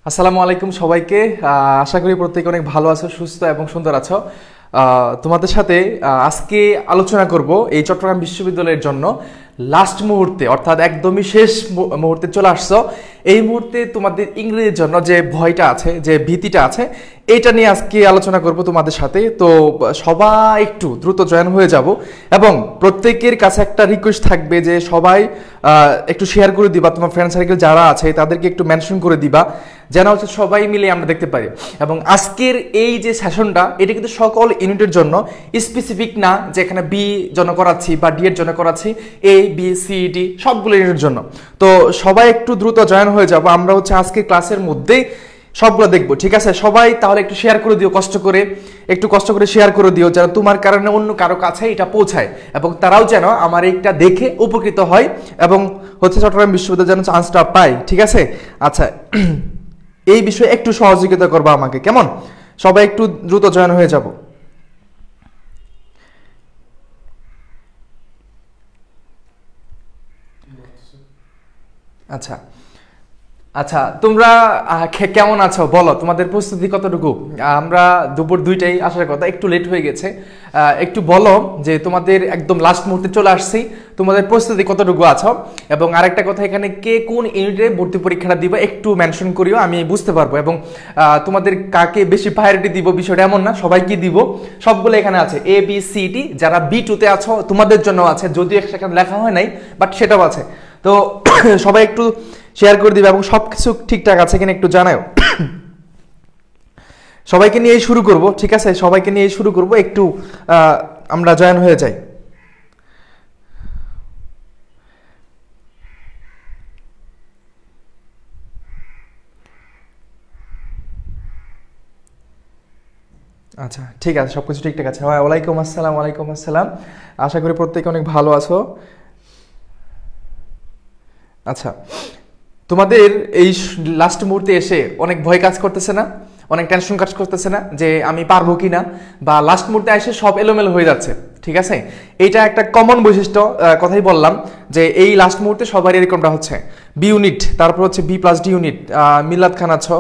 আসসালামু আলাইকুম সবাইকে। আশা করি প্রত্যেকে অনেক ভালো আছো, সুস্থ এবং সুন্দর আছো। তোমাদের সাথে আজকে আলোচনা করব এই চট্টগ্রাম বিশ্ববিদ্যালয়ের জন্য লাস্ট মুহূর্তে, অর্থাৎ একদমই শেষ মুহূর্তে চলে আসছো। এই মুহূর্তে তোমাদের ইংরেজির জন্য যে ভয়টা আছে, যে ভীতিটা আছে, এইটা নিয়ে আজকে আলোচনা করব তোমাদের সাথে। তো সবাই একটু দ্রুত জয়েন হয়ে যাব এবং প্রত্যেকের কাছে একটা রিকোয়েস্ট থাকবে যে সবাই একটু শেয়ার করে দিবা, তোমার ফ্রেন্ড সার্কেল যারা আছে তাদেরকে একটু মেনশন করে দিবা, যেন হচ্ছে সবাই মিলে আমরা দেখতে পারি। এবং আজকের এই যে সেশনটা, এটা কিন্তু সকল ইউনিটের জন্য, স্পেসিফিক না যে এখানে বি জন্য করাচ্ছি বা ডি এর জন্য করাচ্ছি, এ বি সি ডি সবগুলো ইউনিটের জন্য। তো সবাই একটু দ্রুত জয়েন হয়ে যাব, আমরা হচ্ছে আজকে ক্লাসের মধ্যেই সবগুলো দেখবো, ঠিক আছে? সবাই তাহলে একটু শেয়ার করে দিও, একটু কষ্ট করে শেয়ার করে দিও, যেন তোমার কারণে অন্য কারো কাছে এটা পৌঁছায় এবং তারাও যেন আমার এইটা দেখে উপকৃত হয় এবং হচ্ছে চট্টগ্রাম বিশ্ববিদ্যালয় যেন চান্সটা পায়, ঠিক আছে? আচ্ছা, এই বিষয়ে একটু সহযোগিতা করবা আমাকে, কেমন? সবাই একটু দ্রুত জয়েন হয়ে যাব। আচ্ছা আচ্ছা, তোমরা কেমন আছো বলো, তোমাদের প্রস্তুতি কতটুকু? আমরা দুপুর 2টায় আসার কথা, একটু লেট হয়ে গেছে। একটু বলো যে তোমাদের একদম লাস্ট মুহূর্তে চলে আসছি, তোমাদের প্রস্তুতি কতটুকু আছো। এবং আরেকটা কথা, এখানে কে কোন ইউনিটে ভর্তি পরীক্ষাটা দিবা একটু মেনশন করিও, আমি বুঝতে পারবো। এবং তোমাদের কাকে বেশি প্রায়োরিটি দিব বিষয়টা এমন না, সবাইকে দিব, সবগুলো এখানে আছে। এ বি সি ডি, যারা B2-তে আছো তোমাদের জন্য আছে, যদিও সেখানে লেখা হয় নাই, বাট সেটাও আছে। তো সবাই একটু শেয়ার করে দিবে এবং সবকিছু ঠিকঠাক আছে কিনা একটু জানাও। সবাইকে নিয়ে শুরু করব, ঠিক আছে? সবাইকে নিয়ে শুরু করব, একটু আমরা জয়েন হয়ে যাই। আচ্ছা, ঠিক আছে, সবকিছু ঠিকঠাক আছে। ওয়ালাইকুম আসসালাম, ওয়ালাইকুম আসসালাম। আশা করি প্রত্যেকে অনেক ভালো আছো। আচ্ছা, তোমাদের এই লাস্ট মুহূর্তে এসে অনেক ভয় কাজ করতেছে না, অনেক টেনশন কাজ করতেছে না যে আমি পারবো কি না, বা লাস্ট মুহূর্তে এসে সব এলোমেলো হয়ে যাচ্ছে, ঠিক আছে? এইটা একটা কমন বৈশিষ্ট্য, কথাই বললাম যে এই লাস্ট মুহূর্তে সবার এরকমটা হচ্ছে। বি ইউনিট, তারপর হচ্ছে B+D ইউনিট, মিলাদ খান আছো,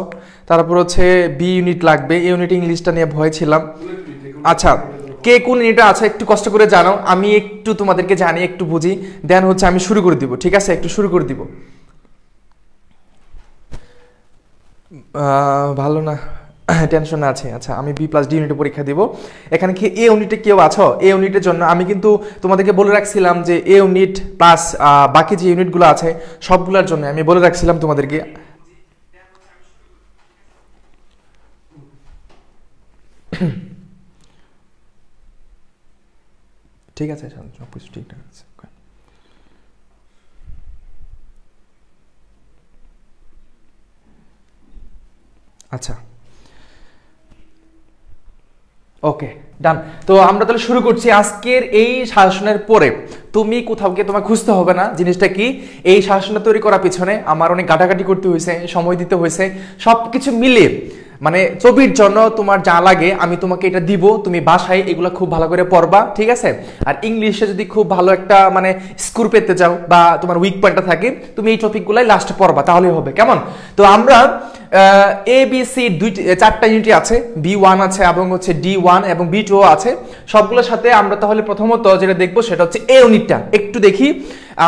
তারপর হচ্ছে বি ইউনিট লাগবে, এই ইউনিট ইংলিশটা নিয়ে ভয় ছিলাম। আচ্ছা, কে কোন ইউনিটে আছে একটু কষ্ট করে জানো, আমি একটু তোমাদেরকে জানি, একটু বুঝি, দেন হচ্ছে আমি শুরু করে দিব, ঠিক আছে? একটু শুরু করে দিব। ভালো না, টেনশন আছে। আচ্ছা, আমি B+D ইউনিটে পরীক্ষা দিব। এখানে কি এ ইউনিটে কেউ আছো? এ ইউনিটের জন্য আমি কিন্তু তোমাদেরকে বলে রাখছিলাম যে এ ইউনিট প্লাস বাকি যে ইউনিটগুলো আছে সবগুলোর জন্য আমি বলে রাখছিলাম তোমাদেরকে। ঠিক আছে, সব কিছু ঠিকঠাক আছে। আচ্ছা, ওকে, ডান। তো আমরা তাহলে শুরু করছি আজকের এই শাসনের পরে। তুমি কোথাও গিয়ে তোমার খুঁজতে হবে না জিনিসটা কি। এই শাসনটা তৈরি করার পিছনে আমার অনেক ঘাটাঘাটি করতে হয়েছে, সময় দিতে হয়েছে, সবকিছু মিলিয়ে মানে ছবির জন্য তোমার যা লাগে আমি তোমাকে এটা দিব, তুমি বাসায় এগুলো খুব ভালো করে পড়বা, ঠিক আছে? আর ইংলিশে যদি খুব ভালো একটা মানে স্কোর পেতে চাও বা তোমার উইক পয়েন্টটা থাকে, তুমি এই টপিকগুলাই লাস্টে পড়বা, তাহলেই হবে, কেমন? তো আমরা এ বি সি 4টা ইউনিট আছে, B1 আছে এবং হচ্ছে D1 এবং B2 আছে, সবগুলোর সাথে আমরা তাহলে প্রথমত যেটা দেখবো সেটা হচ্ছে এ ইউনিটটা একটু দেখি।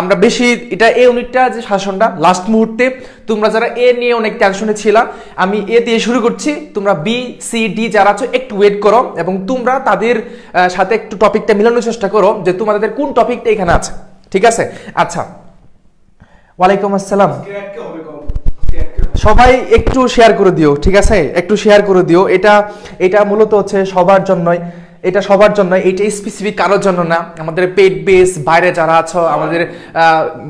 আমরা বেশি এটা এ ইউনিটটা যে শাসনটা লাস্ট মুহূর্তে, তোমরা যারা এ নিয়ে অনেক টেনশনে ছিলা, আমি এ দিয়ে শুরু করছি, তোমরা বি সি ডি যারা আছো একটু ওয়েট করো এবং তোমরা তাদের সাথে একটু টপিকটা মিলানোর চেষ্টা করো যে তোমাদের কোন টপিকটা এখানে আছে, ঠিক আছে? আচ্ছা, ওয়ালাইকুম আসসালাম। সবাই একটু শেয়ার করে দিও, ঠিক আছে? একটু শেয়ার করে দিও। এটা এটা মূলত হচ্ছে সবার জন্যই, এটা সবার জন্য, এটা স্পেসিফিক কারোর জন্য না। আমাদের পেড বেস বাইরে যারা আছো, আমাদের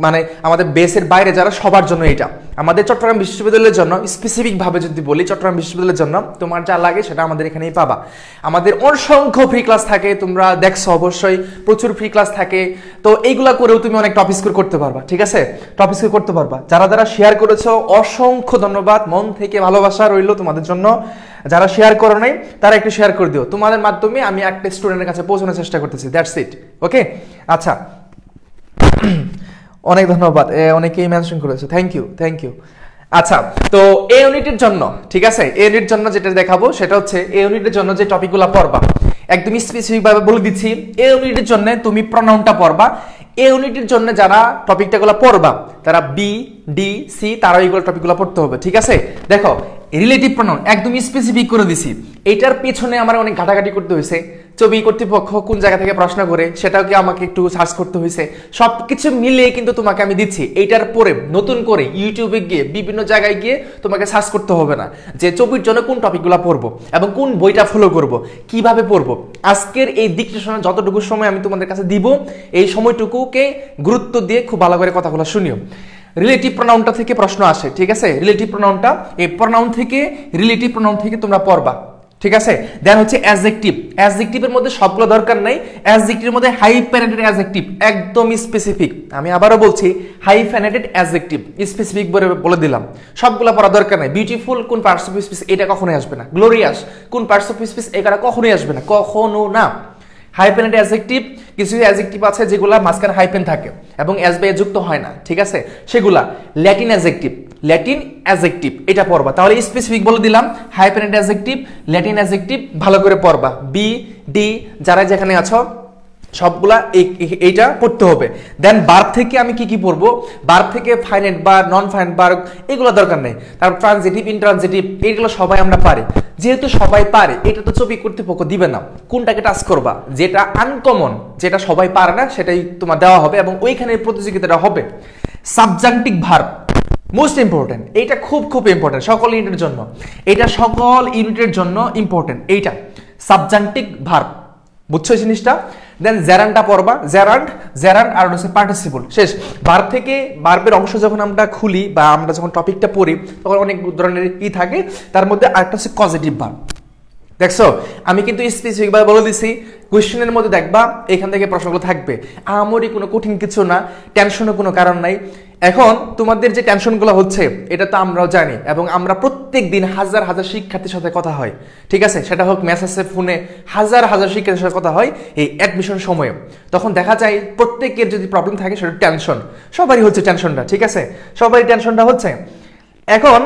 মানে আমাদের বেসের বাইরে যারা, সবার জন্য এটা। আমাদের চট্টগ্রাম বিশ্ববিদ্যালয়ের জন্য স্পেসিফিকভাবে যদি বলি, চট্টগ্রাম বিশ্ববিদ্যালয়ের জন্য তোমার যা লাগে সেটা আমাদের এখানেই পাবা। আমাদের অসংখ্য ফ্রি ক্লাস থাকে, তোমরা দেখছো অবশ্যই, প্রচুর ফ্রি ক্লাস থাকে। তো এইগুলা করেও তুমি অনেক টপ স্কোর করতে পারবা, ঠিক আছে? টপ স্কোর করতে পারবা। যারা যারা শেয়ার করেছো অসংখ্য ধন্যবাদ, মন থেকে ভালোবাসা রইল তোমাদের জন্য। যারা শেয়ার করো নাই তারা একটু শেয়ার করে দিও, তোমাদের মাধ্যমে আমি একটা স্টুডেন্টের কাছে পৌঁছানোর চেষ্টা করতেছি, দ্যাটস ইট, ওকে? আচ্ছা, অনেক ধন্যবাদ, অনেকেই মেনশন করেছে, থ্যাংক ইউ। আচ্ছা, তো এই ইউনিটের জন্য, ঠিক আছে, এই ইউনিটের জন্য যেটা দেখাবো সেটা হচ্ছে এই ইউনিটের জন্য যে টপিকগুলো পড়বা একদম স্পেসিফিক ভাবে বলে দিচ্ছি। এই ইউনিটের জন্য তুমি প্রনাউনটা পড়বা। এই ইউনিটের জন্য যারা টপিকটাগুলো পড়বা তারা বি ডি সি তারা এইগুলো টপিকগুলো পড়তে হবে, ঠিক আছে। দেখো রিলেটিভ প্রনাউন একদম স্পেসিফিক করে দিছি। এটার পেছনে আমার অনেক ঘাটাঘাটি করতে হয়েছে। ছবি কর্তৃপক্ষ কোন জায়গা থেকে প্রশ্ন করে সেটাও কি আমাকে একটু সার্চ করতে হয়েছে। সবকিছু মিলিয়ে কিন্তু তোমাকে আমি দিচ্ছি। এইটার পরে নতুন করে ইউটিউবে গিয়ে বিভিন্ন জায়গায় গিয়ে তোমাকে সার্চ করতে হবে না যে ছবির জন্য কোন টপিকগুলো পড়বো এবং কোন বইটা ফলো করব, কিভাবে পড়বো। আজকের এই ডিকটেশনে যতটুকু সময় আমি তোমাদের কাছে দিব, এই সময়টুকুকে গুরুত্ব দিয়ে খুব ভালো করে কথাগুলো শুনিও। রিলেটিভ প্রনাউনটা থেকে প্রশ্ন আসে, ঠিক আছে। রিলেটিভ প্রনাউনটা, এই প্রনাউন থেকে, রিলেটিভ প্রনাউন থেকে তোমরা পড়বা, ঠিক আছে। দেন হচ্ছে অ্যাডজেক্টিভ। অ্যাডজেক্টিভের মধ্যে সবগুলো দরকার নাই। অ্যাডজেক্টিভের মধ্যে হাইফেনেটেড অ্যাডজেক্টিভ একদম স্পেসিফিক। আমি আবারও বলছি, হাইফেনেটেড অ্যাডজেক্টিভ স্পেসিফিক বলে দিলাম। সবগুলো পড়া দরকার নাই। বিউটিফুল কোন পার্টস অফ স্পিচ, এটা কখনোই আসবে না। গ্লোরিয়াস কোন পার্টস অফ স্পিচ, এটা কখনোই আসবে না, কখনো না। হাইফেনেটেড অ্যাডজেক্টিভ, কিছু অ্যাডজেক্টিভ আছে যেগুলা মাঝখানে হাইফেন থাকে এবং এস বাই যুক্ত হয় না, ঠিক আছে, সেগুলা। ল্যাটিন অ্যাডজেক্টিভ, ল্যাটিন অ্যাডজেক্টিভ এটা পড়বা। তাহলে স্পেসিফিক বলে দিলাম, হাইফেনেটেড অ্যাডজেক্টিভ, ল্যাটিন অ্যাডজেক্টিভ ভালো করে পড়বা। বি ডি যারা যেখানে আছো সবগুলা এইটা পড়তে হবে। দেন ভার্ব থেকে আমি কি কি পড়বো, ভার্ব থেকে finite verb, non finite verb এগুলো দরকার নেই। তারপর ট্রানজিটিভ, ইনট্রানজিটিভ এগুলো সবাই আমরা পারি। যেহেতু সবাই পারে, এটা তো ছবি কর্তৃপক্ষ দিবে না। কোনটাকে টাচ করবা, যেটা আনকমন, যেটা সবাই পারে না সেটাই তোমার দেওয়া হবে এবং ওইখানে প্রতিযোগিতাটা হবে। সাবজাংটিভ ভার্ব মোস্ট ইম্পর্টেন্ট, এইটা খুব খুব ইম্পর্টেন্ট সকল ইউনিটের জন্য। এটা সকল ইউনিটের জন্য ইম্পর্টেন্ট এইটা, সাবজাংটিভ ভার্ব, বুঝছো এই জিনিসটা। দেন জেরান্ডটা পড়বা। জেরান্ড আর হচ্ছে পার্টিসিপল, শেষ। ভার্ব থেকে, ভার্বের অংশ যখন আমরা খুলি বা আমরা যখন টপিকটা পড়ি তখন অনেক ধরনের থাকে, তার মধ্যে আরেকটা হচ্ছে পজিটিভ ভার্ব। দেখছো আমি কিন্তু স্পেসিফিক ভাবে বলে দিছি। কোয়েশ্চেনের মধ্যে দেখবা এখান থেকে প্রশ্নগুলো থাকবে, আমারই কোনো কঠিন কিছু না, টেনশনের কোনো কারণ নাই। এখন তোমাদের যে টেনশনগুলো হচ্ছে এটা তো আমরাও জানি এবং আমরা প্রত্যেক দিন হাজার হাজার শিক্ষার্থীর সাথে কথা হয়, ঠিক আছে, সেটা হোক মেসেজে, ফোনে, হাজার হাজার শিক্ষার্থীর সাথে কথা হয় এই অ্যাডমিশন সময়ে। তখন দেখা যায় প্রত্যেকের যদি প্রবলেম থাকে সেটা টেনশন, সবারই হচ্ছে টেনশনটা, ঠিক আছে, সবারই টেনশনটা হচ্ছে। এখন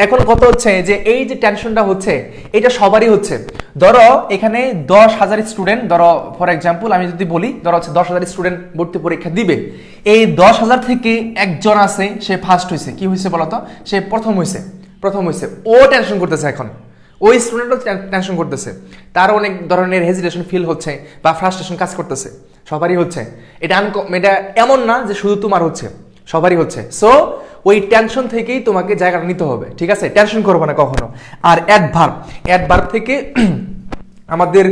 এখন কথা হচ্ছে যে এই যে টেনশনটা হচ্ছে এটা সবারই হচ্ছে। ধরো এখানে 10,000 স্টুডেন্ট, ধরো ফর এক্সাম্পল আমি যদি বলি, ধরো হচ্ছে 10,000 স্টুডেন্ট ভর্তি পরীক্ষা দিবে। এই 10,000 থেকে একজন আছে সে ফার্স্ট হয়েছে, কি হয়েছে বলতো, সে প্রথম হয়েছে, ও টেনশন করতেছে। এখন ওই স্টুডেন্টও টেনশন করতেছে, তার অনেক ধরনের হেজিটেশন ফিল হচ্ছে বা ফ্রাস্ট্রেশন কাজ করতেছে, সবারই হচ্ছে। এটা এমন না যে শুধু তোমার হচ্ছে, সবারই হচ্ছে। সো ওই টেনশন থেকেই তোমাকে জায়গাটা নিতে হবে, ঠিক আছে, টেনশন করবে না কখনো। আর অ্যাডভার্ব থেকে আমাদের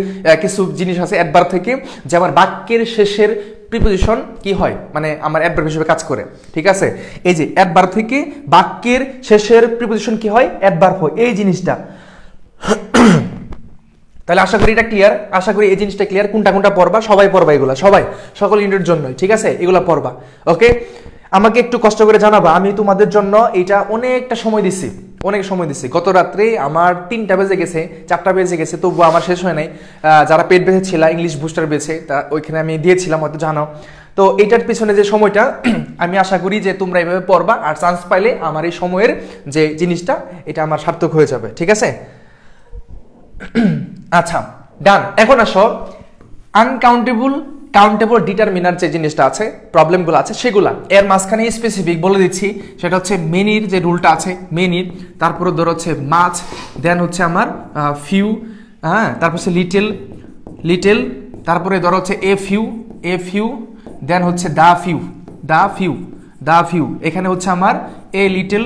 কিছু জিনিস আছে অ্যাডভার্ব থেকে, যে আমার বাক্যের শেষের প্রিপোজিশন কি হয়, মানে আমার অ্যাডভার্ব হিসেবে কাজ করে, ঠিক আছে। এই যে অ্যাডভার্ব থেকে বাক্যের শেষের প্রিপোজিশন কি হয়, অ্যাডভার্ব হয়, এই জিনিসটা। তাহলে আশা করি এটা ক্লিয়ার, আশা করি এই জিনিসটা ক্লিয়ার। কোনটা কোনটা পড়বা, সবাই পড়বা, এগুলা সবাই সকল ইউনিটের জন্যই, ঠিক আছে, এগুলা পড়বা। ওকে, আমাকে একটু কষ্ট করে জানাবা, আমি তোমাদের জন্য এটা অনেকটা সময় দিছি, গত রাত্রে আমার 3টা বেজে গেছে, 4টা বেজে গেছে, তবুও আমার শেষ হয় নাই। যারা পেট বেঁচে ছিল, ইংলিশ বুস্টার বেছে, তা ওইখানে আমি দিয়েছিলাম, হয়তো জানো। তো এইটার পিছনে যে সময়টা, আমি আশা করি যে তোমরা এইভাবে পড়বা, আর চান্স পাইলে আমার এই সময়ের যে জিনিসটা এটা আমার সার্থক হয়ে যাবে, ঠিক আছে। আচ্ছা ডান। এখন আসো আনকাউন্টেবল, কাউন্টেবল ডিটারমিনার যে জিনিসটা আছে, প্রবলেমগুলো আছে সেগুলা এর মাঝখানে স্পেসিফিক বলে দিচ্ছি। সেটা হচ্ছে মেনির যে রুলটা আছে, মেনির, তারপরে ধরো হচ্ছে মাছ, দেন হচ্ছে আমার ফিউ, হ্যাঁ, তারপর হচ্ছে লিটেল, তারপরে ধরো হচ্ছে এ ফিউ, দেন হচ্ছে দা ফিউ, এখানে হচ্ছে আমার এ লিটল,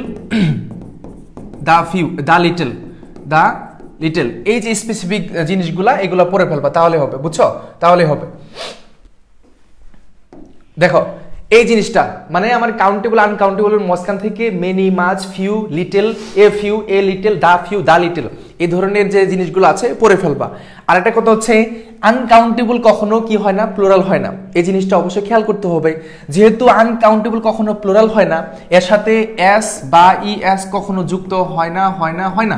দা লিটল, এই যে স্পেসিফিক জিনিসগুলা এগুলো পড়ে ফেলবা, তাহলে হবে, বুঝছো, তাহলে হবে। দেখো এই জিনিসটা মানে আমার কাউন্টেবল আনকাউন্টেবলের মাঝখান থেকে many, much, few, little, a little, the little, এই ধরনের যে জিনিসগুলো আছে পড়ে ফেলবা। আর একটা কথা হচ্ছে আনকাউন্টেবল কখনো কি হয় না, প্লুরাল হয় না, এই জিনিসটা অবশ্যই খেয়াল করতে হবে। যেহেতু আনকাউন্টেবল কখনো প্লুরাল হয় না, এর সাথে এস বা ইএস কখনো যুক্ত হয় না,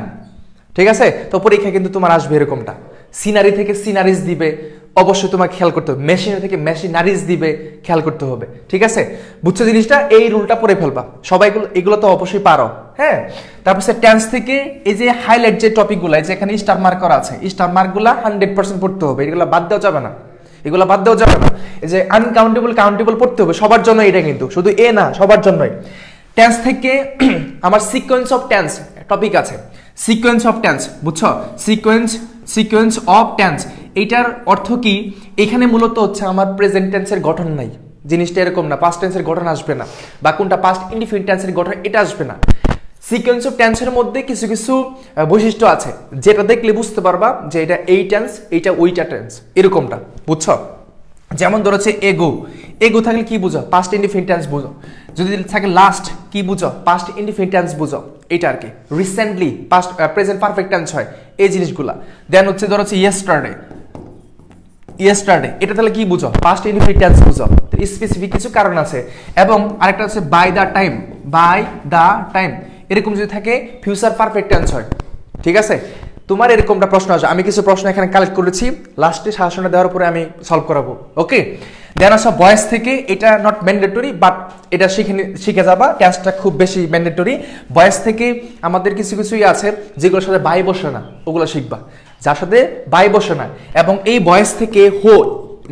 ঠিক আছে। তো পরীক্ষা কিন্তু তোমার আসবে এরকমটা, সিনারি থেকে সিনারিজ দিবে, অবশ্যই তোমাকে খেয়াল করতে হবে, মেশিনারি থেকে মেশিনারিজ দিবে খেয়াল করতে হবে, ঠিক আছে? বুঝছো জিনিসটা? এই রুলটা পড়ে ফেলবা সবাই, এগুলো তো অবশ্যই পারো। হ্যাঁ, তারপর টেন্স থেকে এই যে হাইলাইট যে টপিকগুলো, যে এখানে স্টার মার্ক করা আছে, স্টার মার্কগুলো 100% পড়তে হবে, এগুলো বাদ দেওয়া যাবে না, এগুলো বাদ দেওয়া যাবে না। এই যে আনকাউন্টেবল কাউন্টেবল পড়তে হবে সবার জন্য, এটা কিন্তু শুধু এ না, সবার জন্যই। টেন্স থেকে আমার সিকোয়েন্স অফ টেন্স টপিক আছে, সিকোয়েন্স অফ টেন্স, বুঝছো? সিকোয়েন্স অফ টেন্স, এইটার অর্থ কি? এখানে মূলত হচ্ছে আমার প্রেজেন্ট টেন্সের গঠন নাই, জিনিসটা এরকম না, পাস্ট টেন্সের গঠন আসবে না, বা কোনটা পাস্ট ইনডিফিনিট টেন্সের গঠন এটা আসবে না। সিকোয়েন্স অফ টেন্সের মধ্যে কিছু কিছু বৈশিষ্ট্য আছে যেটা দেখলে বুঝতে পারবা যে এটা এই টেন্স, এইটা ওইটা টেন্স, এরকমটা, বুঝছো? যেমন ধরো হচ্ছে এগো, এগো থাকলে কি বুঝো? পাস্ট ইনডিফিনিট টেন্স বুঝো। যদি থাকে লাস্ট, কি বুঝো? পাস্ট ইনডিফিনিট টেন্স বুঝো, এটা আর কি। Recently past present perfect tense হয়, এই জিনিসগুলা। দেন হচ্ছে ধরো হচ্ছে ইয়েস্টারডে, এটা তাহলে কি বুঝো? পাস্ট ইনডিফিনিট টেন্স বুঝো। স্পেসিফিক কিছু কারণ আছে। এবং আরেকটা হচ্ছে বাই দা টাইম, এরকম যদি থাকে ফিউচার পারফেক্ট টেন্স হয়, ঠিক আছে? তোমার এরকমটা প্রশ্ন আসবে, আমি কিছু প্রশ্ন এখানে কালেক্ট করেছি, লাস্টে সাজেশনটা দেওয়ার পরে আমি সলভ করাবো, ওকে? দেন আসা ভয়েস থেকে, এটা নট ম্যান্ডেটরি বাট এটা শিখে যাবা, টেন্সটা খুব বেশি ম্যান্ডেটরি। ভয়েস থেকে আমাদের কিছু কিছুই আছে যেগুলোর সাথে বাই বসে না, ওগুলো শিখবা, যার সাথে বাই বসে না। এবং এই ভয়েস থেকে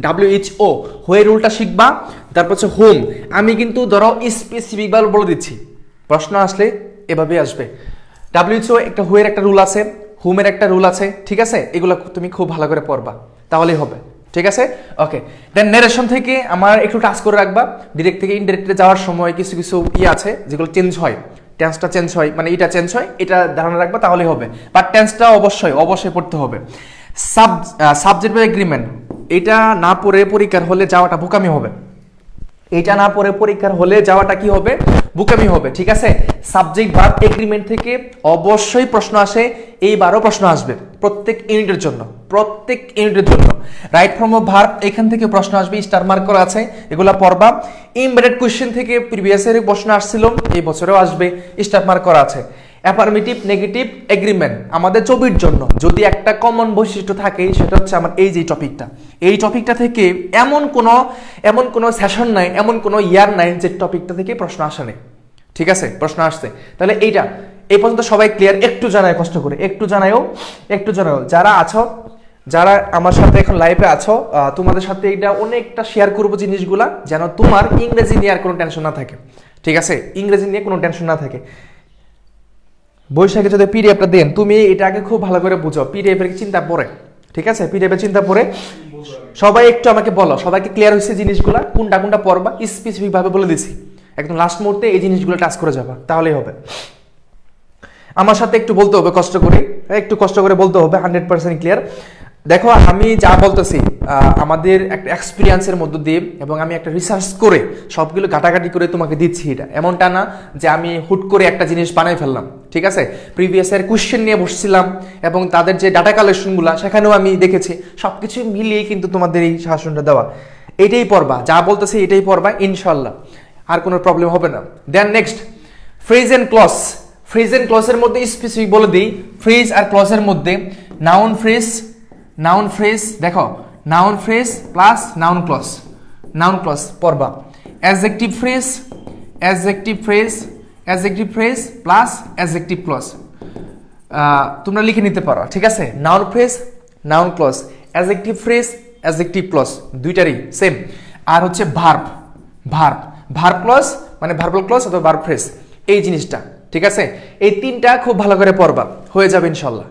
WHO হোয়ের রুলটা শিখবা। তারপর হচ্ছে হোম, আমি কিন্তু ধরো স্পেসিফিক ভাবে বলে দিচ্ছি, প্রশ্ন আসলে এভাবে আসবে। WHO একটা হোয়ের একটা রুল আছে, হোমের একটা রুল আছে, ঠিক আছে? এগুলো তুমি খুব ভালো করে পড়বা, তাহলেই হবে, ঠিক আছে? ওকে। দেন নারেশন থেকে আমার একটু টাচ করে রাখবা, ডিরেক্ট থেকে ইনডিরেক্টে যাওয়ার সময় কিছু কিছু আছে যেগুলো চেঞ্জ হয়, টেন্সটা চেঞ্জ হয়, মানে এটা চেঞ্জ হয়, এটা ধারণা রাখবা, তাহলেই হবে। বাট টেন্সটা অবশ্যই পড়তে হবে। সাবজেক্ট বাই এগ্রিমেন্ট, এটা না পড়ে পরীক্ষার হলে যাওয়াটা বোকামি হবে, এটা না পড়ে পরীক্ষার হলে যাওয়াটা কি হবে? বোকামি হবে, ঠিক আছে? সাবজেক্ট ভার্ব এগ্রিমেন্ট থেকে অবশ্যই প্রশ্ন আসে, এইবারও প্রশ্ন আসবে প্রত্যেক ইউনিটের জন্য। রাইট ফর্ম অফ ভার্ব, এখান থেকে প্রশ্ন আসবে, স্টার মার্ক করা আছে, এগুলা পড়বা। ইমবেডেড কোশ্চেন থেকে প্রিভিয়াস ইয়ারে প্রশ্ন আসছিল, এই বছরেও আসবে, স্টার মার্ক করা আছে। অ্যাফার্মেটিভ নেগেটিভ এগ্রিমেন্ট আমাদের ছবির জন্য যদি একটা কমন বৈশিষ্ট্য থাকে, সেটা হচ্ছে আমার এই যে টপিকটা থেকে এমন কোনো সেশন নাই, এমন কোনো ইয়ার নাই যে টপিকটা থেকে প্রশ্ন আসে নাই, ঠিক আছে? প্রশ্ন আসছে, তাহলে এইটা এই পর্যন্ত সবাই ক্লিয়ার? একটু জানায়, কষ্ট করে একটু জানায়ও। যারা আছো, যারা আমার সাথে এখন লাইভে আছো, তোমাদের সাথে এটা অনেকটা শেয়ার করবো জিনিসগুলা, যেন তোমার ইংরেজি নিয়ে আর কোনো টেনশন না থাকে, ঠিক আছে? ইংরেজি নিয়ে কোনো টেনশন না থাকে। বৈশাখে যদি পিডিএফটা দেন, তুমি এটা আগে খুব ভালো করে বুঝো, পিডিএফ এর চিন্তা পড়ে, ঠিক আছে? পিডিএফ এর চিন্তা পড়ে সবাই একটু আমাকে বলো, সবাইকে ক্লিয়ার হয়েছে জিনিসগুলা? কোনটা পড়বা স্পেসিফিক ভাবে বলে দিছি, একদম লাস্ট মুহূর্তে এই জিনিসগুলো টাচ করে যাবা, তাহলেই হবে। আমার সাথে একটু বলতে হবে, একটু কষ্ট করে বলতে হবে, 100% ক্লিয়ার। দেখো আমি যা বলতেছি আমাদের একটা এক্সপিরিয়েন্সের মধ্য দিয়ে, এবং আমি একটা রিসার্চ করে সবগুলো ঘাটাঘাটি করে তোমাকে দিচ্ছি, এটা এমনটা না যে আমি হুট করে একটা জিনিস বানাই ফেললাম, ঠিক আছে? প্রিভিয়াস ইয়ার কোশ্চেন নিয়ে বসছিলাম, এবং তাদের যে ডাটা কালেকশনগুলো সেখানেও আমি দেখেছি, সবকিছু মিলিয়ে কিন্তু তোমাদের এই শাসনটা দেওয়া। এটাই পড়বা, যা বলতেছি এটাই পড়বা, ইনশাল্লাহ আর কোনো প্রবলেম হবে না। Then next, phrase and clause. Phrase and ক্লজের মধ্যে স্পেসিফিক বলে দিই, ফ্রেজ আর ক্লজের মধ্যে নাউন ফ্রেজ, দেখো noun phrase plus noun clause পড়বা। Adjective phrase plus adjective clause তোমরা লিখে নিতে পারো, ঠিক আছে? Noun phrase, noun clause, adjective phrase, adjective clause, দুইটারই সেম। আর হচ্ছে ভার্ব ক্লজ, মানে ভার্বাল ক্লজ অথবা ভার্ব ফ্রেজ, এই জিনিসটা, ঠিক আছে? এই তিনটা খুব ভালো করে পড়বা, হয়ে যাবে ইনশাল্লাহ।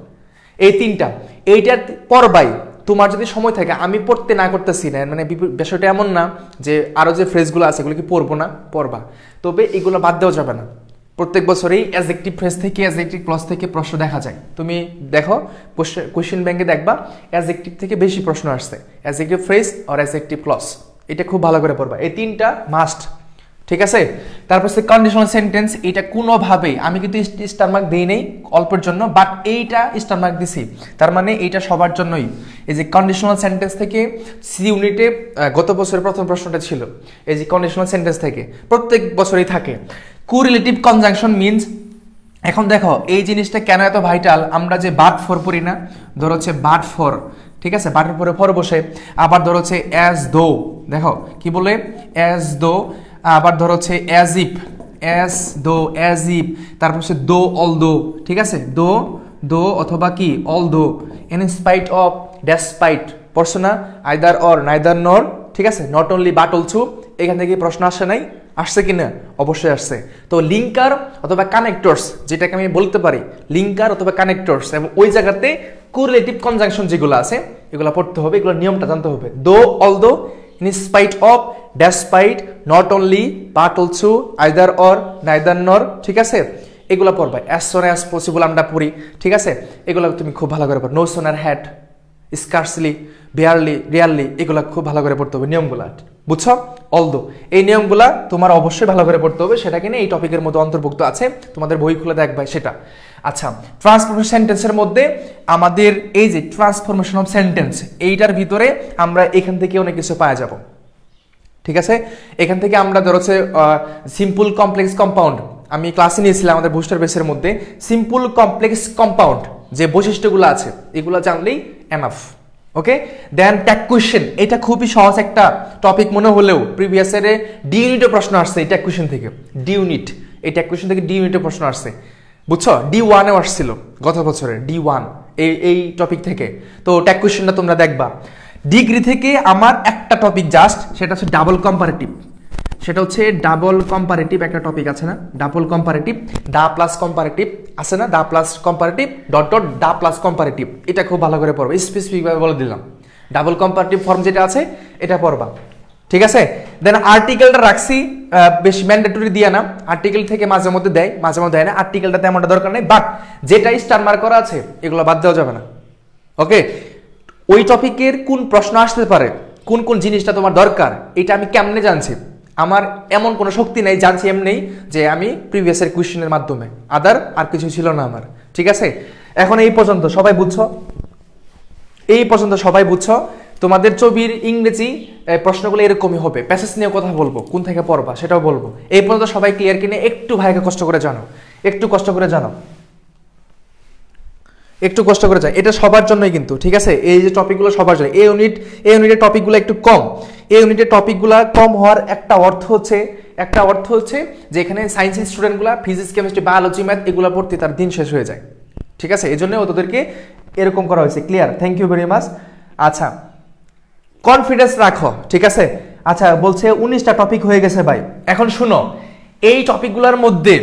এইটা পড়বাই, তোমার যদি সময় থাকে। আমি পড়তে না করতেছি না, মানে বিষয়টা এমন না যে আরো যে ফ্রেজগুলো আছে এগুলো কি পড়বো না, পড়বা, তবে এগুলো বাদ দেওয়া যাবে না। প্রত্যেক বছরেই অ্যাডজেক্টিভ ফ্রেজ থেকে, অ্যাডজেক্টিভ ক্লজ থেকে প্রশ্ন দেখা যায়। তুমি দেখো কোশ্চেন ব্যাংকে দেখবা অ্যাডজেক্টিভ থেকে বেশি প্রশ্ন আসছে, অ্যাডজেক্টিভ ফ্রেজ আর অ্যাডজেক্টিভ ক্লজ, এটা খুব ভালো করে পড়বা। এই তিনটা মাস্ট, ঠিক আছে? তারপর হচ্ছে কন্ডিশনাল সেন্টেন্স, এটা কোনোভাবেই আমি কিন্তু স্টার মার্ক দেই নেই অল্পের জন্য, বাট এইটা স্টার মার্ক দিছি, তার মানে এইটা সবার জন্যই। এই যে কন্ডিশনাল সেন্টেন্স থেকে সি ইউনিটে গত বছরের প্রথম প্রশ্নটা ছিল, এই যে কন্ডিশনাল সেন্টেন্স থেকে প্রত্যেক বছরই থাকে। কোরিলেটিভ কনজাংশন মিনস, এখন দেখো এই জিনিসটা কেন এত ভাইটাল, আমরা যে বাট ফর পড়ি না, ধরো হচ্ছে বাট ফর, ঠিক আছে, বাটের পরে ফর বসে। আবার ধরো হচ্ছে অ্যাজ দো, দেখো কি বলে অ্যাজ দো। আবার ধরো হচ্ছে as if, as though, as if. তারপর হচ্ছে দো অল দো, ঠিক আছে, দো দো অথবা কি অল দো। ইন স্পাইট অফ, ডেসপাইট, পড়ছো না, আইদার অর, নাইদার নর, ঠিক আছে, নট অনলি বাট অলসো। এখান থেকে প্রশ্ন আসে নাই? আসছে কিনা? অবশ্যই আসছে। তো লিঙ্কার অথবা কানেক্টরস, যেটাকে আমি বলতে পারি লিঙ্কার অথবা কানেক্টরস, এবং ওই জায়গাতে কোরিলেটিভ কনজাংশন যেগুলো আছে এগুলো পড়তে হবে, এগুলোর নিয়মটা জানতে হবে। দো অল দো, in spite of, despite, not only, but also, either or, neither নর, ঠিক আছে, এগুলো পড়বা। অ্যাজ সোন অ্যাজ পসিবল আমরা পড়ি, ঠিক আছে, এগুলো তুমি খুব ভালো করে পড়ো। No sooner had, scarcely, barely, rarely, এগুলো খুব ভালো করে পড়তে হবে নিয়মগুলা, বুঝছো? অলদো, এই নিয়মগুলা তোমার অবশ্যই ভালো করে পড়তে হবে, সেটা কিনে এই টপিকের মধ্যে অন্তর্ভুক্ত আছে, তোমাদের বই খুলে দেখবে সেটা। আচ্ছা, ট্রান্সফরমেশন সেন্টেন্সের মধ্যে আমাদের এই যে ট্রান্সফরমেশন অফ সেন্টেন্স, এইটার ভিতরে আমরা এখান থেকে অনেক কিছু পাওয়া যাব, ঠিক আছে। এখান থেকে আমরা ধরো হচ্ছে সিম্পল কমপ্লেক্স কম্পাউন্ড, আমি ক্লাসে নিয়েছিলাম আমাদের বুস্টার বেসের মধ্যে, সিম্পল কমপ্লেক্স কম্পাউন্ড যে বৈশিষ্ট্যগুলো আছে এগুলো জানলেই এনাফ, ওকে। দেন ট্যাগ কোয়েশ্চেন, এটা খুবই সহজ একটা টপিক মনে হলেও প্রিভিয়াস ইয়ারে ডি ইউনিটে প্রশ্ন আসছে এই ট্যাগ কোয়েশ্চেন থেকে, ডি ইউনিট, এই ট্যাগ কোয়েশ্চেন থেকে ডি ইউনিটে প্রশ্ন আসছে, বুঝছো? D1-এও আসছিল গত বছরে, D1 এই টপিক থেকে। তো ট্যাগ কোয়েশ্চেনটা তোমরা দেখবা। ডিগ্রি থেকে আমার একটা টপিক জাস্ট, সেটা হচ্ছে ডাবল কম্পারেটিভ, সেটা হচ্ছে ডাবল কম্পারেটিভ একটা টপিক আছে না, ডাবল কম্পারেটিভ, ডা প্লাস কম্পারেটিভ আছে না, ডা প্লাস কম্পারেটিভ ডট ডট ডা প্লাস কম্পারেটিভ, এটা খুব ভালো করে পড়বা, স্পেসিফিকভাবে বলে দিলাম। ডাবল কম্পারেটিভ ফর্ম যেটা আছে এটা পড়বা, ঠিক আছে। দেন আর্টিকেলটা রাখছি বেশি ম্যান্ডেটরি দিয়ে না, আর্টিকেল থেকে মাঝে মধ্যে দেয়, মাঝে মধ্যে দেয় না, আর্টিকেলটা তেমনটা দরকার নেই, বাট যেটা স্টার মার্ক করা আছে এগুলো বাদ দেওয়া যাবে না, ওকে। ওই টপিকের কোন প্রশ্ন আসতে পারে, কোন কোন জিনিসটা তোমার দরকার, এটা আমি কেমনে জানছি? আমার এমন কোনো শক্তি নেই, জানছি এমনি যে আমি প্রিভিয়াসের কোয়েশ্চেনের মাধ্যমে, আদার আর কিছু ছিল না আমার, ঠিক আছে। এখন এই পর্যন্ত সবাই বুঝছো? এই পর্যন্ত সবাই বুঝছো? তোমাদের ছবির ইংরেজি প্রশ্নগুলো এরকমই হবে, প্যাসেজ নিয়ে কথা বলবো, কোন থেকে পড়বা সেটাও বলবো। এই পর্যন্ত সবাই ক্লিয়ার কিনে? একটু ভাইকে কষ্ট করে জানো, একটু কষ্ট করে জানো, একটু কষ্ট করে যায়, এটা সবার জন্যই কিন্তু, ঠিক আছে। এই যে টপিকগুলো সবার জন্য, এই ইউনিটের টপিকগুলো একটু কম, এই ইউনিটের টপিকগুলো কম হওয়ার একটা অর্থ হচ্ছে যে এখানে সায়েন্সের স্টুডেন্টগুলো ফিজিক্স, কেমিস্ট্রি, বায়োলজি, ম্যাথ এগুলো পড়তে তার দিন শেষ হয়ে যায়, ঠিক আছে, এই জন্য ওদেরকে এরকম করা হয়েছে। Clear? Thank you very much. আচ্ছা, কনফিডেন্স রাখো, ঠিক আছে। আচ্ছা, বলছে 19টা টপিক হয়ে গেছে ভাই। এখন শুনো, এই টপিকগুলোর মধ্যে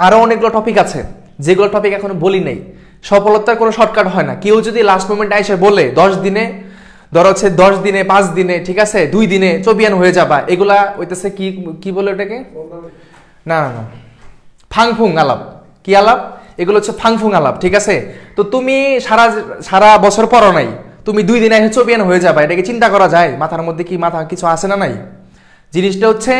আরো অনেকগুলো টপিক আছে যেগুলো টপিক এখনো বলি নেই। সফলতার কোনো শর্টকাট হয় না, কেউ যদি লাস্ট মোমেন্টে এসে বলে 10 দিনে, ধরো হচ্ছে 10 দিনে, 5 দিনে, ঠিক আছে, 2 দিনে চবিয়ান হয়ে যাবা, এগুলা হইতেছে কি বলে ওটাকে, না না না, ফাংফুং আলাপ। কি আলাপ? এগুলো হচ্ছে ফাংফুং আলাপ, ঠিক আছে। তো তুমি সারা বছর পড়ো নাই, তুমি 2 দিনে এসে চবিয়ান হয়ে যাবা, এটাকে চিন্তা করা যায়? মাথার মধ্যে কি কিছু আসে না নাই? জিনিসটা হচ্ছে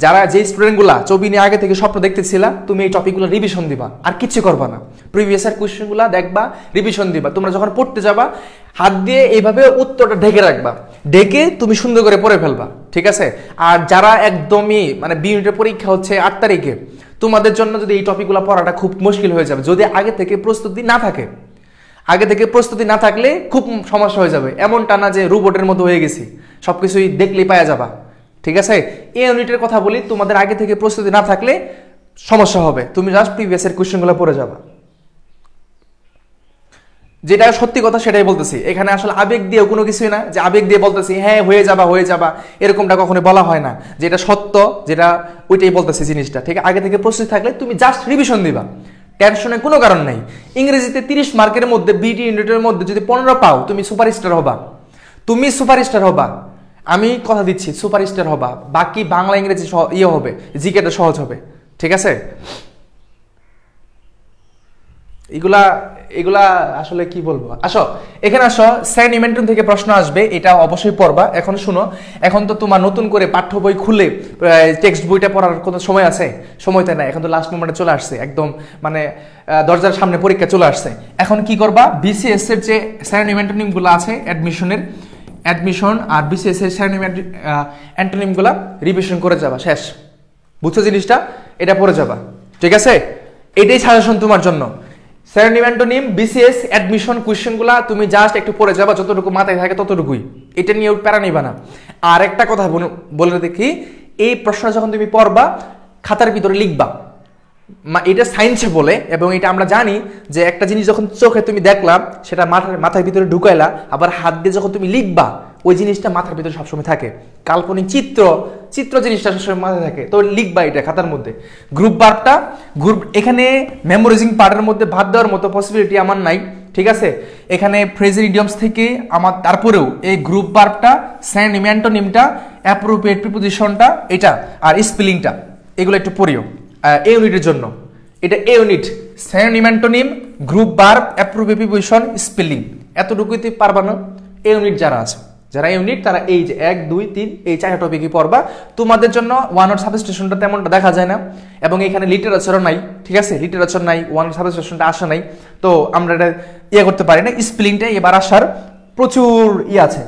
যারা যে স্টুডেন্টগুলা ছবি নিয়ে আগে থেকে স্বপ্ন দেখতেছিলা, তুমি এই টপিকগুলো রিভিশন দিবা, আর কিছু করবা না। প্রিভিয়াস ইয়ার কোয়েশ্চেনগুলো দেখবা, রিভিশন দিবা। তোমরা যখন পড়তে যাবা হাত দিয়ে এইভাবে উত্তরটা ঢেকে রাখবা, ঢেকে তুমি সুন্দর করে পড়ে ফেলবা, ঠিক আছে। আর যারা একদমই মানে বি ইউনিটের পরীক্ষা হচ্ছে 8 তারিখে, তোমাদের জন্য যদি এই টপিকগুলো পড়াটা খুব মুশকিল হয়ে যাবে যদি আগে থেকে প্রস্তুতি না থাকে। আগে থেকে প্রস্তুতি না থাকলে খুব সমস্যা হয়ে যাবে, এমনটা না যে রোবটের মতো হয়ে গেছি, সবকিছুই দেখলেই পাওয়া যাবা, ঠিক আছে। এই ইউনিটের কথা বলি, তোমাদের আগে থেকে প্রস্তুতি না থাকলে সমস্যা হবে, তুমি জাস্ট প্রিভিয়াস এর কোশ্চেনগুলো পড়ে যাবা। যেটা সত্যি কথা সেটাই বলতেছি, এখানে আসলে আবেগ দিয়ে কোনো কিছুই না যে আবেগ দিয়ে বলতেছি হ্যাঁ হয়ে যাবা, এরকমটা কখনো বলা হয় না। যেটা সত্য, যেটা ওইটাই বলতেছি জিনিসটা, ঠিক আছে। আগে থেকে প্রস্তুতি থাকলে তুমি জাস্ট রিভিশন দিবা, টেনশনের কোনো কারণ নাই। ইংরেজিতে 30 মার্কের মধ্যে বিটি ইউনিটের মধ্যে যদি 15 পাও, তুমি সুপারস্টার হবা, তুমি সুপারস্টার হবা, আমি কথা দিচ্ছি, সুপারস্টার হবা। বাকি বাংলা ইংরেজি হবে, জিকেটা সহজ হবে, ঠিক আছে। এগুলা আসলে কি বলবো, আসো এখানে আসো। সেকেন্ড ইমেন্টন থেকে প্রশ্ন আসবে, এটা অবশ্যই পড়বা। এখন শুনো, এখন তো তোমার নতুন করে পাঠ্য বই খুলে টেক্সট বইটা পড়ার কোনো সময় আছে? সময়টা নাই, এখন তো লাস্ট মোমেন্টে চলে আসছে, একদম মানে দরজার সামনে পরীক্ষা চলে আসছে। এখন কি করবা, বিসিএস এর যে সেকেন্ড ইমেন্টনিম গুলো আছে অ্যাডমিশন আর বিসিএস এর সেকেন্ড অ্যান্টোনিম গুলা রিভিশন করে যাবা, শেষ। বুঝছো জিনিসটা? এটা পড়ে যাবা, ঠিক আছে। এটাই সাজেশন তোমার জন্য। সিনোনিম অ্যান্টোনিম বিসিএস অ্যাডমিশন কোশ্চেনগুলো তুমি জাস্ট একটু পড়ে যাবা, যতটুকু মাথায় থাকে ততটুকুই, এটা নিয়ে প্যারা নিবা না। আর একটা কথা বলে দেখি, এই প্রশ্ন যখন তুমি পড়বা খাতার ভিতরে লিখবা, এটা সায়েন্সে বলে, এবং এটা আমরা জানি যে একটা জিনিস যখন চোখে তুমি দেখলাম সেটা মাথার ভিতরে ঢুকাইলা, আবার হাত দিয়ে যখন তুমি লিখবা ওই জিনিসটা মাথার ভিতরে সবসময় থাকে। কাল্পনিক চিত্র জিনিসটা সবসময় মাথায় থাকে, তো লিখবা এটা খাতার মধ্যে। গ্রুপ ভার্বটা এখানে মেমোরাইজিং পার্টের মধ্যে ভাত দেওয়ার মতো পসিবিলিটি আমার নাই, ঠিক আছে। এখানে ফ্রেজাল ইডিয়মস থেকে আমার, তারপরেও এই গ্রুপ ভার্বটা, সিনোনিম অ্যান্টোনিমটা, অ্যাপ্রোপ্রিয়েট প্রিপোজিশনটা, এটা আর স্পেলিংটা, এগুলো একটু পড়িও এ ইউনিটের জন্য। এটা A unit, synonym antonym, group verb, appropriate preposition, spelling, এতটুকুই তুই পারবা না। এ ইউনিট যারা ইউনিট তারা এই যে 1 2 3 এই 4টা টপিকই পড়বা। তোমাদের জন্য ওয়ান ওয়ার্ড সাবস্টিটিউশনটা তেমনটা দেখা যায় না, এবং এখানে লিটারেচারও নাই, ঠিক আছে, লিটারেচার নাই, ওয়ান ওয়ার্ড সাবস্টিটিউশনটা আসে নাই, তো আমরা এটা করতে পারি না। স্পেলিংটা এবার আসার প্রচুর আছে।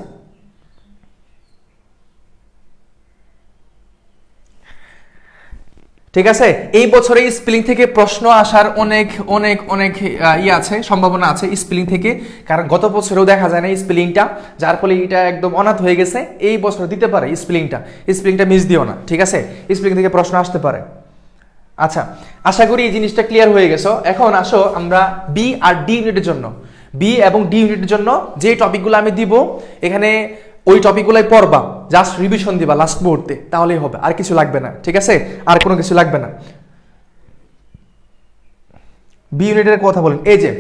ঠিক আছে, এই বছরে স্পেলিং থেকে প্রশ্ন আসার অনেক অনেক অনেক আছে, সম্ভাবনা আছে স্পেলিং থেকে, কারণ গত বছরেও দেখা যায় না স্পেলিংটা, যার ফলে এটা একদম অনাথ হয়ে গেছে। এই বছর দিতে পারে স্পেলিংটা মিস দিও না, ঠিক আছে, স্পেলিং থেকে প্রশ্ন আসতে পারে। আচ্ছা, আশা করি এই জিনিসটা ক্লিয়ার হয়ে গেছে। এখন আসো আমরা বি আর ডি ইউনিটের জন্য, বি এবং ডি ইউনিটের জন্য যে টপিকগুলো আমি দিব এখানে ওই টপিকগুলাই পড়বা, জাস্ট রিভিশন দিবা লাস্ট মুহূর্তে, তাহলেই হবে, আর কিছু লাগবে না, ঠিক আছে, আর কোনো কিছু লাগবে না। বি ইউনিটের কথা বলেন, এই যে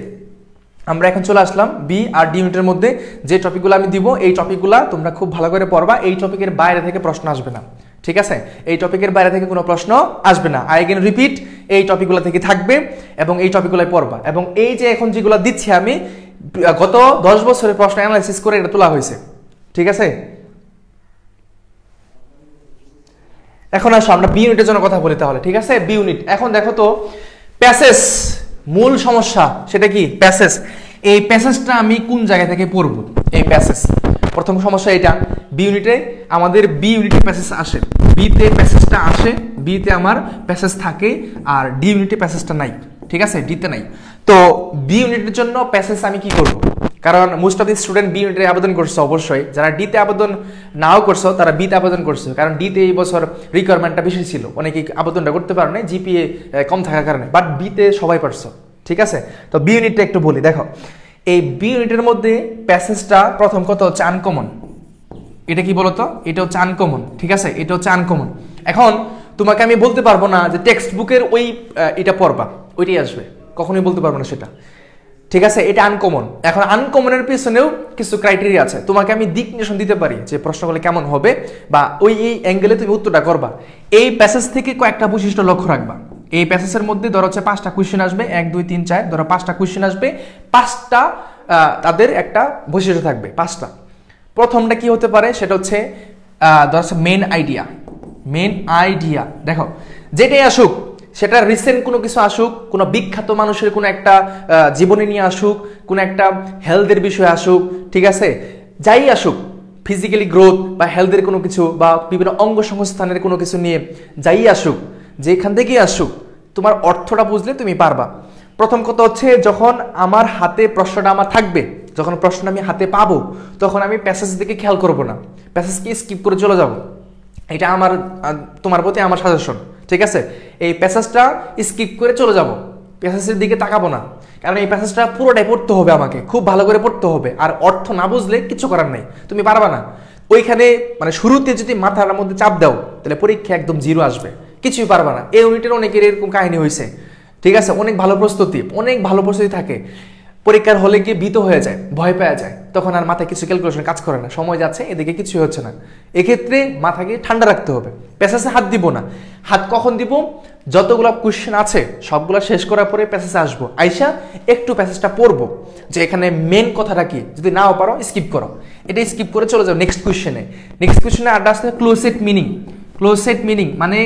আমরা এখন চলে আসলাম বি আর ডি ইউনিটের মধ্যে। যে টপিকগুলো আমি দিব এই টপিকগুলো তোমরা খুব ভালো করে পড়বা, এই টপিকের বাইরে থেকে প্রশ্ন আসবে না, ঠিক আছে, এই টপিকের বাইরে থেকে কোনো প্রশ্ন আসবে না। আই এগেন রিপিট, এই টপিকগুলো থেকে থাকবে এবং এই টপিকগুলোই পড়বা। এবং এই যে এখন যেগুলো দিচ্ছি আমি, গত 10 বছরের প্রশ্ন অ্যানালাইসিস করে এটা তোলা হয়েছে, ঠিক আছে। এখন আসো আমরা বি ইউনিটের জন্য কথা বলি তাহলে, ঠিক আছে। বি ইউনিট, এখন দেখো তো প্যাসেজ, মূল সমস্যা সেটা কি প্যাসেজ। এই প্যাসেজটা আমি কোন জায়গা থেকে পড়ব? এই প্যাসেজ, প্রথম সমস্যা এটা। বি ইউনিটে আমাদের বি ইউনিটে প্যাসেজ আসে, বিতে প্যাসেজটা আসে, বিতে আমার প্যাসেজ থাকে, আর ডি ইউনিটে প্যাসেজটা নাই, ঠিক আছে, ডিতে নাই। তো বি ইউনিটের জন্য প্যাসেজ আমি কি করব? কারণ most of the student B ইউনিটে আবেদন করছো, অবশ্যই যারা ডিতে আবেদন নাও করছো তারা বিতে আবেদন করছো, কারণ ডিতে এই বছর রিকোয়ারমেন্টটা বেশি ছিল, অনেকে আবেদনটা করতে পারো না জিপিএ কম থাকার কারণে, বাট বিতে সবাই পারছো, ঠিক আছে। তো বি ইউনিটটা একটু বলি, দেখো এই বি ইউনিটের মধ্যে প্যাসেজটা প্রথম কথা হচ্ছে আনকমন। এটা কি বলতো? এটা হচ্ছে আনকমন, ঠিক আছে, এটা হচ্ছে আনকমন। এখন তোমাকে আমি বলতে পারবো না যে টেক্সট বুকের ওই এটা পড়বা, ওইটাই আসবে, কখনোই বলতে পারবো না সেটা, ঠিক আছে, এটা আনকমন। এখন আনকমনের পিছনেও কিছু ক্রাইটেরিয়া আছে, তোমাকে আমি দিক নির্দেশন দিতে পারি যে প্রশ্নগুলো কেমন হবে, বা ওই এই অ্যাঙ্গেলে তুমি উত্তরটা করবা। এই প্যাসেজ থেকে কয়েকটা বৈশিষ্ট্য লক্ষ্য রাখবা। এই প্যাসেজের মধ্যে ধরো হচ্ছে 5টা কোয়েশ্চেন আসবে, 1 2 3 4, ধরো 5টা কোয়েশ্চেন আসবে, 5টা তাদের একটা বৈশিষ্ট্য থাকবে, 5টা। প্রথমটা কি হতে পারে সেটা হচ্ছে ধরো মেন আইডিয়া। দেখো যেটাই আসুক, সেটা রিসেন্ট কোনো কিছু আসুক, কোনো বিখ্যাত মানুষের কোনো একটা জীবনী নিয়ে আসুক, কোনো একটা হেলথের বিষয় আসুক, ঠিক আছে, যাই আসুক, ফিজিক্যালি গ্রোথ বা হেলথের কোনো কিছু, বা বিভিন্ন অঙ্গ সংস্থানের কোনো কিছু নিয়ে যাই আসুক, যেখান থেকেই আসুক, তোমার অর্থটা বুঝলে তুমি পারবা। প্রথম কথা হচ্ছে যখন আমার হাতে প্রশ্নটা আমার থাকবে, যখন প্রশ্নটা আমি হাতে পাবো, তখন আমি প্যাসেজ দিকে খেয়াল করবো না, প্যাসেজকে স্কিপ করে চলে যাব। এটা আমার তোমার প্রতি আমার সাজেশন, ঠিক আছে। এই প্যাসেজটা স্কিপ করে চলে যাব, প্যাসেজের দিকে তাকাবো না, কারণ এই প্যাসেজটা পুরোটাই পড়তে হবে, আমাকে খুব ভালো করে পড়তে হবে। আর অর্থ না বুঝলে কিছু করার নেই, তুমি পারবা না। ওইখানে মানে শুরুতে যদি মাথার মধ্যে চাপ দাও তাহলে পরীক্ষা একদম 0 আসবে, কিছুই পারবা না। এই ইউনিটের অনেকের এরকম কাহিনী হয়েছে, ঠিক আছে, অনেক ভালো প্রস্তুতি থাকে, পরীক্ষার হলে গিয়ে ভীত হয়ে যায়, ভয় পেয়ে যায়, তখন আর মাথায় কিছু ক্যালকুলেশন কাজ করে না, সময় যাচ্ছে, এদিকে কিছু হচ্ছে না। এক্ষেত্রে মাথাকে ঠান্ডা রাখতে হবে, প্যাসেজে হাত দিব না। হাত কখন দিব? যতগুলো কোশ্চেন আছে সবগুলো শেষ করার পরে প্যাসেজে আসবো, আইসা একটু প্যাসেজটা পড়বো, যে এখানে মেন কথাটা কি, যদি নাও পারো স্কিপ করো, এটা স্কিপ করে চলে যাও নেক্সট কোশ্চেনে। আড্ডা আসতে ক্লোজেড মিনিং মানে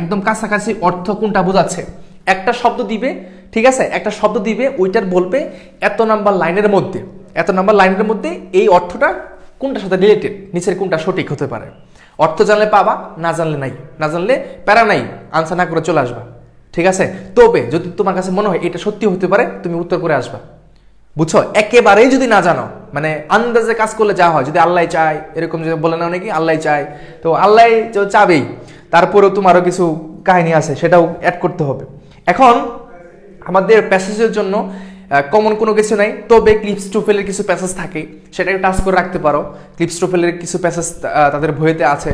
একদম কাছাকাছি অর্থ কোনটা বোঝাচ্ছে, একটা শব্দ দিবে, ঠিক আছে, একটা শব্দ দিবে, ওইটার বলবে এত নাম্বার লাইনের মধ্যে এই অর্থটা কোনটার সাথে রিলেটেড, নিচের কোনটা সঠিক হতে পারে। অর্থ জানলে পাবা, না জানলে প্যারা নাই, আনসার না করে চলে আসবা, ঠিক আছে? তবে যদি তোমার কাছে মনে হয় এটা সত্যি হতে পারে, তুমি উত্তর করে আসবা। বুঝছো? একেবারেই যদি না জানো, মানে আন্দাজে কাজ করলে যা হয়, যদি আল্লাহ চায়, এরকম যদি বলে না অনেকে আল্লাহ চায়, তো আল্লাহ চাবেই, তারপরেও তোমারও কিছু কাহিনী আছে, সেটাও অ্যাড করতে হবে। এখন আমাদের প্যাসেজের জন্য কমন কোনো কিছু নাই, তবে ক্লিপস্টোফেলের কিছু প্যাসেজ থাকে, সেটাকে টাচ করে রাখতে পারো। ক্লিপস্টোফেলের কিছু প্যাসেজ তাদের বইতে আছে,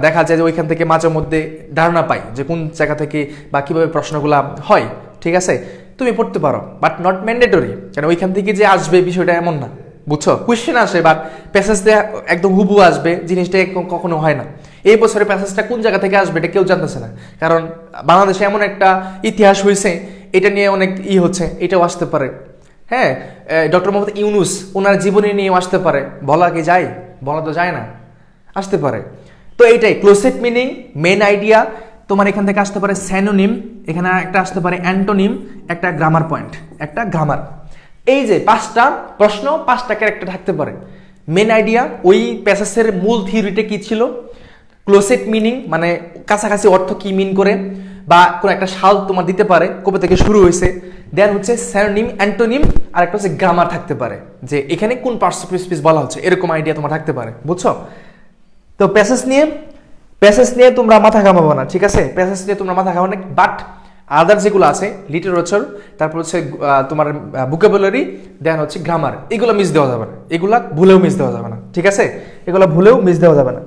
দেখা যায় যে ওইখান থেকে মাঝে মধ্যে ধারণা পাই যে কোন জায়গা থেকে বা কীভাবে প্রশ্নগুলো হয়। ঠিক আছে, তুমি পড়তে পারো, বাট নট ম্যান্ডেটরি, কারণ ওইখান থেকে যে আসবে বিষয়টা এমন না। বুঝছো? কোয়েশ্চেন আসে, বাট প্যাসেজটা একদম হুবহু আসবে, জিনিসটা কখনো হয় না। এই বছরের প্যাসেজটা কোন জায়গা থেকে আসবে এটা কেউ জানতেছে না, কারণ বাংলাদেশে এমন একটা ইতিহাস হয়েছে, এটা নিয়ে অনেক হচ্ছে, এটাও আসতে পারে। হ্যাঁ, ডক্টর মোহাম্মদ ইউনুস ওনার জীবনী নিয়েও আসতে পারে, বলা কি যায়? বলা তো যায় না, আসতে পারে। তো এইটাই ক্লোজেট মিনিং, মেন আইডিয়া। তোমার এখান থেকে আসতে পারে স্যানোনিম, এখানে একটা আসতে পারে অ্যান্টোনিম, একটা গ্রামার পয়েন্ট, একটা গ্রামার। এই যে 5টা প্রশ্ন, 5টা ক্যারেক্টার থাকতে পারে। মেন আইডিয়া, ওই প্যাসেজের মূল থিওরিটা কি ছিল, ক্লোজেট মিনিং মানে কাছাকাছি অর্থ কি মিন করে, বা কোনো একটা সাল তোমার দিতে পারে কবে থেকে শুরু হয়েছে। দেন হচ্ছে স্যানোনিম, অ্যান্টোনিম, আর একটা হচ্ছে গ্রামার থাকতে পারে, যে এখানে কোন পার্টস বলা হচ্ছে, এরকম আইডিয়া তোমার থাকতে পারে। বুঝছো? তো প্যাসেজ নিয়ে তোমরা মাথা ঘামাবো না, ঠিক আছে? প্যাসেজ নিয়ে তোমরা মাথা ঘামাবো না, বাট আদার যেগুলো আছে, লিটারেচার, তারপর হচ্ছে তোমার ভোকাবুলারি, দেন হচ্ছে গ্রামার, এগুলো মিস দেওয়া যাবে না, এগুলা ভুলেও মিস দেওয়া যাবে না। ঠিক আছে, এগুলো ভুলেও মিস দেওয়া যাবে না।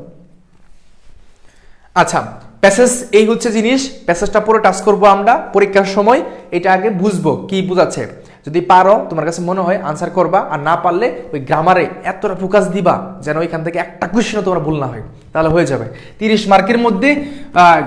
আচ্ছা, প্যাসেজ এই হচ্ছে জিনিস, প্যাসেজটা পুরো টাচ করবো আমরা পরীক্ষার সময়। এটা আগে বুঝবো কি বুঝাচ্ছে, যদি পারো তোমার কাছে মনে হয় আনসার করবা, আর না পারলে ওই গ্রামারে এতটা ফোকাস দিবা যেন ওইখান থেকে একটা কোয়েশ্চেনও তোমার ভুল না হয়, তাহলে হয়ে যাবে। 30 মার্কের মধ্যে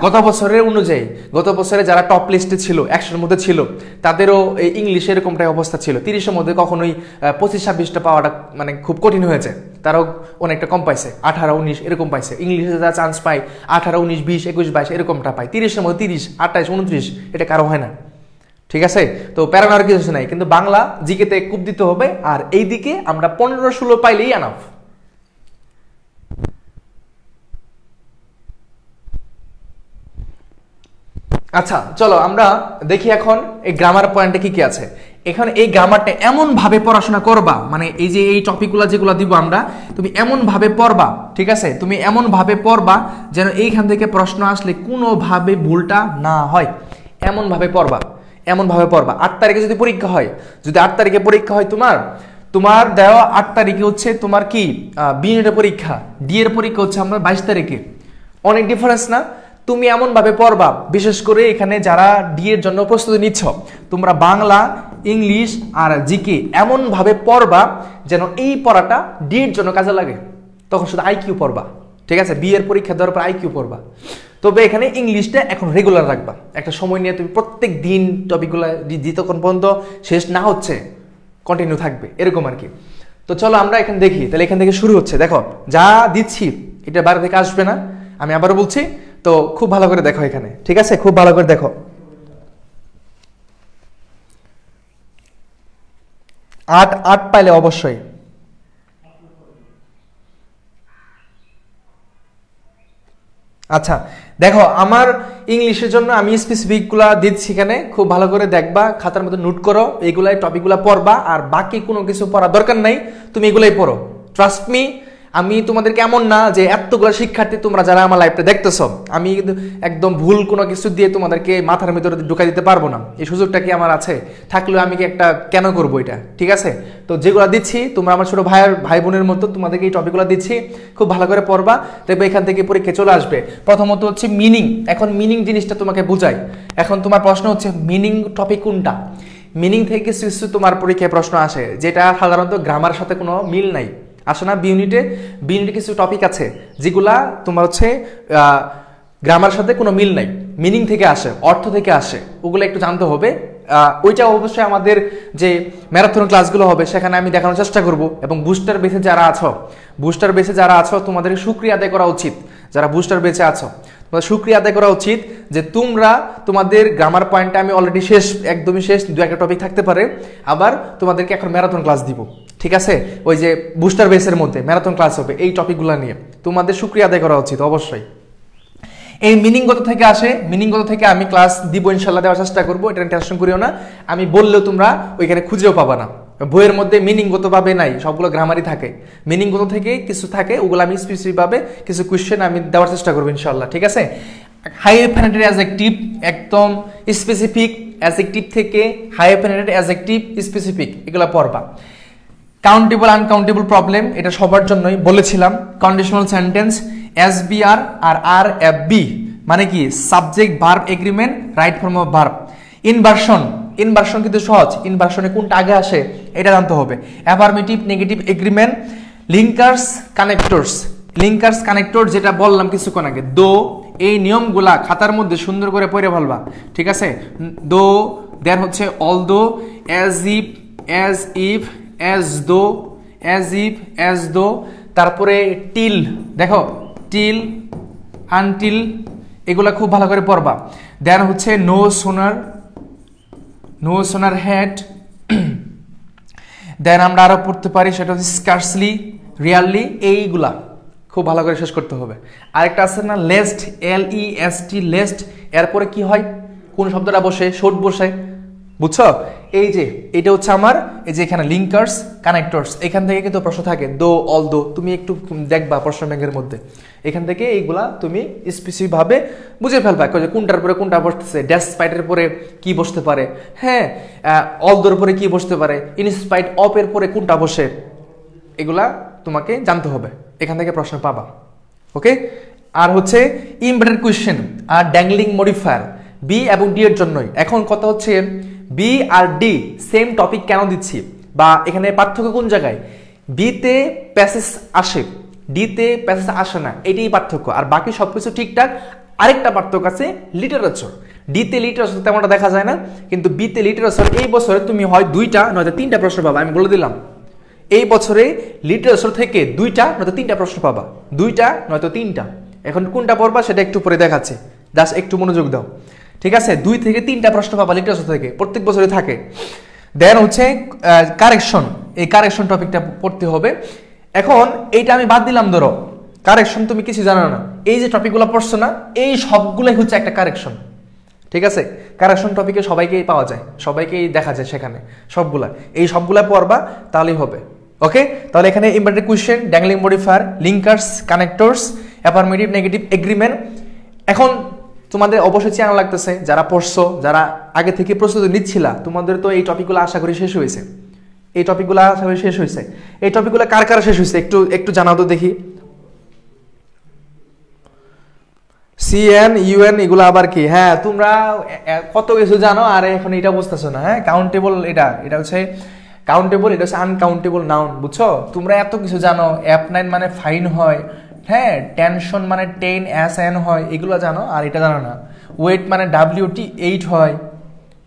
গত বছরের অনুযায়ী, গত বছরে যারা টপ লিস্টে ছিল, 100-এর মধ্যে ছিল, তাদেরও এই ইংলিশে এরকমটাই অবস্থা ছিল। 30-এর মধ্যে কখনোই 25-26টা পাওয়াটা মানে খুব কঠিন হয়েছে, তারাও অনেকটা কম পাইছে, 18-19 এরকম পাইছে। ইংলিশে যারা চান্স পায় 18, 19, 20, 21, 22 এরকমটা পায়। 30-এর মধ্যে 30, 28, 29 এটা কারো হয় না। ঠিক আছে, তো প্যারানোর কিছু নাই, কিন্তু বাংলা জিকেতে খুব দিতে হবে, আর এই দিকে আমরা 15-16 পাইলেই এনাফ। আচ্ছা চলো আমরা দেখি এখন এই গ্রামার পয়েন্টে কি কি আছে। এখানে এই গ্রামারটা এমন ভাবে পড়াশোনা করবা, মানে এই যে এই টপিকগুলো যেগুলো দিব আমরা, তুমি এমন ভাবে পড়বা, ঠিক আছে? তুমি এমন ভাবে পড়বা যেন এইখান থেকে প্রশ্ন আসলে কোনোভাবে ভুলটা না হয়, এমন ভাবে পড়বা, এমন ভাবে পড়বা। 8 তারিখে যদি পরীক্ষা হয়, যদি 8 তারিখে পরীক্ষা হয়, তোমার দেওয়া 8 তারিখে হচ্ছে তোমার কি বি ইউনিটের পরীক্ষা, ডি এর পরীক্ষা হচ্ছে আমরা 22 তারিখে, অনেক ডিফারেন্স না? তুমি এমন ভাবে পড়বা, বিশেষ করে এখানে যারা ডি এর জন্য প্রস্তুতি নিচ্ছ, তোমরা বাংলা, ইংলিশ আর জিকে এমন ভাবে পড়বা যেন এই পড়াটা ডি এর জন্য কাজে লাগে। তখন শুধু আইকিউ পড়বা, ঠিক আছে? বি এর পরীক্ষা দেওয়ার পর আইকিউ পড়বা। তবে এখানে ইংলিশটা এখন রেগুলার রাখবা, একটা সময় নিয়ে তুমি প্রত্যেক দিন টপিকগুলো যতক্ষণ পর্যন্ত শেষ না হচ্ছে কন্টিনিউ থাকবে, এরকম আর কি। তো চলো আমরা এখানে দেখি, তাহলে এখান থেকে শুরু হচ্ছে। দেখো যা দিচ্ছি এটা বাইরে থেকে আসবে না, আমি আবারও বলছি, তো খুব ভালো করে দেখো এখানে, ঠিক আছে? খুব ভালো করে দেখো। 8 পাইলে অবশ্যই। আচ্ছা দেখো, আমার ইংলিশের জন্য আমি স্পেসিফিকগুলা দিচ্ছি এখানে, খুব ভালো করে দেখবা, খাতার মধ্যে নোট করো, এইগুলাই টপিকগুলা পড়বা, আর বাকি কোনো কিছু পড়ার দরকার নাই, তুমি এগুলাই পড়ো। ট্রাস্ট মি, আমি তোমাদেরকে এমন না যে এতগুলো শিক্ষার্থী তোমরা যারা আমার লাইফটা দেখতেছো, আমি কিন্তু একদম ভুল কোনো কিছু দিয়ে তোমাদেরকে মাথার ভিতরে ঢুকাই দিতে পারবো না, এই সুযোগটা কি আমার আছে? থাকলেও আমি কি একটা কেন করবো এটা, ঠিক আছে? তো যেগুলো দিচ্ছি তোমরা আমার ছোট ভাই বোনের মতো, তোমাদেরকে এই টপিকগুলো দিচ্ছি, খুব ভালো করে পড়বা, দেখবে এখান থেকে পরীক্ষা চলে আসবে। প্রথমত হচ্ছে মিনিং, এখন মিনিং জিনিসটা তোমাকে বোঝাই। এখন তোমার প্রশ্ন হচ্ছে মিনিং টপিক কোনটা? মিনিং থেকে কিছু তোমার পরীক্ষায় প্রশ্ন আসে যেটা সাধারণত গ্রামারের সাথে কোনো মিল নাই, আসে না? বি ইউনিটে কিছু টপিক আছে যেগুলা তোমার হচ্ছে গ্রামারের সাথে কোনো মিল নাই, মিনিং থেকে আসে, অর্থ থেকে আসে, ওগুলো একটু জানতে হবে। ওইটা অবশ্যই আমাদের যে ম্যারাথন ক্লাসগুলো হবে সেখানে আমি দেখানোর চেষ্টা করব। এবং বুস্টার বেসে যারা আছো তোমাদের শুকরিয়া আদায় করা উচিত, যারা বুস্টার বেসে আছো তোমাদের শুকরিয়া আদায় করা উচিত যে তোমরা তোমাদের গ্রামার পয়েন্টটা আমি অলরেডি শেষ, একদমই শেষ, 2-1টা টপিক থাকতে পারে, আবার তোমাদেরকে এখন ম্যারাথন ক্লাস দিব, ঠিক আছে? ওই যে বুস্টার বেসের মধ্যে ম্যারাথন ক্লাস হবে এই টপিকগুলো নিয়ে, তোমাদের শুকরিয়া আদায় করা উচিত অবশ্যই। এই মিনিংগত থেকে আসে, মিনিংগত থেকে আমি ক্লাস দিব ইনশাল্লাহ, দেওয়ার চেষ্টা করবো, এটা টেনশন করিও না। আমি বললেও তোমরা ওইখানে খুঁজেও পাবা না, বইয়ের মধ্যে মিনিংগত ভাবে নাই, সবগুলো গ্রামারই থাকে। মিনিংগত থেকে কিছু থাকে, ওগুলো আমি স্পেসিফিক ভাবে কিছু কোয়েশ্চেন আমি দেওয়ার চেষ্টা করবো ইনশাল্লাহ, ঠিক আছে। হাইফেনেটেড অ্যাডজেক্টিভ একদম স্পেসিফিক, অ্যাডজেক্টিভ থেকে হাইফেনেটেড অ্যাডজেক্টিভ স্পেসিফিক, এগুলো পড়বা। কাউন্টেবল আনকাউন্টেবল প্রবলেম, এটা সবার জন্যই বলেছিলাম। কন্ডিশনাল সেন্টেন্স, এসবিআর আর আর এফ বি মানে কি subject verb agreement, right form of verb. Inversion, inversion কিন্তু সহজ, ইনভার্সনে কোনটা আগে আসে এটা জানতে হবে। Affirmative negative agreement, linkers connectors, linkers connector যেটা বললাম কিছুক্ষণ আগে, দো এই নিয়মগুলা খাতার মধ্যে সুন্দর করে পড়ে ফেলবা, ঠিক আছে। দো, দেন হচ্ছে although, as if, as if, as though, as if, as though, তারপরে টিল, দেখো টিল, আনটিল, এগুলা খুব ভালো করে পড়বা। দেন হচ্ছে no sooner, no sooner had. দেন আমরা আরো পড়তে পারি সেটা হচ্ছে স্কার্সলি, রিয়ারলি, এইগুলা খুব ভালো করে শেষ করতে হবে। আরেকটা আছে না লেস্ট, LEST, লেস্ট, এরপরে কি হয়, কোন শব্দটা বসে, শোট বসে, বুঝছো। এই যে এটা হচ্ছে আমার এই যে এখানে লিঙ্কার্স কানেক্টরস, এখান থেকে কিন্তু প্রশ্ন থাকে, দো অল দো, তুমি একটু দেখবা প্রশ্ন ব্যাংকের মধ্যে, এখান থেকে এইগুলা তুমি স্পেসিফিক ভাবে বুঝে ফেলবা কোনটার পরে কোনটা বসতেছে। ডেসপাইটের পরে কি বসতে পারে, হ্যাঁ, অল দোর পরে কি বসতে পারে, ইনস্পাইট অফ এর পরে কোনটা বসে, এগুলা তোমাকে জানতে হবে, এখান থেকে প্রশ্ন পাবা, ওকে। আর হচ্ছে ইম্পর্টেন্ট কোয়েশ্চেন আর ড্যাংলিং মডিফায়ার, বি এবং ডি এর জন্যই। এখন কথা হচ্ছে বি আর ডি সেম টপিক কেন দিচ্ছি, বা এখানে পার্থক্য কোন জায়গায়, বিতে প্যাসেজ আসে, ডিতে প্যাসেজ আসে না, এটাই পার্থক্য, আর বাকি সবকিছু ঠিকঠাক। আরেকটা পার্থক্য আছে লিটারেচার, ডিতে লিটারেচার তেমনটা দেখা যায় না, কিন্তু বিতে লিটারেচার এই বছরে তুমি হয় 2টা নয়তো 3টা প্রশ্ন পাবা, আমি বলে দিলাম এই বছরে লিটারেচার থেকে 2টা নয়তো 3টা প্রশ্ন পাবা, 2টা নয়তো 3টা। এখন কোনটা পড়বা সেটা একটু পরে দেখাচ্ছে, জাস্ট একটু মনোযোগ দাও, ঠিক আছে। 2 থেকে 3টা প্রশ্ন পাবা লিটারেচার থেকে, প্রত্যেক বছরে থাকে। দেন হচ্ছে কারেকশন, এই কারেকশন টপিকটা পড়তে হবে। এখন এইটা আমি বাদ দিলাম, ধরো কারেকশন তুমি কিছু জানো না, এই যে টপিকগুলো পড়ছো না, এই সবগুলোই হচ্ছে একটা কারেকশন, ঠিক আছে। কারেকশন টপিকে সবাইকেই পাওয়া যায়, সবাইকেই দেখা যায় সেখানে, সবগুলা এই সবগুলা পড়বা তাহলেই হবে, ওকে। তাহলে এখানে important question, dangling modifier, linkers connectors, affirmative negative agreement. এখন তোমাদের অবশ্যই চেনা লাগতেছে, যারা পড়ছো, যারা আগে থেকে প্রস্তুতি নিচ্ছিলা, তোমাদের তো এই টপিকগুলো আশা করি শেষ হয়েছে, এই টপিকগুলো আশা করি শেষ হয়েছে। এই টপিকগুলো কার কার শেষ হয়েছে একটু একটু জানাও তো দেখি। CN UN এগুলো আবার কি, হ্যাঁ তোমরা কত কিছু জানো আর এখন এটা বুঝতেছো না, হ্যাঁ। কাউন্টেবল, এটা হচ্ছে কাউন্টেবল, এটা হচ্ছে আনকাউন্টেবল নাউন, বুঝছো। তোমরা এত কিছু জানো, F9 মানে ফাইন হয়, হ্যাঁ, টেনশন মানে 10SN হয়, এগুলো জানো, আর এটা জানো না। ওয়েট মানে WT8 হয়,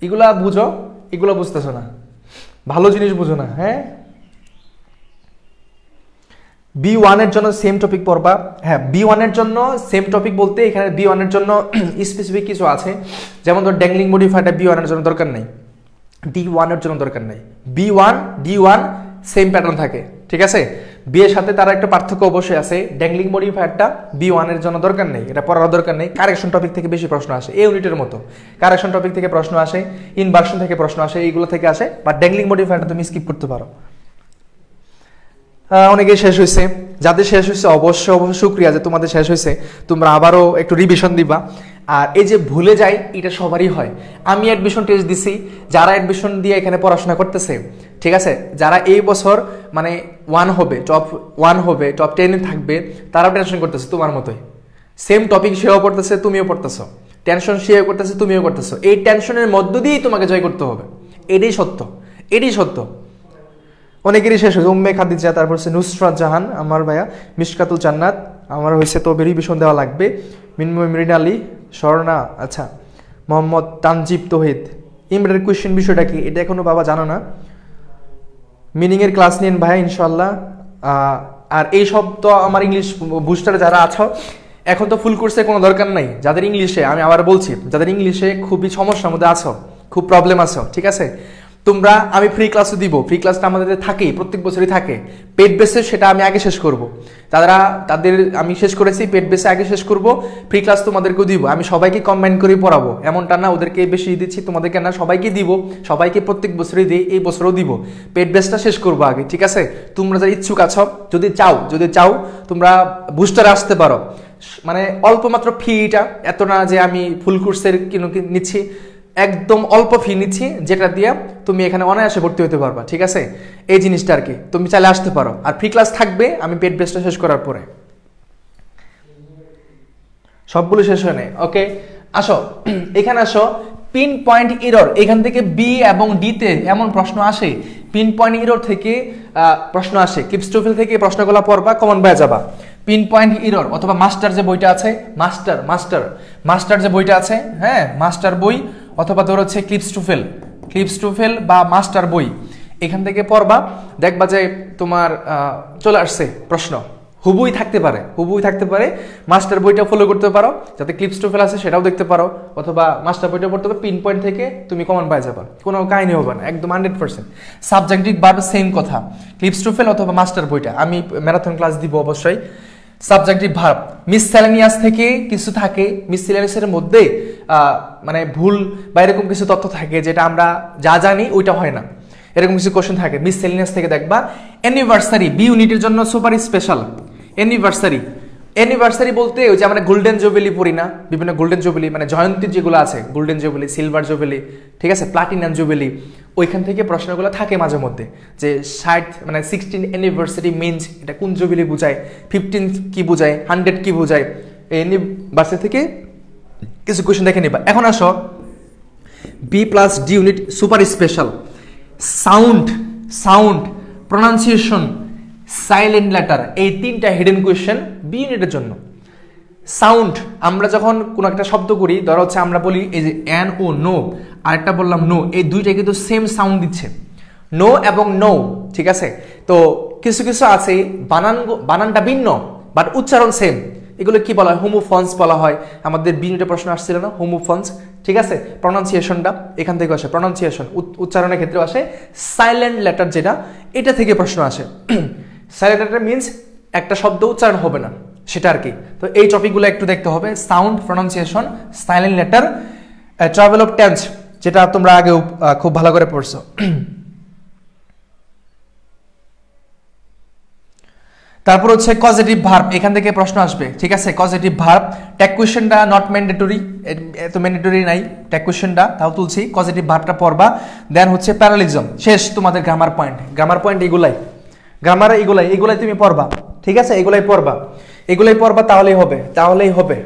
এগুলা বুঝো, এগুলো বুঝতেছো না, ভালো জিনিস বুঝো না, হ্যাঁ। B1 এর জন্য সেম টপিক পড়বা, হ্যাঁ। B1 এর জন্য সেম টপিক বলতে এখানে B1 এর জন্য স্পেসিফিক কিছু আছে, যেমন ধর ড্যাংলিং মডিফায়ারটা B1 এর জন্য দরকার নেই, D1 এর জন্য দরকার নেই। B1 D1 সেম প্যাটার্ন থাকে, ঠিক আছে। বি এর সাথে তার একটা পার্থক্য অবশ্যই আছে, ড্যাংলিং মডিফায়ারটা B1 এর জন্য দরকার নেই, এটা পড়ার দরকার নেই। কারেকশন টপিক থেকে বেশি প্রশ্ন আসে, এই ইউনিটের মতো কারেকশন টপিক থেকে প্রশ্ন আসে, ইনভার্সন থেকে প্রশ্ন আসে, এইগুলো থেকে আসে, বাট ড্যাংলিং মডিফায়ারটা তুমি স্কিপ করতে পারো। অনেকেই শেষ হয়েছে, যাদের শেষ হয়েছে অবশ্যই শুক্রিয়া যে তোমাদের শেষ হয়েছে, তোমরা আবারও একটু রিভিশন দিবা। আর এই যে ভুলে যাই, এটা সবারই হয়। আমি অ্যাডমিশন টেস্ট দিছি, যারা অ্যাডমিশন দিয়ে এখানে পড়াশোনা করতেছে, ঠিক আছে, যারা এই বছর মানে টপ 1 হবে, টপ 10 থাকবে, তারাও টেনশন করতেছে তোমার মতোই, সেম টপিক সেও পড়তেছে, তুমিও পড়তেছো, টেনশন সেও করতেছে, তুমিও করতেছো। এই টেনশনের মধ্য দিয়েই তোমাকে জয় করতে হবে, এটাই সত্য, এটাই সত্য। অনেকেরই শেষ হয়েছে, উম্মে খাদিজা, তারপর হচ্ছে নুসরাত জাহান, আমার ভাইয়া মিশকাতুল জান্নাত, আমার হয়েছে তো রিভিশন দেওয়া লাগবে। মিনময় মৃণালী আলী, স্বর্ণা, আচ্ছা, মোহাম্মদ তানজিব তৌহিদ। ইম্পর্টেন্ট কোয়েশ্চেন বিষয়টা কি, এটা এখনো বাবা জানো না, মিনিংয়ের ক্লাস নিন ভাইয়া ইনশাল্লাহ। আর এই সব তো আমার ইংলিশ বুস্টারে যারা আছো, এখন তো ফুল কোর্সে কোনো দরকার নাই, যাদের ইংলিশে, আমি আবার বলছি, যাদের ইংলিশে খুবই সমস্যার মধ্যে আছো, খুব প্রবলেম আছো, ঠিক আছে, তোমরা আমি ফ্রি ক্লাসও দিব, ফ্রি ক্লাসটা আমাদের থাকেই, প্রত্যেক বছরই থাকে। পেড বেসে সেটা আমি আগে শেষ করব, তাদের আমি শেষ করেছি, পেড বেসে আগে শেষ করব, ফ্রি ক্লাস তোমাদেরকেও দিব। আমি সবাইকে কম্বাইন করে পড়াবো, এমনটা না ওদেরকে বেশি দিচ্ছি তোমাদেরকে না, সবাইকে দিব, সবাইকে প্রত্যেক বছরই দিই, এই বছরও দিব। পেড বেসটা শেষ করবো আগে, ঠিক আছে? তোমরা যারা ইচ্ছুক আছো, যদি চাও তোমরা বুস্টারে আসতে পারো। মানে অল্প মাত্র ফিটা, এত না যে আমি ফুল কোর্সের নিচ্ছি, একদম অল্প ফি নিচ্ছি, যেটা দিয়ে তুমি এখানে অনায়াসে ভর্তি হতে পারবা, ঠিক আছে? এই জিনিসটা আর কি, তুমি চাইলে আসতে পারো। আর ফ্রি ক্লাস থাকবে আমি পেড বেসটা শেষ করার পরে, সবগুলো শেষ হয় নাই। ওকে, আসো এখানে আসো। পিন পয়েন্ট এরর, এখান থেকে বি এবং ডি তে এমন প্রশ্ন আসে, পিন পয়েন্ট এরর থেকে প্রশ্ন আসে, ক্লিপস্টোফেল থেকে প্রশ্নগুলো পড়বা, কমন পেয়ে যাবা। পিন পয়েন্ট এরর অথবা মাস্টার যে বইটা আছে, মাস্টার যে বইটা আছে, হ্যাঁ মাস্টার বই, অথবা ধর হচ্ছে ক্লিপস্টোফেল বা মাস্টার বই, এখান থেকে পড়বা, দেখবা যে তোমার চলে আসছে প্রশ্ন, হুবুই থাকতে পারে। মাস্টার বইটা ফলো করতে পারো, যাতে ক্লিপস্টোফেল আছে সেটাও দেখতে পারো, অথবা মাস্টার বইটা পড়তে পারো, পিন পয়েন্ট থেকে তুমি কমন পাই যাবা, কোনো কাহিনী হবে না, একদম 100%। সাবজেক্টিভ ভার্ব সেম কথা, ক্লিপস্টোফেল অথবা মাস্টার বইটা, আমি ম্যারাথন ক্লাস দিব অবশ্যই। সাবজেক্টিভ ভার্ব, মিসসেলেনিয়াস থেকে কিছু থাকে, মিসসেলেনিয়াসের মধ্যে মানে ভুল বা এরকম কিছু তথ্য থাকে যেটা আমরা যা জানি ওইটা হয় না, এরকম কিছু কোশ্চেন থাকে। মিসসেলেনিয়াস থেকে দেখবা। অ্যানিভার্সারি, বি ইউনিটের জন্য সুপার স্পেশাল। অ্যানিভার্সারি বলতে ওই যে আমরা গোল্ডেন জুবিলি পড়ি না, বিভিন্ন গোল্ডেন জুবিলি মানে জয়ন্তীর যেগুলো আছে, গোল্ডেন জুবিলি, সিলভার জুবিলি, ঠিক আছে, প্লাটিনাম জুবিলি, ওইখান থেকে প্রশ্নগুলো থাকে মাঝে মধ্যে, যে 60 মানে 16 অ্যানিভার্সারি মিনস এটা কোন জুবিলি বোঝায়, 15 কি বোঝায়, 100 কি বোঝায়, অ্যানিভার্সারি থেকে কিছু কোশ্চেন দেখে নিবা। এখন আসো B plus D unit super special. Sound, pronunciation, silent letter, এই তিনটা হিডেন কোয়েশ্চেন বি ইউনিটের জন্য। সাউন্ড, আমরা যখন কোনো একটা শব্দ করি, ধরো হচ্ছে আমরা বলি এই যে এন ও নো, আরেকটা বললাম নো, এই দুইটা কিন্তু সেম সাউন্ড দিচ্ছে, নো এবং নো, ঠিক আছে? তো কিছু আছে বানানটা ভিন্ন বাট উচ্চারণ সেম, এগুলো কি বলা হয়? হোমোফন্স বলা হয়। আমাদের বি ইউনিটে প্রশ্ন আসছিল না, হোমোফন্স, ঠিক আছে? প্রনাউন্সিয়েশনটা এখান থেকে আসে, প্রনাউন্সিয়েশন উচ্চারণের ক্ষেত্রে আসে। সাইলেন্ট লেটার যেটা, এটা থেকে প্রশ্ন আসে। সাইলেন্ট লেটার মিনস একটা শব্দ উচ্চারণ হবে না, সেটা আর কি। তো এই টপিকগুলো একটু দেখতে হবে, sound, pronunciation, silent letter, travel of tense, যেটা তোমরা আগেও খুব ভালো করে পড়ছো। তারপর হচ্ছে কজেটিভ ভার্ব, এখান থেকে প্রশ্ন আসবে, ঠিক আছে? কজেটিভ ভার্ব, ট্যাগ কোয়েশ্চেনটা নট ম্যান্ডেটরি, এত ম্যান্ডেটরি নাই ট্যাগ কোয়েশ্চেনটা, তাও তুলছি। কজেটিভ ভার্বটা পড়বা। দেন হচ্ছে প্যারালিজম, শেষ তোমাদের গ্রামার পয়েন্ট এগুলাই, গ্রামারে এগুলাই তুমি পড়বা, ঠিক আছে? এগুলাই পড়বা, তাহলেই হবে।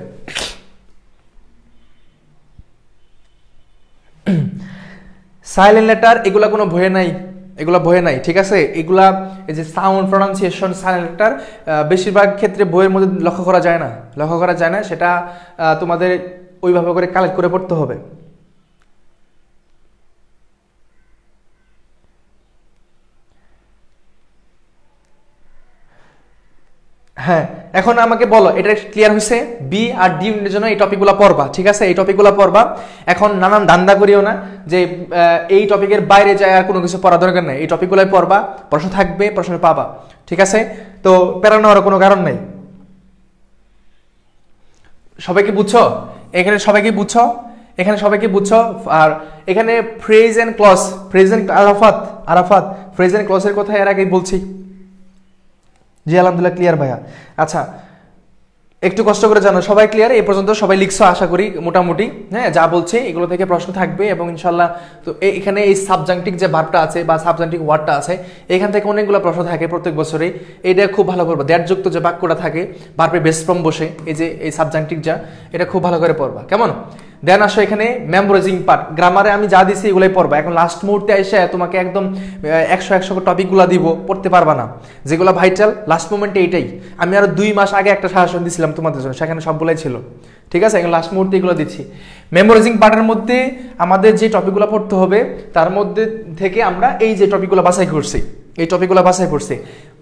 সাইলেন্ট লেটার এগুলা কোনো ভয়ে নাই, ঠিক আছে? এগুলা এই যে সাউন্ড, প্রনাউন্সিয়েশন, সাইলেন্ট লেটার বেশিরভাগ ক্ষেত্রে বইয়ের মধ্যে লক্ষ্য করা যায় না, সেটা তোমাদের ওইভাবে করে কালেক্ট করে পড়তে হবে। হ্যাঁ, এখন আমাকে বলো, এটা ক্লিয়ার হয়েছে? বি আর ডি ইউনিটের জন্য এই টপিকগুলো পড়বা, ঠিক আছে? এই টপিকগুলো পড়বা। এখন নানান ধান্দা করিও না যে এই টপিকের বাইরে যায় আর কোনো কিছু পড়া দরকার নেই, এই টপিকগুলোই পড়বা, প্রশ্ন থাকবে, প্রশ্ন পাবা, ঠিক আছে? তো প্যারা নেওয়ার কোনো কারণ নেই। সবাইকে বুঝছো? এখানে সবাইকে বুঝছো? আর এখানে phrase and clause, Arafat phrase and ক্লজের কথা এর আগে বলছি। জি আলহামদুলিল্লাহ, ক্লিয়ার ভাইয়া। আচ্ছা, একটু কষ্ট করে জানো, সবাই ক্লিয়ার? এই পর্যন্ত সবাই লিখছো আশা করি মোটামুটি, হ্যাঁ? যা বলছে এগুলো থেকে প্রশ্ন থাকবে এবং ইনশাল্লাহ। তো এখানে এই সাবজাংটিক যে ভার্বটা আছে বা সাবজাংটিক ওয়ার্ডটা আছে, এখান থেকে অনেকগুলো প্রশ্ন থাকে প্রত্যেক বছরে, এটা খুব ভালো করবা। দ্যাটযুক্ত যে বাক্যটা থাকে, ভার্বের বেস ফর্ম বসে, এই যে এই সাবজাংটিক যা, এটা খুব ভালো করে পড়বা, কেমন? দেন আসো এখানে মেমোরাইজিং পার্ট, গ্রামারে আমি যা দিছি এগুলাই পড়বা। এখন লাস্ট মুহূর্তে এসে তোমাকে একদম 100 টপিকগুলো দিব, পড়তে পারবা না, যেগুলো ভাইটাল লাস্ট মোমেন্টে। এইটাই আমি আরো 2 মাস আগে একটা সাজেশন দিছিলাম তোমাদের জন্য, সেখানে সবগুলাই ছিল, ঠিক আছে? এখন লাস্ট মুহূর্তে এগুলো দিচ্ছি। মেমোরাইজিং পার্টের মধ্যে আমাদের যে টপিকগুলো পড়তে হবে, তার মধ্যে থেকে আমরা এই যে টপিকগুলো বাছাই করছি,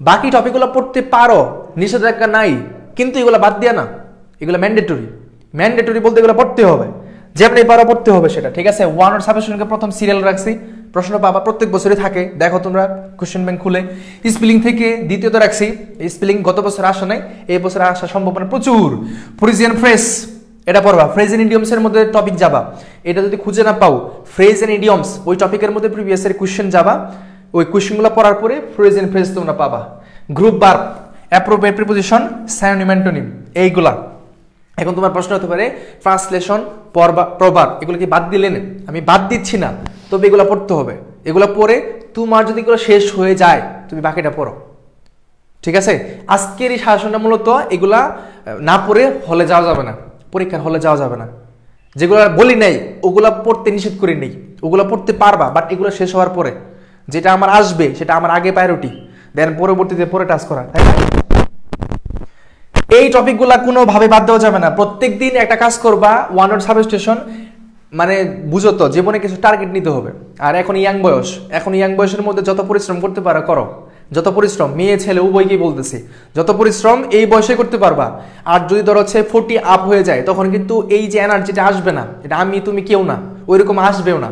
বাকি টপিকগুলো পড়তে পারো, নিষেধাজ্ঞা নাই, কিন্তু এগুলো বাদ দিয়া না, এগুলো ম্যান্ডেটরি বলতে এগুলো পড়তে হবে, যেমনি পারো পড়তে হবে সেটা, ঠিক আছে? ওয়ান ওয়ার্ড সাবজেক্টকে প্রথম সিরিয়াল রাখছি, প্রশ্ন পাবা, প্রত্যেক বছরই থাকে। দেখো তোমরা কোশ্চেন ব্যাংক খুলে। স্পেলিং থেকে দ্বিতীয়ত রাখছি, স্পেলিং গত বছর আসা নাই, এই বছর আসার সম্ভাবনা প্রচুর। ফ্রিজিয়ান ফ্রেজ এটা পড়বা, ফ্রেজ এন্ড ইডিয়মস এর মধ্যে টপিক যাবা, এটা যদি খুঁজে না পাও ফ্রেজ এন্ড ইডিয়মস ওই টপিকের মধ্যে প্রিভিয়াস এর কোশ্চেন যাবা, ওই কোশ্চেনগুলো পড়ার পরে ফ্রেজ এন্ড ফ্রেজ তোমরা পাবা। Group verb, appropriate preposition, synonym antonym এইগুলা। এখন তোমার প্রশ্ন হতে পারে ট্রান্সলেশন, প্রভাব এগুলো কি বাদ দিলেন? আমি বাদ দিচ্ছি না, তবে এগুলো পড়তে হবে। এগুলো পড়ে তোমার যদি এগুলো শেষ হয়ে যায় তুমি বাকিটা পড়ো, ঠিক আছে? আজকের এই শাসনটা মূলত এগুলা না পড়ে হলে যাওয়া যাবে না, পরীক্ষার হলে যাওয়া যাবে না। যেগুলো বলি নাই ওগুলা পড়তে নিষেধ করি নেই, ওগুলো পড়তে পারবা, বাট এগুলো শেষ হওয়ার পরে যেটা আমার আসবে সেটা আমার আগে প্রায়োরিটি, দেন পরবর্তীতে পরে টাচ করা, তাই না? এই টপিকগুলা কোনোভাবে বাদ দেওয়া যাবে না। প্রত্যেক দিন একটা কাজ করবা, ওয়ান ওয়ার্ড সাবস্টেশন, মানে বুঝো তো জীবনে কিছু টার্গেট নিতে হবে। আর এখন ইয়াং বয়স, এখন ইয়াং বয়সের মধ্যে যত পরিশ্রম করতে পারো করো, যত পরিশ্রম মেয়ে ছেলে উভয়কেই বলতেছি, যত পরিশ্রম এই বয়সে করতে পারবা। আর যদি ধরো 40 আপ হয়ে যায় তখন কিন্তু এই যে এনার্জিটা আসবে না, এটা আমি তুমি কেউ না, ওইরকম আসবেও না।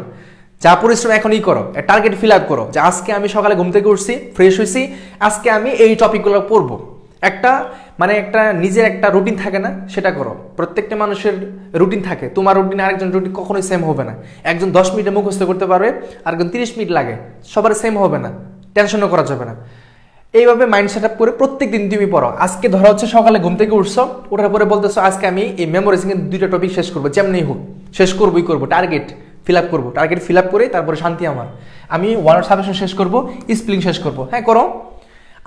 যা পরিশ্রম এখনই করো, টার্গেট ফিল আপ করো, যে আজকে আমি সকালে ঘুম থেকে উঠছি, ফ্রেশ হয়েছি, আজকে আমি এই টপিকগুলো পড়বো। একটা মানে একটা নিজের একটা রুটিন থাকে না, সেটা করো। প্রত্যেকটা মানুষের রুটিন থাকে, তোমার রুটিন আরেকজন রুটিন কখনোই সেম হবে না। একজন 10 মিনিটে মুখস্থ করতে পারবে, আরেকজন 30 মিনিট লাগে, সবার সেম হবে না, টেনশনও করা যাবে না। এইভাবে মাইন্ড সেট আপ করে প্রত্যেক দিন তুমি পড়ো। আজকে ধরো হচ্ছে সকালে ঘুম থেকে উঠছো, ওঠার পরে বলতেছো আজকে আমি এই মেমোরাইজিং এর 2টা টপিক শেষ করবো, যেমনি হোক শেষ করবোই করবো, টার্গেট ফিল আপ করবো। টার্গেট ফিল আপ করে তারপরে শান্তি আমার, আমি ওয়ান ওয়ার্ড সাবস্টেশন শেষ করবো, স্পেলিং শেষ করবো। হ্যাঁ করো,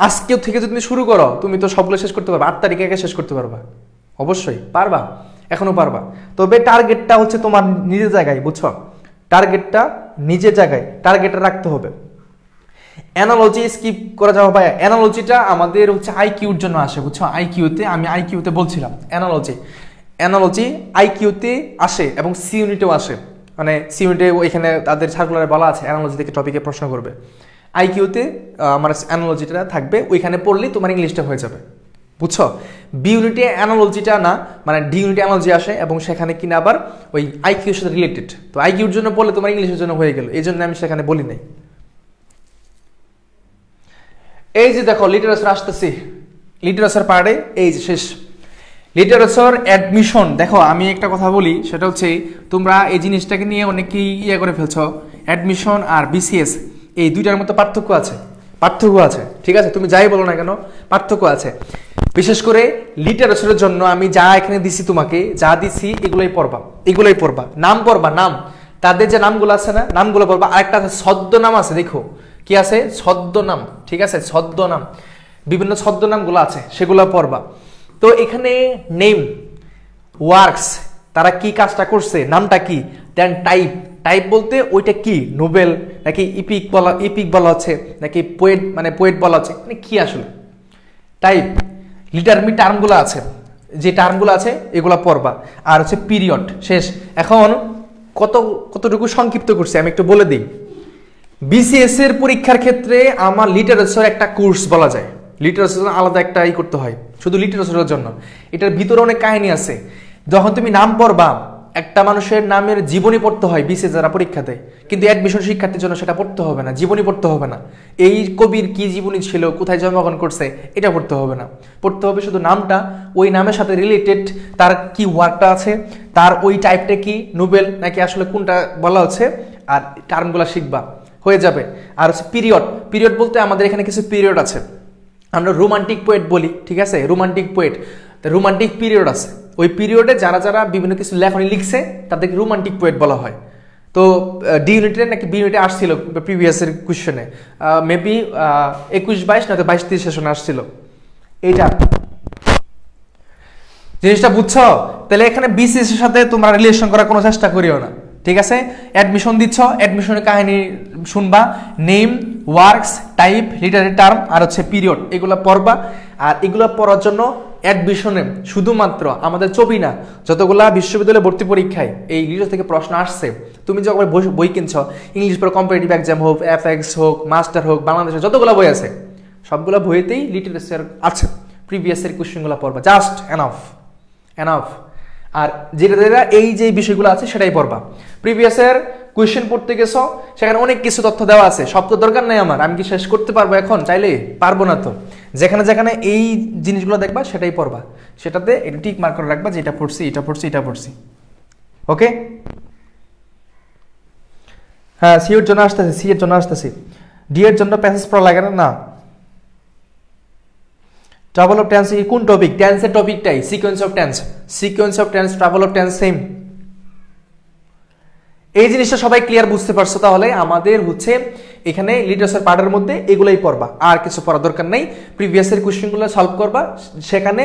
আজকে থেকে যদি তুমি শুরু করো তুমি তো সবগুলো শেষ করতে পারবা, 8 তারিখে আগে শেষ করতে পারবা, অবশ্যই পারবা, এখনো পারবা। তবে টার্গেটটা হচ্ছে তোমার নিজের জায়গায়, বুঝছো? টার্গেটটা নিজের জায়গায়, টার্গেটটা রাখতে হবে। অ্যানালজি স্কিপ করা যাবে ভাই, অ্যানালজিটা আমাদের হচ্ছে আইকিউর জন্য আসে, বুঝছো? আইকিউতে আমি আইকিউতে বলছিলাম অ্যানালজি আইকিউতে আসে এবং সি ইউনিটেও আসে, মানে সি ইউনিটে ওইখানে তাদের সার্কুলারে বলা আছে অ্যানালজি থেকে টপিকে প্রশ্ন করবে। আইকিউতে আমার অ্যানালজিটা থাকবে, ওইখানে পড়লেই তোমার ইংলিশটা হয়ে যাবে, বুঝছো? বি ইউনিটে অ্যানালজিটা না, মানে ডি ইউনিটে অ্যানালজি আসে এবং সেখানে কিনা আবার ওই আইকিউর সাথে রিলেটেড। তো আইকিউর জন্য পড়লে তোমার ইংলিশের জন্য হয়ে গেল, এই জন্য আমি সেখানে বলি নাই। এই যে দেখো লিটারেচার আসতেছি, লিটারেচার পার্টে এই যে শেষ। লিটারেচার অ্যাডমিশন, দেখো আমি একটা কথা বলি, সেটা হচ্ছে তোমরা এই জিনিসটাকে নিয়ে অনেকেই ইয়ে করে ফেলছো। অ্যাডমিশন আর বিসিএস এই দুইটার মধ্যে পার্থক্য আছে, ঠিক আছে? তুমি যাই বলো না কেন পার্থক্য আছে। বিশেষ করে লিটারেচারের জন্য আমি যা এখানে দিছি, তোমাকে যা দিছি এগুলোই পড়বা, নাম পড়বা, নাম তাদের যে নামগুলো আছে না, নামগুলো পড়বা। আরেকটা আছে ছদ্মনাম আছে, দেখো কি আছে, ছদ্মনাম, ঠিক আছে? ছদ্মনাম, বিভিন্ন ছদ্মনামগুলো আছে, সেগুলো পড়বা। তো এখানে নেম, ওয়ার্কস, তারা কি কাজটা করছে, নামটা কি, দেন টাইপ বলতে ওইটা কি, নোবেল নাকি ইপিক বলা হচ্ছে, নাকি পোয়েট, মানে পোয়েট বলা হচ্ছে, মানে কি আসলে টাইপ। লিটারমি টার্মগুলো আছে, যে টার্মগুলো আছে এগুলো পড়বা। আর হচ্ছে পিরিয়ড শেষ। এখন কতটুকু সংক্ষিপ্ত করছি আমি একটু বলে দিই। বিসিএস এর পরীক্ষার ক্ষেত্রে আমার লিটারেচার একটা কোর্স বলা যায়, লিটারেচার আলাদা একটা করতে হয় শুধু লিটারেচারের জন্য। এটার ভিতরে অনেক কাহিনী আছে। যখন তুমি নাম পড়বা, একটা মানুষের নামের জীবনী পড়তে হয় বিসিএস যারা পরীক্ষাতে, কিন্তু অ্যাডমিশন শিক্ষার্থীর জন্য সেটা পড়তে হবে না, জীবনী পড়তে হবে না। এই কবির কি জীবনী ছিল, কোথায় জন্মগ্রহণ করছে, এটা পড়তে হবে না। পড়তে হবে শুধু নামটা, ওই নামের সাথে রিলেটেড তার কি ওয়ার্কটা আছে, তার ওই টাইপটা কি, নোবেল নাকি আসলে কোনটা বলা হচ্ছে, আর টার্মগুলো শিখবা, হয়ে যাবে। আর হচ্ছে পিরিয়ড বলতে আমাদের এখানে কিছু পিরিয়ড আছে, আমরা রোমান্টিক পোয়েট বলি, ঠিক আছে? রোমান্টিক পোয়েট, রোমান্টিক পিরিয়ড আছে, ওই পিরিয়ডে যারা বিভিন্ন কিছু লেখনী লিখছে তাদেরকে রোমান্টিক পোয়েট বলা হয়। তো ডি ইউনিটে নাকি বি ইউনিটে আসছিল প্রিভিয়াস এর কোশ্চেনে, মেবি 21-22 না তো 22-23 সেশনে আসছিল। এইটা জিনিসটা বুঝছো? তাহলে এখানে বিসিএস এর সাথে তোমরা রিলেশন করার কোনো চেষ্টা করিও না, ঠিক আছে? অ্যাডমিশন দিচ্ছ, অ্যাডমিশনের কাহিনী শুনবা, name, works, type, literary term আর হচ্ছে পিরিয়ড, এগুলো পড়বা। আর এগুলো পড়ার জন্য অ্যাডমিশনে শুধুমাত্র আমাদের ছবি না, যতগুলা বিশ্ববিদ্যালয়ে ভর্তি পরীক্ষায় এই লিটার থেকে প্রশ্ন আসছে, তুমি যখন বই কিনছ, ইংলিশ পর কম্পিটিটিভ এক্সাম হোক, এফএক্স হোক, মাস্টার হোক, বাংলাদেশের যতগুলো বই আছে সবগুলো বইতেই লিটারেচার আছে। প্রিভিয়াস এর কোশ্চেনগুলো পড়বা, জাস্ট এনাফ। আর যেটা যেটা এই যে বিষয়গুলো আছে সেটাই পড়বা। প্রিভিয়াসের কোয়েশ্চেন পড়তে গেছো, সেখানে অনেক কিছু তথ্য দেওয়া আছে, সব তো দরকার নাই আমার, আমি কি শেষ করতে পারবো এখন চাইলে? পারবো না তো। যেখানে যেখানে এই জিনিসগুলো দেখবা সেটাই পড়বা, সেটাতে এটা টিক মার্ক করে রাখবা যে এটা পড়ছি, এটা পড়ছি, এটা পড়ছি। ওকে, হ্যাঁ সি এর জন্য আসতেছি, সি এর জন্য আসতেছি। ডি এর জন্য প্যাসেজ পড়া লাগে না? ট্রাভেল অফ টেন্স কোন টপিক? টেন্সের টপিকটাই, sequence of tense, sequence of tense, travel of tense same. এই জিনিসটা সবাই ক্লিয়ার বুঝতে পারছো? তাহলে আমাদের হচ্ছে এখানে লিটারেচার পার্টের মধ্যে এগুলাই পড়বা, আর কিছু পড়া দরকার নেই। প্রিভিয়াসের কোশ্চেনগুলো সলভ করবা, সেখানে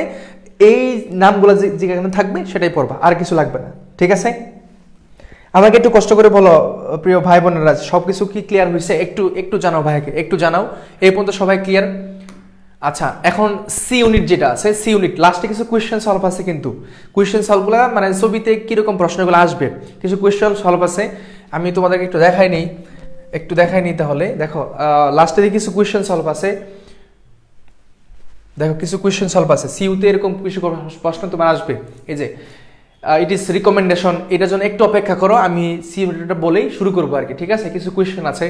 এই নামগুলো যেখানে থাকবে সেটাই পড়বা, আর কিছু লাগবে না। ঠিক আছে, আমাকে একটু কষ্ট করে বলো প্রিয় ভাই বোনেরা, সবকিছু কি ক্লিয়ার হয়েছে? একটু একটু জানাও ভাইকে, একটু জানাও। এই পর্যন্ত সবাই ক্লিয়ার? আচ্ছা, এখন সি ইউনিট যেটা আছে, সি ইউনিট লাস্টে কিছু কোয়েশ্চেন সলভ আছে, কিন্তু কোয়েশ্চেন সলভগুলো মানে ছবিতে কিরকম প্রশ্নগুলো আসবে, কিছু কোয়েশ্চেন সলভ আছে, আমি তোমাদেরকে একটু দেখাই নেই, একটু দেখাই নিই। তাহলে দেখো লাস্টে কিছু কোয়েশ্চেন সলভ আছে, দেখো কিছু কোয়েশ্চেন সলভ আছে সিইউতে, এরকম কিছু প্রশ্ন তোমার আসবে। এই যে ইট ইজ রিকমেন্ডেশন, এটার জন্য একটু অপেক্ষা করো, আমি সি ইউনিটটা বলেই শুরু করবো আর কি। ঠিক আছে, কিছু কোয়েশ্চেন আছে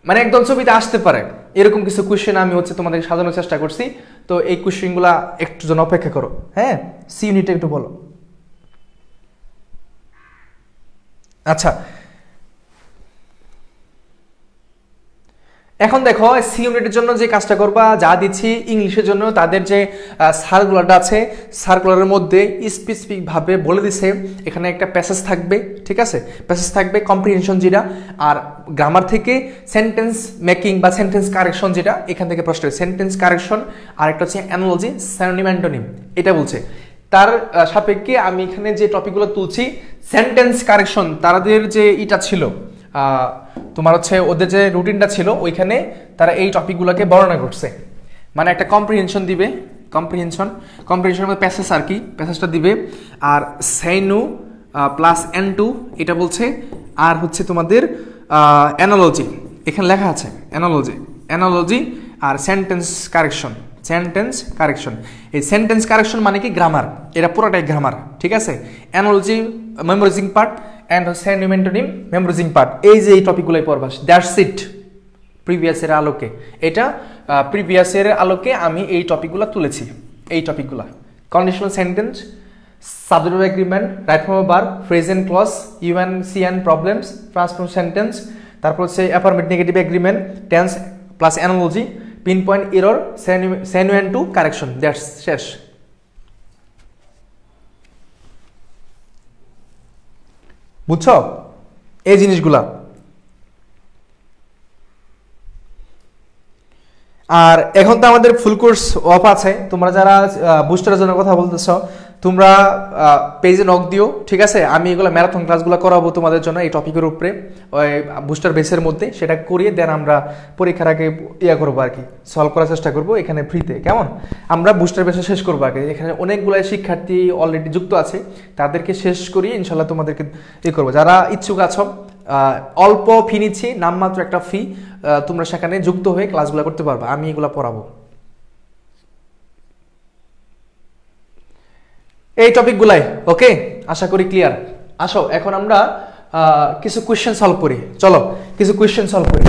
মানে একদম ছবিতে আসতে পারে, এরকম কিছু কোয়েশ্চেন আমি হচ্ছে তোমাদের সাজানোর চেষ্টা করছি। তো এই কোয়েশ্চেনগুলো একটু জন্য অপেক্ষা করো। হ্যাঁ, সি ইউনিটটা একটু বলো। আচ্ছা, এখন দেখো সি ইউনিটের জন্য যে কাজটা করবা, যা দিচ্ছি ইংলিশের জন্য তাদের যে সার্কুলারটা আছে, সার্কুলারের মধ্যে স্পেসিফিক ভাবে বলে দিছে এখানে একটা প্যাসেজ থাকবে। ঠিক আছে, প্যাসেজ থাকবে, কম্প্রিহেনশন যেটা, আর গ্রামার থেকে সেন্টেন্স মেকিং বা সেন্টেন্স কারেকশন, যেটা এখান থেকে প্রশ্ন, সেন্টেন্স কারেকশন, আর একটা হচ্ছে অ্যানালজি, সিনোনিম, অ্যান্টোনিম, এটা বলছে। তার সাপেক্ষে আমি এখানে যে টপিকগুলো তুলছি, সেন্টেন্স কারেকশন তাদের যে এটা ছিল, তোমার হচ্ছে ওদের যে রুটিনটা ছিল, ওইখানে তারা এই টপিকগুলোকে বর্ণনা করছে। মানে একটা কম্প্রিহেনশন দিবে, কম্প্রিহেনশনের মধ্যে প্যাসেজ আর কি, প্যাসেজটা দিবে, আর সাইনু প্লাস N2 এটা বলছে, আর হচ্ছে তোমাদের অ্যানালজি, এখানে লেখা আছে অ্যানালজি আর সেন্টেন্স কারেকশন। এই সেন্টেন্স কারেকশন মানে কি? গ্রামার, এটা পুরোটাই গ্রামার। ঠিক আছে, analogy memorising part, and synonym, antonym memorising part, এই যে এই টপিকগুলোই পড়বা। দ্যাটস ইট প্রিভিয়াসের আলোকে, এটা প্রিভিয়াসের আলোকে আমি এই টপিকগুলো তুলেছি। এই টপিকগুলো conditional sentence, subject of agreement, right form of verb, present clause, UNCN problems, transform sentence, তারপর হচ্ছে affirmative negative agreement, tense plus analogy, pinpoint error, synonym to correction. That's শেষ। বুঝছো এই জিনিসগুলা? আর এখন তো আমাদের ফুল কোর্স অফ আছে, তোমরা যারা বুস্টারের জন্য কথা বলতেছ তোমরা পেজে নক দিও। ঠিক আছে, আমি এগুলো ম্যারাথন ক্লাসগুলো করাবো তোমাদের জন্য এই টপিকের উপরে, ওই বুস্টার বেসের মধ্যে, সেটা করিয়ে দেন আমরা পরীক্ষার আগে করবো আর কি, সলভ করার চেষ্টা করবো এখানে ফ্রিতে। কেমন? আমরা বুস্টার বেসে শেষ করবো আগে, এখানে অনেকগুলো শিক্ষার্থী অলরেডি যুক্ত আছে, তাদেরকে শেষ করিয়ে ইনশাল্লাহ তোমাদেরকে করবো। যারা ইচ্ছুক আছো, অল্প ফি নিচ্ছি, নামমাত্র একটা ফি, তোমরা সেখানে যুক্ত হয়ে ক্লাসগুলো করতে পারবে, আমি এগুলো পড়াবো। এই টপিকগুলাই ওকে, আশা করি ক্লিয়ার। আসো এখন আমরা কিছু কোয়েশ্চেন সলভ করি, চলো কিছু কোয়েশ্চেন সলভ করি।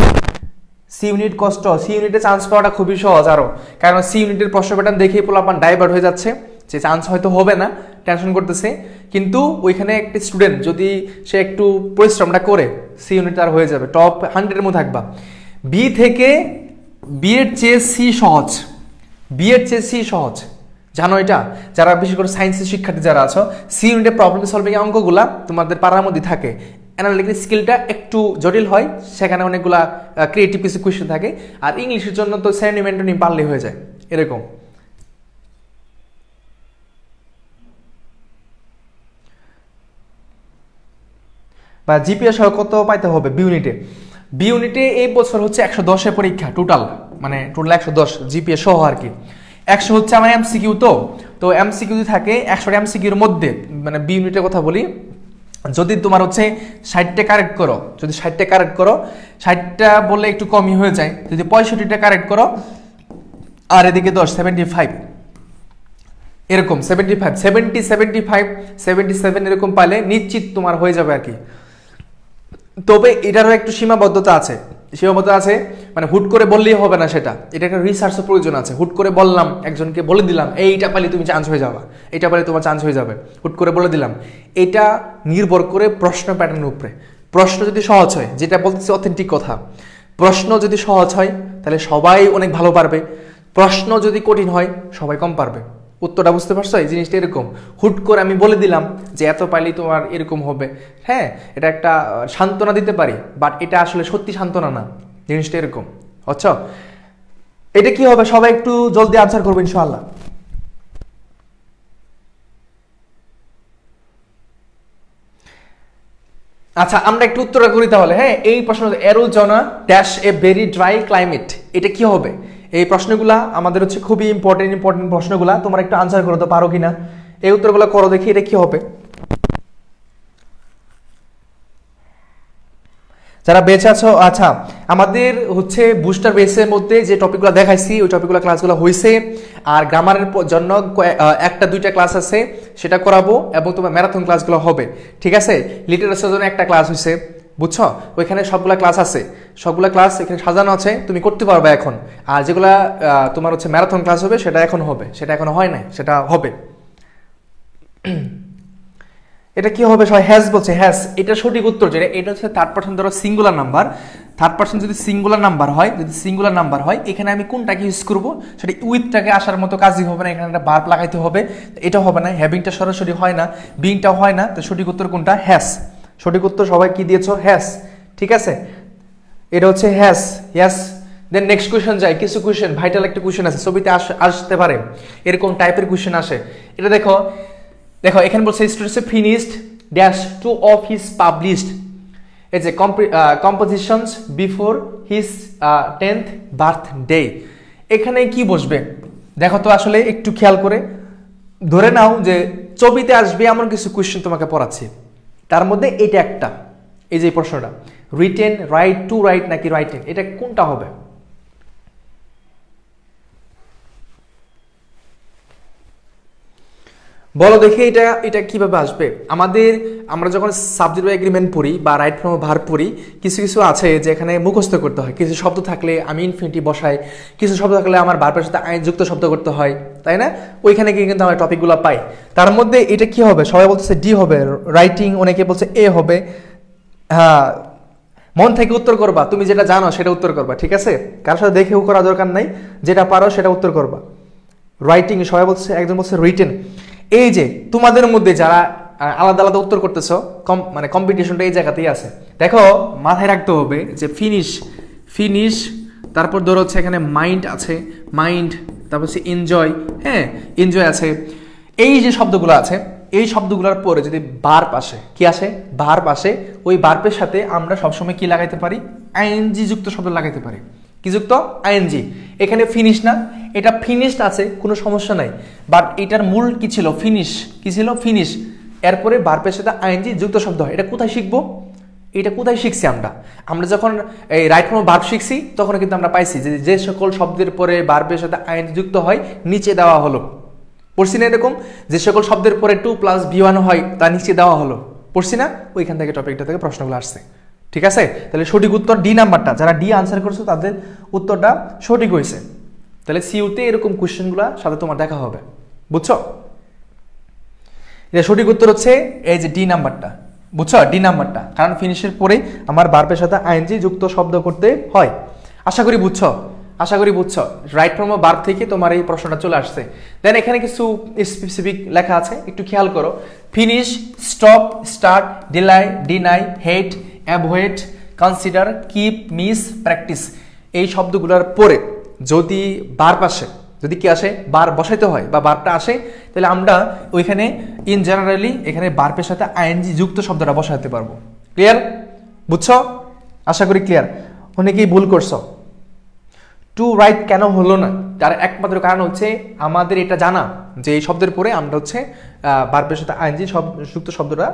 সি ইউনিট কষ্ট, সি ইউনিটে চান্স পাওয়াটা খুবই সহজ আরো, কারণ সি ইউনিটের প্রশ্ন প্যাটার্ন দেখেই পোলাপান ডাইভার্ট হয়ে যাচ্ছে যে চান্স হয়তো হবে না, টেনশন করতেছে, কিন্তু ওইখানে একটি স্টুডেন্ট যদি সে একটু পরিশ্রমটা করে, সি ইউনিট তার হয়ে যাবে, টপ 100-এর মধ্যে থাকবা। বি থেকে বি এর চেয়ে সি সহজ, বি এর চেয়ে সি সহজ, জানো এটা? যারা বিশেষ করে সায়েন্সের শিক্ষার্থী যারা আছো, সি ইউনিটের প্রবলেম সলভিং অঙ্কগুলা তোমাদের পাড়ার মধ্যে থাকে, অ্যানালিটিক্যাল স্কিলটা একটু জটিল হয়, সেখানে অনেকগুলা ক্রিয়েটিভ কিছু কোয়েশ্চেন থাকে, আর ইংলিশের জন্য তো সিনোনিম অ্যান্টোনিম পারলেই হয়ে যায় এরকম। বা জিপিএ সহ কত পাইতে হবে বি ইউনিটে? বি ইউনিটে এই বছর হচ্ছে 110-এর পরীক্ষা, টোটাল 110 জিপিএ সহ আর কি। 100 হচ্ছে আমার এমসিকিউ, তো এমসিকিউ থাকে 100 এমসিকিউর মধ্যে, মানে বি ইউনিটের কথা বলি, যদি তোমার হচ্ছে 60টা কারেক্ট করো, যদি 60টা কারেক্ট করো, 60টা বললে একটু কমই হয়ে যায়, যদি 65টা কারেক্ট করো, আর এদিকে 10 75, এরকম 75 70 75 77 এরকম পাইলে নিশ্চিত তোমার হয়ে যাবে আর কি। তবে এটারও একটু সীমাবদ্ধতা আছে, মানে হুট করে বললেই হবে না, সেটা এটা একটা রিসার্চের প্রয়োজন আছে। হুট করে বললাম, একজনকে বলে দিলাম এইটা পাইলে তুমি চান্স হয়ে যাবা, এটা পাইলে তোমার চান্স হয়ে যাবে, হুট করে বলে দিলাম, এটা নির্ভর করে প্রশ্ন প্যাটার্নের উপরে। প্রশ্ন যদি সহজ হয়, যেটা বলতেছি অথেন্টিক কথা, প্রশ্ন যদি সহজ হয় তাহলে সবাই অনেক ভালো পারবে, প্রশ্ন যদি কঠিন হয় সবাই কম পারবে। উত্তরটা বুঝতে পারছো? এই জিনিসটা এরকম, হুট করে আমি বলে দিলাম যে এত পাইলেই তোমার এরকম হবে, হ্যাঁ এটা একটা সান্ত্বনা দিতে পারি, বাট এটা আসলে সত্যি সান্ত্বনা না, জিনিসটা এরকম। আচ্ছা, এটা কি হবে, সবাই একটু জলদি আনসার করবে ইনশাআল্লাহ। আচ্ছা, আমরা একটু উত্তরটা করি তাহলে। হ্যাঁ, এই প্রশ্ন, Arizona dash a very dry climate, এটা কি হবে? এই প্রশ্নগুলা আমাদের হচ্ছে খুবই ইম্পর্টেন্ট প্রশ্নগুলা, তোমরা একটু আনসার করতে পারো কিনা, এই উত্তরগুলো করো দেখি, এটা কি হবে। যারা বেঁচে আছো, আচ্ছা আমাদের হচ্ছে বুস্টার বেসের মধ্যে যে টপিকগুলো দেখাইছি ওই টপিকগুলো ক্লাসগুলো হয়েছে, আর গ্রামারের জন্য একটা দুইটা ক্লাস আছে সেটা করাবো, এবং তোমার ম্যারাথন ক্লাসগুলো হবে, ঠিক আছে। লিটারেচারের জন্য একটা ক্লাস হয়েছে, বুঝছো, ওইখানে সবগুলা ক্লাস আছে, সবগুলা ক্লাস এখানে সাজানো আছে, তুমি করতে পারবে এখন। আর যেগুলা তোমার হচ্ছে ম্যারাথন ক্লাস হবে সেটা এখন হবে, সেটা এখনো হয় নাই, সেটা হবে। এটা কি হবে, সবাই হ্যাজ বলছে, হ্যাজ এটা সঠিক উত্তর। যেটা এটা হচ্ছে থার্ড পারসন, ধরো সিঙ্গুলার নাম্বার, থার্ড পারসন যদি সিঙ্গুলার নাম্বার হয়, এখানে আমি কোনটাকে ইউজ করবো, সেটা উইথটাকে আসার মতো কাজই হবে না, এখানে একটা ভার্ব লাগাইতে হবে, এটা হবে না, হ্যাভিংটা সরাসরি হয় না, বিংটাও হয় না, তো সঠিক উত্তর কোনটা, হ্যাজ। সঠিক উত্তর সবাই কি দিয়েছো, হ্যাজ, ঠিক আছে, এটা হচ্ছে has, yes. Then next question যাই, কিছু কোয়েশ্চেন ভাইটাল একটা কোয়েশ্চেন আছে, ছবিতে আসতে পারে এরকম টাইপের কোয়েশ্চেন আসে। এটা দেখো, এখানে বলছে students finished dash two of his published as a compositions before his 10th birthday. এখানে কি বসবে দেখো তো, আসলে একটু খেয়াল করে ধরে নাও যে ছবিতে আসবে এমন কিছু কোয়েশ্চেন তোমাকে পড়াচ্ছি, তার মধ্যে এটা একটা, এই যে প্রশ্নটা, রিটেন, রাইট, টু রাইট নাকি রাইটেন, এটা কোনটা হবে? বলো দেখি, এটা কিভাবে আসবে। আমরা যখন সাবজেক্ট এগ্রিমেন্ট পড়ি বা রাইট ফ্রম ভার্ব পড়ি, কিছু কিছু আছে যে এখানে মুখস্থ করতে হয়, কিছু শব্দ থাকলে আমি ইনফিনিটিভ বসাই, কিছু শব্দ থাকলে আমার ভার্বের সাথে আইন যুক্ত শব্দ করতে হয়, তাই না? ওইখানে গিয়ে কিন্তু আমরা টপিকগুলো পাই। তার মধ্যে এটা কি হবে, সবাই বলতেছে ডি হবে, রাইটিং, অনেকে বলছে এ হবে। হ্যাঁ, মন থেকে উত্তর করবা, তুমি যেটা জানো সেটা উত্তর করবা, ঠিক আছে, কারোর সাথে দেখেও করা দরকার নাই, যেটা পারো সেটা উত্তর করবা। রাইটিং সবাই বলছে, একজন বলছে রিটেন। এই যে তোমাদের মধ্যে যারা আলাদা আলাদা উত্তর করতেছ, মানে কম্পিটিশনটা এই জায়গাতেই আছে। দেখো, মাথায় রাখতে হবে যে ফিনিশ, তারপর ধরো হচ্ছে এখানে মাইন্ড আছে, মাইন্ড, তারপর হচ্ছে এনজয়, হ্যাঁ এনজয় আছে। এই যে শব্দগুলো আছে, এই শব্দগুলোর পরে যদি ভার্ব আসে, কি আসে, ভার্ব আসে, ওই ভার্বের সাথে আমরা সবসময় কি লাগাইতে পারি, আইএনজি যুক্ত শব্দ লাগাইতে পারি। কি যুক্ত, আইএনজি। এখানে ফিনিশ না, এটা ফিনিশড আছে, কোনো সমস্যা নাই, বাট এটার মূল কি ছিল, ফিনিশ, কি ছিল, ফিনিশ। এরপরে ভার্বের সাথে আইএনজি যুক্ত শব্দ হয়, এটা কোথায় শিখবো, এটা কোথায় শিখছি আমরা যখন এই রাইট ফ্রম ভার্ব শিখছি তখন কিন্তু আমরা পাইছি যে সকল শব্দের পরে ভার্বের সাথে আইএনজি যুক্ত হয় নিচে দেওয়া হলো, পড়ছি না এরকম, যে সকল শব্দের পরে 2+V1 হয় তা নিচে দেওয়া হলো, পড়ছি না, ওইখান থেকে টপিকটা থেকে প্রশ্নগুলো আসছে, ঠিক আছে। তাহলে সঠিক উত্তর ডি নাম্বারটা, যারা ডি আনসার করছো তাদের উত্তরটা সঠিক হয়েছে। তাহলে সিইউতে এরকম কোশ্চেনগুলো সাথে তোমার দেখা হবে, বুঝছো? এটা সঠিক উত্তর হচ্ছে এই যে ডি নাম্বারটা, বুঝছো, ডি নাম্বারটা, কারণ ফিনিশের পরে আমার ভার্বের সাথে আইএনজি যুক্ত শব্দ করতে হয়। আশা করি বুঝছো, রাইট ফ্রম ভার্ব থেকে তোমার এই প্রশ্নটা চলে আসছে। দেন এখানে কিছু স্পেসিফিক লেখা আছে, একটু খেয়াল করো। Finish, stop, start, delay, deny, hate, avoid, consider, keep, miss, practise, এই শব্দগুলোর পরে যদি ভার্ব আসে, যদি কি আসে, ভার্ব বসাইতে হয় বা ভার্বটা আসে, তাহলে আমরা ওইখানে ইন জেনারেলি এখানে ভার্বের সাথে আইএনজি যুক্ত শব্দটা বসাতে পারবো। ক্লিয়ার, বুঝছো? আশা করি ক্লিয়ার। অনেকেই ভুল করছো, টু রাইট কেন হলো না, তার একমাত্র কারণ হচ্ছে আমাদের এটা জানা যে এই শব্দের পরে আমরা হচ্ছে ভার্বের সাথে আইএনজি যুক্ত শব্দটা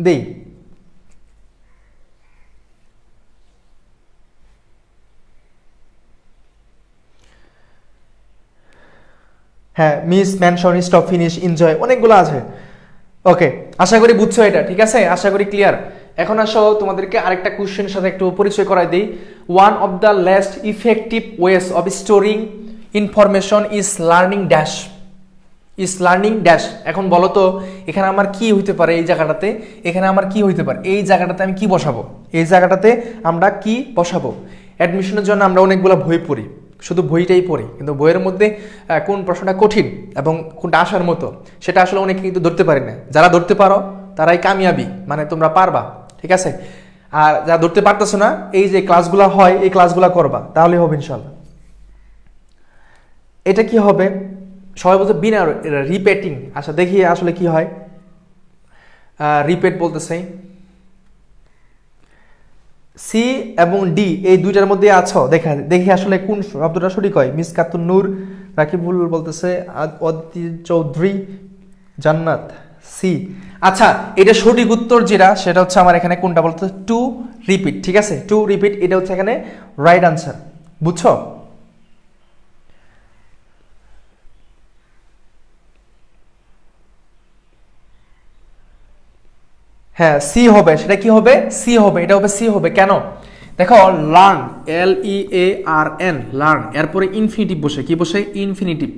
দেই। হ্যাঁ, miss, mention, stop, finish, enjoy, অনেকগুলো আছে। ওকে, আশা করি বুঝছো এটা, ঠিক আছে? আশা করি ক্লিয়ার। এখন আসো তোমাদেরকে আরেকটা কোশ্চেনের সাথে একটু পরিচয় করাই দিই। One of the least effective ways of storing information is learning dash, is learning dash. এখন বলো তো এখানে আমার কি হইতে পারে? এই জায়গাটাতে এখানে আমার কি হইতে পারে? এই জায়গাটাতে আমি কি বসাবো? এই জায়গাটাতে আমরা কি বসাবো? অ্যাডমিশনের জন্য আমরা অনেকগুলো বই পড়ি, শুধু বইটাই পড়ি, কিন্তু বইয়ের মধ্যে কোন প্রশ্নটা কঠিন এবং কোনটা আসার মতো সেটা আসলে অনেকে কিন্তু ধরতে পারি না। যারা ধরতে পারো তারাই কামিয়াবি, মানে তোমরা পারবা, ঠিক আছে? আর যারা ধরতে পারতেছো না, এই যে ক্লাসগুলো হয় এই ক্লাসগুলো করবা, তাহলে হবে ইনশাল্লাহ। এটা কি হবে? সবাই বলতে বিনা রিপেটিং। আচ্ছা দেখি আসলে কি হয়। রিপেট বলতেছে সি এবং ডি এই দুইটার মধ্যে আছো, দেখি আসলে কোন শব্দটা সঠিক হয়। মিসকাতুন নূর, রাকিবুল বলতেছে অদি চৌধুরী, জান্নাত, সি। আচ্ছা, এটা সঠিক উত্তর যেটা সেটা হচ্ছে আমার এখানে কোনটা বলতে, টু রিপিট, ঠিক আছে? টু রিপিট, এটা হচ্ছে এখানে রাইট আনসার, বুঝছো? হ্যাঁ, সি হবে। সেটা কি হবে? সি হবে, এটা হবে সি হবে। কেন? দেখো, লার্ন, LEARN, লার্ন, এরপরে ইনফিনিটিভ বসে, কি বসে? ইনফিনিটিভ।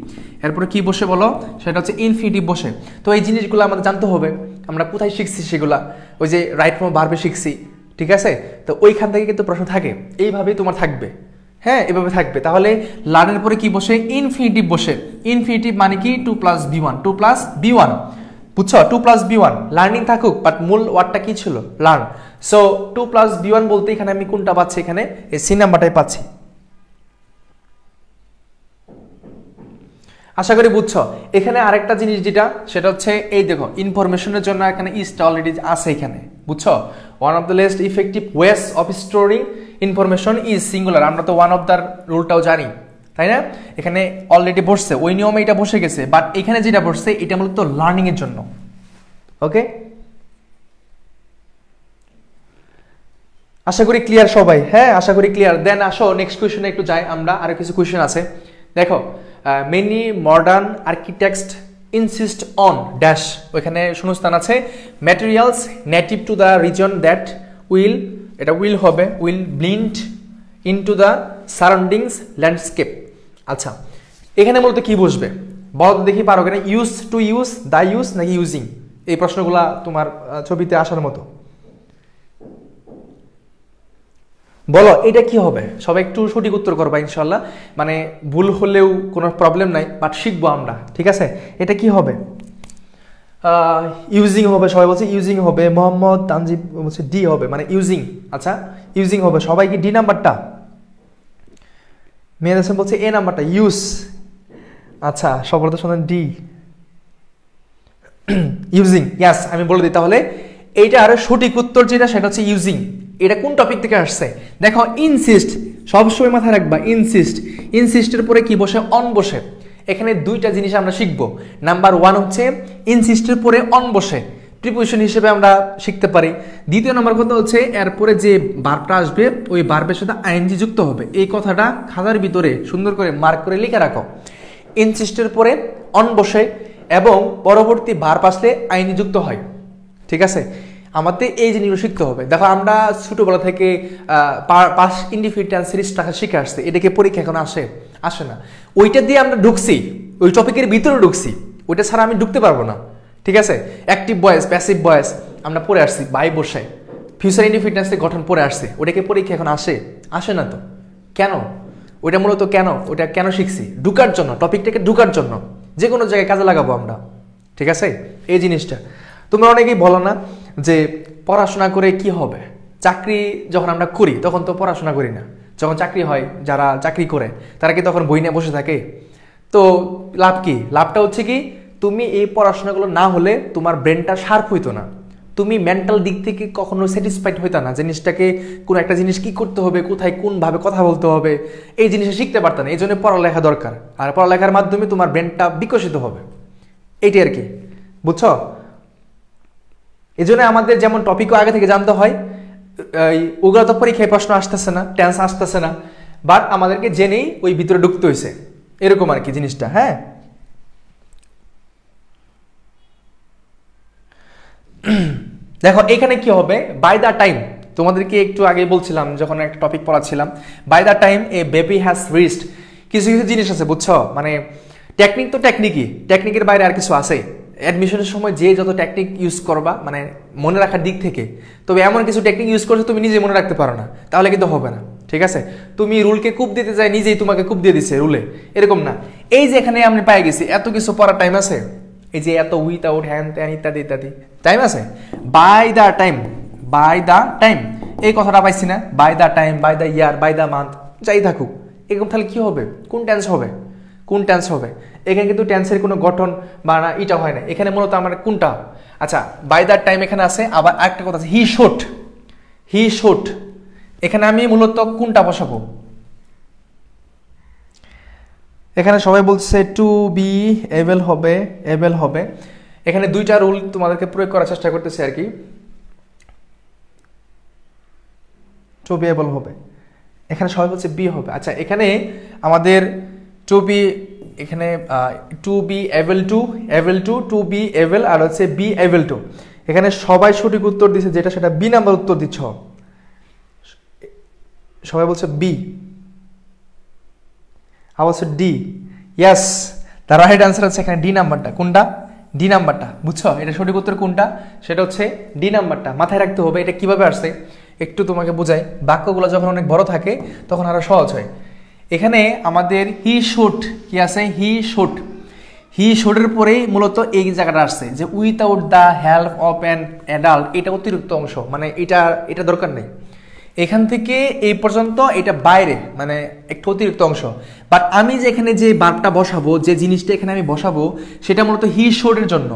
এরপরে কি বসে বলো? সেটা হচ্ছে ইনফিনিটিভ বসে। তো এই জিনিসগুলো আমাদের জানতে হবে। আমরা কোথায় শিখছি সেগুলা? ওই যে রাইট ফ্রম ভার্বে শিখছি, ঠিক আছে? তো ওইখান থেকে কিন্তু প্রশ্ন থাকে, এইভাবেই তোমার থাকবে। হ্যাঁ, এভাবে থাকবে। তাহলে লার্নের পরে কি বসে? ইনফিনিটিভ বসে। ইনফিনিটিভ মানে কি? 2 + B1, 2 + B1, বুঝছো? 2 + B1, লার্নিং থাকুক, বাট মূল ওয়ার্ডটা কি ছিল? লার্ন। সো 2 + B1 বলতে এখানে আমি কোনটা পাচ্ছি? এখানে এই সি নাম্বারটাই পাচ্ছি। আশা করি বুঝছো। এখানে আরেকটা জিনিস যেটা সেটা হচ্ছে এই দেখো, ইনফরমেশনের জন্য এখানে ইস্ট অলরেডি আছে এখানে, বুঝছো? One of the least effective ways of storing information is singular. আমরা তো ওয়ান অফ দ্য রুলটাও জানি, তাই না? এখানে অলরেডি বসছে, ওই নিয়মে এটা বসে গেছে, বাট এখানে যেটা বসছে এটা মূলত লার্নিং এর জন্য। ওকে, আশা করি ক্লিয়ার সবাই। হ্যাঁ, আশা করি ক্লিয়ার। দেন আসো নেক্সট কোয়েশ্চনে একটু যাই আমরা, আরো কিছু কোয়েশ্চেন আছে। দেখো, many modern architects insist on dash, ওইখানে শূন্যস্থান আছে, materials native to the reason that will, এটা উইল হবে, will blend into the surroundings landscape. আচ্ছা, এখানে মূলত কি বসবে বল দেখি, পারো কিনা? Use to use, the use, নাকি ইউজিং? এই প্রশ্নগুলা তোমার ছবিতে আসার মতো। বলো এটা কি হবে? সবাই একটু সঠিক উত্তর করবা ইনশাল্লাহ। মানে ভুল হলেও কোনো প্রবলেম নাই, বাট শিখবো আমরা, ঠিক আছে? এটা কি হবে? ইউজিং হবে, সবাই বলছে ইউজিং হবে। মোহাম্মদ তানজিব বলছে ডি হবে, মানে ইউজিং। আচ্ছা, ইউজিং হবে। সবাই কি ডি নাম্বারটা? মেহেদ হাসান বলছে এ নাম্বারটা, ইউজ। আচ্ছা, সফলতা শুনেন ডি, ইউজিং। ইয়াস, আমি বলে দিই তাহলে। এইটা আরো সঠিক উত্তর যেটা সেটা হচ্ছে ইউজিং। এটা কোন টপিক থেকে আসছে? দেখো, ইনসিস্ট, সবসময় মাথায় রাখবা, ইনসিস্ট। ইনসিস্টের পরে কি বসে? অন বসে। এখানে দুইটা জিনিস আমরা শিখবো। নাম্বার 1 হচ্ছে ইনসিস্টের পরে অন বসে, প্রিপোজিশন হিসেবে আমরা শিখতে পারি। দ্বিতীয় নম্বর কথা হচ্ছে এরপরে যে ভার্বটা আসবে ওই ভার্বের সাথে আইএনজি যুক্ত হবে। এই কথাটা খাতার ভিতরে সুন্দর করে মার্ক করে লিখে রাখো। ইনসিস্টের পরে অন বসে এবং পরবর্তী ভার্ব আসলে আইএনজি যুক্ত হয়, ঠিক আছে? আমাদের এই জিনিসগুলো শিখতে হবে। দেখো, আমরা ছোটবেলা থেকে পাস্ট ইনডিফিনিট টেন্স সিরিজটা শিখে আসছে, এটাকে পরীক্ষা এখন আসে না। ওইটা দিয়ে আমরা ঢুকছি, ওই টপিকের ভিতরে ঢুকছি, ওইটা ছাড়া আমি ঢুকতে পারবো না, ঠিক আছে? অ্যাক্টিভ ভয়েস, প্যাসিভ ভয়েস আমরা পড়ে আসছি বাই বসে, ফিউচার ইনডিফিনিটেন্সের গঠন পড়ে আসছে, ওটাকে পরীক্ষা এখন আসে না তো কেন? ওইটা মূলত কেন, ওইটা কেন শিখছি? ঢুকার জন্য, টপিকটাকে ঢুকার জন্য, যে কোনো জায়গায় কাজে লাগাবো আমরা, ঠিক আছে? এই জিনিসটা তোমরা অনেকেই বলো না যে পড়াশোনা করে কি হবে? চাকরি যখন আমরা করি তখন তো পড়াশোনা করি না, যখন চাকরি হয় যারা চাকরি করে তারা কি তখন বই নিয়ে বসে থাকে? তো লাভ কি? লাভটা হচ্ছে কি, তুমি এই পড়াশোনাগুলো না হলে তোমার ব্রেনটা শার্প হইতো না, তুমি মেন্টাল দিক থেকে কখনো স্যাটিসফাইড হইতা না, জিনিসটাকে কোনো একটা জিনিস কি করতে হবে, কোথায় কোনভাবে কথা বলতে হবে, এই জিনিসটা শিখতে পারত না। এই জন্য পড়ালেখা দরকার, আর পড়ালেখার মাধ্যমে তোমার ব্রেনটা বিকশিত হবে, এইটাই আর কি, বুঝছো? এই জন্য আমাদের যেমন টপিকও আগে থেকে জানতে হয়, ওগুলো তো পরীক্ষায় প্রশ্ন আসতেছে না, টেন্স আসতেছে না, বাট আমাদেরকে জেনেই ওই ভিতরে ঢুকতে হয়েছে, এরকম আর কি জিনিসটা। হ্যাঁ, দেখো এখানে কি হবে, বাই দ্য টাইম, তোমাদেরকে একটু আগে বলছিলাম যখন একটা টপিক পড়াচ্ছিলাম, by the time a baby has reached, কিছু কিছু জিনিস আছে বুঝছো, মানে টেকনিক তো টেকনিকই, টেকনিকের বাইরে আর কিছু আছে। অ্যাডমিশনের সময় যে যত টেকনিক ইউজ করবা মানে মনে রাখার দিক থেকে, তবে এমন কিছু টেকনিক ইউজ করছো তুমি নিজে মনে রাখতে পারো না, তাহলে কিন্তু হবে না, ঠিক আছে। তুমি রুলকে কুপ দিতে চাই, নিজেই তোমাকে কুপ দিয়ে দিচ্ছে রুলে, এরকম না। এই যে এখানে আমি পাই গেছি, এত কিছু পড়ার টাইম আছে? এই যে এত উইথআউট হ্যান ত্যান ইত্যাদি ইত্যাদি টাইম আছে? By the time, by the time এই কথাটা পাইছি না, by the time, by the year, by the month, যাই থাকুক এরকম, তাহলে কি হবে, কোন টেন্স হবে, কোন টেন্স হবে? এখানে কিন্তু টেন্সের কোনো গঠন বা না এটা হয় না, এখানে মূলত আমার কোনটা, আচ্ছা বাই দ্য টাইম এখানে আছে। আবার একটা কথা আছে হি শুড, হি শুড, এখানে আমি মূলত কোনটা বসাবো? এখানে সবাই বলছে টু বি এবেল হবে, এবেল হবে। এখানে দুইটা রুল তোমাদেরকে প্রয়োগ করার চেষ্টা করতেছি আর কি। টু বি এবেল হবে, এখানে সবাই বলছে বি হবে। আচ্ছা এখানে আমাদের টু বি, এখানে to be able to, able to, to be able আর হচ্ছে বি এবেল টু। এখানে সবাই সঠিক উত্তর দিচ্ছে যেটা, সেটা বি নাম্বার উত্তর দিচ্ছ। সবাই বলছে বি, আবার হচ্ছে D. Yes, the right answer হচ্ছে এখানে ডি নাম্বারটা। কোনটা? ডি নাম্বারটা, বুঝছো? এটা সঠিক উত্তর কোনটা, সেটা হচ্ছে ডি নাম্বারটা। মাথায় রাখতে হবে। এটা কিভাবে আসছে একটু তোমাকে বোঝাই। বাক্যগুলো যখন অনেক বড় থাকে তখন আরো সহজ হয়। এখানে আমাদের হি শুড কি আছে, হি শুড, হি শুডের পরেই মূলত এই জায়গাটা আসছে যে without the help of an adult, এটা অতিরিক্ত অংশ, মানে এটা দরকার নেই। এখান থেকে এই পর্যন্ত এটা বাইরে, মানে একটু অতিরিক্ত অংশ। বাট আমি যে এখানে যে বার্বটা বসাবো, যে জিনিসটা এখানে আমি বসাবো, সেটা মূলত হি শুডের জন্য,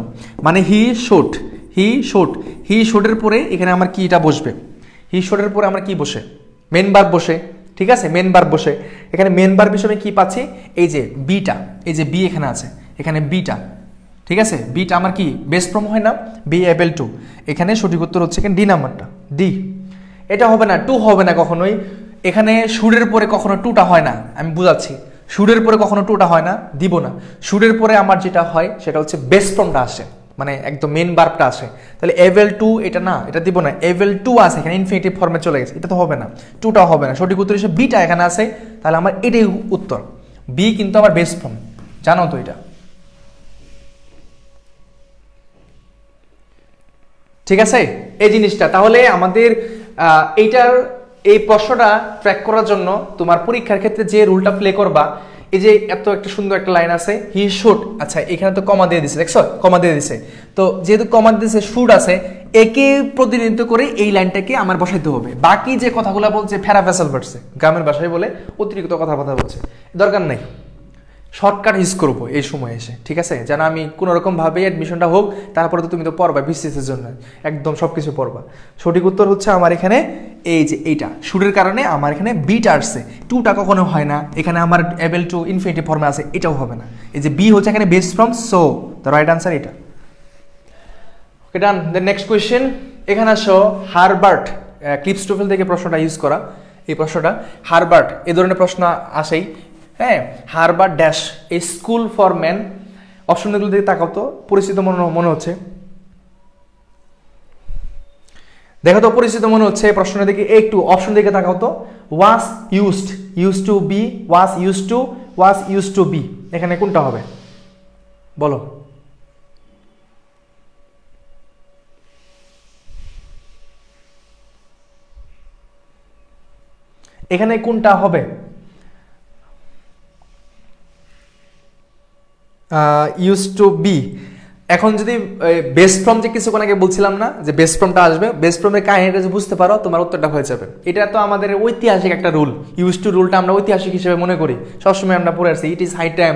মানে হি শুড, হি শুড, হি শুডের পরে এখানে আমার কিটা বসবে, হি শুডের পরে আমার কি বসে, মেন ভার্ব বসে, ঠিক আছে, মেন ভার্ব বসে। এখানে মেন ভার্ব হিসেবে কি পাচ্ছি, এই যে বিটা, এই যে বি এখানে আছে, এখানে বিটা, ঠিক আছে, বিটা আমার কি বেস ফর্ম হয় না, বি এবেল টু। এখানে সঠিক উত্তর হচ্ছে এখানে ডি নাম্বারটা, ডি। এটা হবে না, টু হবে না কখনোই। এখানে সুরের পরে কখনো টুটা হয় না, আমি বুঝাচ্ছি। সুরের পরে কখনো টুটা হয় না, দিব না। সুরের পরে আমার যেটা হয় সেটা হচ্ছে বেস ফর্মটা আসে, মানে একদম মেন ভার্বটা আসে। তাহলে এভেল টু এটা না, এটা দিব না। এভেল টু আছে এখানে, ইনফিনিটিভ ফর্মে চলে গেছে, এটা তো হবে না, টুটা হবে না। সঠিক উত্তর হিসেবে বিটা এখানে আছে, তাহলে আমার এটাই উত্তর। বি কিন্তু আমার বেস ফর্ম, জানো তো এটা, ঠিক আছে এই জিনিসটা। তাহলে আমাদের এইটার এই প্রশ্নটা ট্র্যাক করার জন্য তোমার পরীক্ষার ক্ষেত্রে যে রুলটা প্লে করবা, এই যে এত একটা সুন্দর একটা লাইন আছে হি শুড, আচ্ছা এখানে তো কমা দিয়ে দিছে, দেখছো কমা দিয়ে দিছে। তো যেহেতু কমা দিয়েছে, শুড আছে, একে প্রতিনিধিত্ব করে এই লাইনটাকে আমার বসাইতে হবে। বাকি যে কথাগুলো বলছে ফেরা ফেসাল করছে, গ্রামের ভাষায় বলে অতিরিক্ত কথা বলছে, দরকার নাই। শর্টকাট ইউজ করবো এই সময় এসে, ঠিক আছে, যেন আমি কোনো রকম ভাবে অ্যাডমিশনটা হোক। তারপরে তো তুমি তো পড়বা বিসিএসের জন্য, একদম সবকিছু পড়বা। সঠিক উত্তর হচ্ছে আমার এখানে এই যে এইটা, শুডের কারণে আমার এখানে বিটা আসছে, টুটা কখনো হয় না। এখানে আমার এবেল টু ইনফিনিটিভ ফর্মে আছে, এটাও হবে না। এই যে বি হচ্ছে এখানে base form, so the right answer এটা। ওকে ডান। দ্য নেক্সট কোয়েশ্চেন, এখানে আসো হারবার্ট ক্লিপস্টোফেল থেকে প্রশ্নটা ইউজ করা। এই প্রশ্নটা হারবার্ট, এই ধরনের প্রশ্ন আসেই, হ্যাঁ। Herbert dash a school for man, অপশনগুলো দিকে তাকাও তো, পরিচিত মনে হচ্ছে, দেখো তো পরিচিত মনে হচ্ছে। প্রশ্নের দিকে একটু অপশন দিকে তাকাও তো। Was used, used to be, was used to, was used to be, এখানে কোনটা হবে বলো? এখানে কোনটা হবে? Used to be. এখন যদি বেস ফর্ম যে কিছুক্ষণ আগে বলছিলাম না যে বেস ফর্মটা আসবে, বেস ফর্মের কাহিনীটা যদি বুঝতে পারো তোমার উত্তরটা হয়ে যাবে। এটা তো আমাদের ঐতিহাসিক একটা রুল, ইউজ টু রুলটা আমরা ঐতিহাসিক হিসেবে মনে করি, সবসময় আমরা পড়ে আসছি, ইট ইজ হাই টাইম।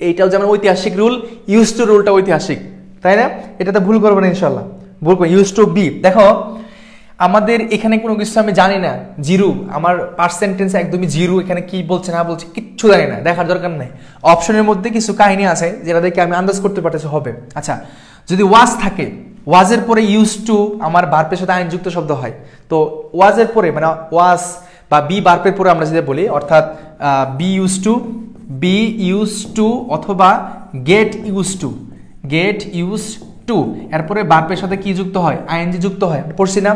এইটাও যেমন ঐতিহাসিক রুল, ইউজ টু রুলটা ঐতিহাসিক, তাই না? এটাতে ভুল করবো না ইনশাল্লাহ, ভুল করবো। ইউজ টু বি, দেখো আমাদের এখানে কোনো কিছু আমি জানি না, জিরো, আমার পার্সেন্টেন্স একদমই জিরো, এখানে কি বলছে না বলছে কিচ্ছু জানি না, দেখার দরকার নাই। অপশনের মধ্যে কিছু কাহিনী আছে যেটা দেখে আমি আন্দাজ করতে পারতেছি হবে। আচ্ছা যদি ওয়াজ থাকে, ওয়াজের পরে ইউজ টু আমার ভার্বের সাথে আইনযুক্ত শব্দ হয়, তো ওয়াজের পরে মানে ওয়াজ বা বি ভার্বের পরে আমরা যদি বলি, অর্থাৎ be used to, be used to অথবা get used to, get used to, এরপরে ভার্বের সাথে কি যুক্ত হয়? আইএনজি যুক্ত হয়, পড়ছি না?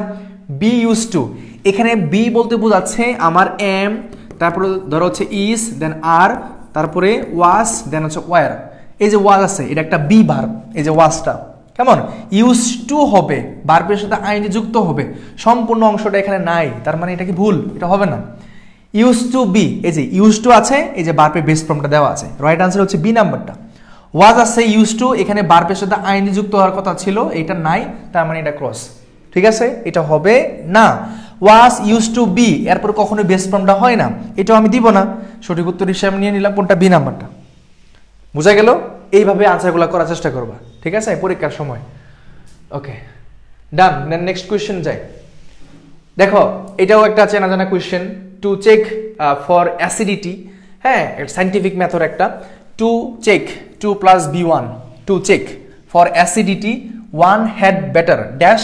বি ইউজ টু, এখানে বি বলতে বোঝাচ্ছে আমার এম, তারপরে ধরো হচ্ছে ইজ, দেন আর, তারপরে ওয়াজ, দেন হচ্ছে ওয়ার। এই যে ওয়াজ আছে এটা একটা বি ভার্ব, এই যে ওয়াজটা কেমন ইউজ টু হবে, ভার্বের সাথে আইএনজি যুক্ত হবে, সম্পূর্ণ অংশটা এখানে নাই, তার মানে এটা কি ভুল? এটা হবে না। ইউজ টু বি, এই যে ইউজ টু আছে, এই যে ভার্বের বেস ফর্মটা দেওয়া আছে, রাইট আনসার হচ্ছে বি নাম্বারটা। ওয়াজ আছে ইউজ টু, এখানে ভার্বের সাথে আইএনজি যুক্ত হওয়ার কথা ছিল, এটা নাই, তার মানে এটা ক্রস, ঠিক আছে, এটা হবে না। ওয়াজ ইউজ টু বি, এরপর কখনো বেস ফর্মটা হয় না, এটাও আমি দিব না। সঠিক উত্তর হিসেবে নিয়ে নিলাম কোনটা? বি নাম্বারটা। বুঝা গেল? এইভাবে আনসারগুলো করার চেষ্টা করবা, ঠিক আছে, পরীক্ষার সময়। ওকে, ডান। দেন নেক্সট কোয়েশ্চেন যাই। দেখো এটাও একটা চেনা জানা question, to check for acidity, হ্যাঁ, সাইন্টিফিক মেথড একটা। To check 2 + B1, to check for acidity 1 had better dash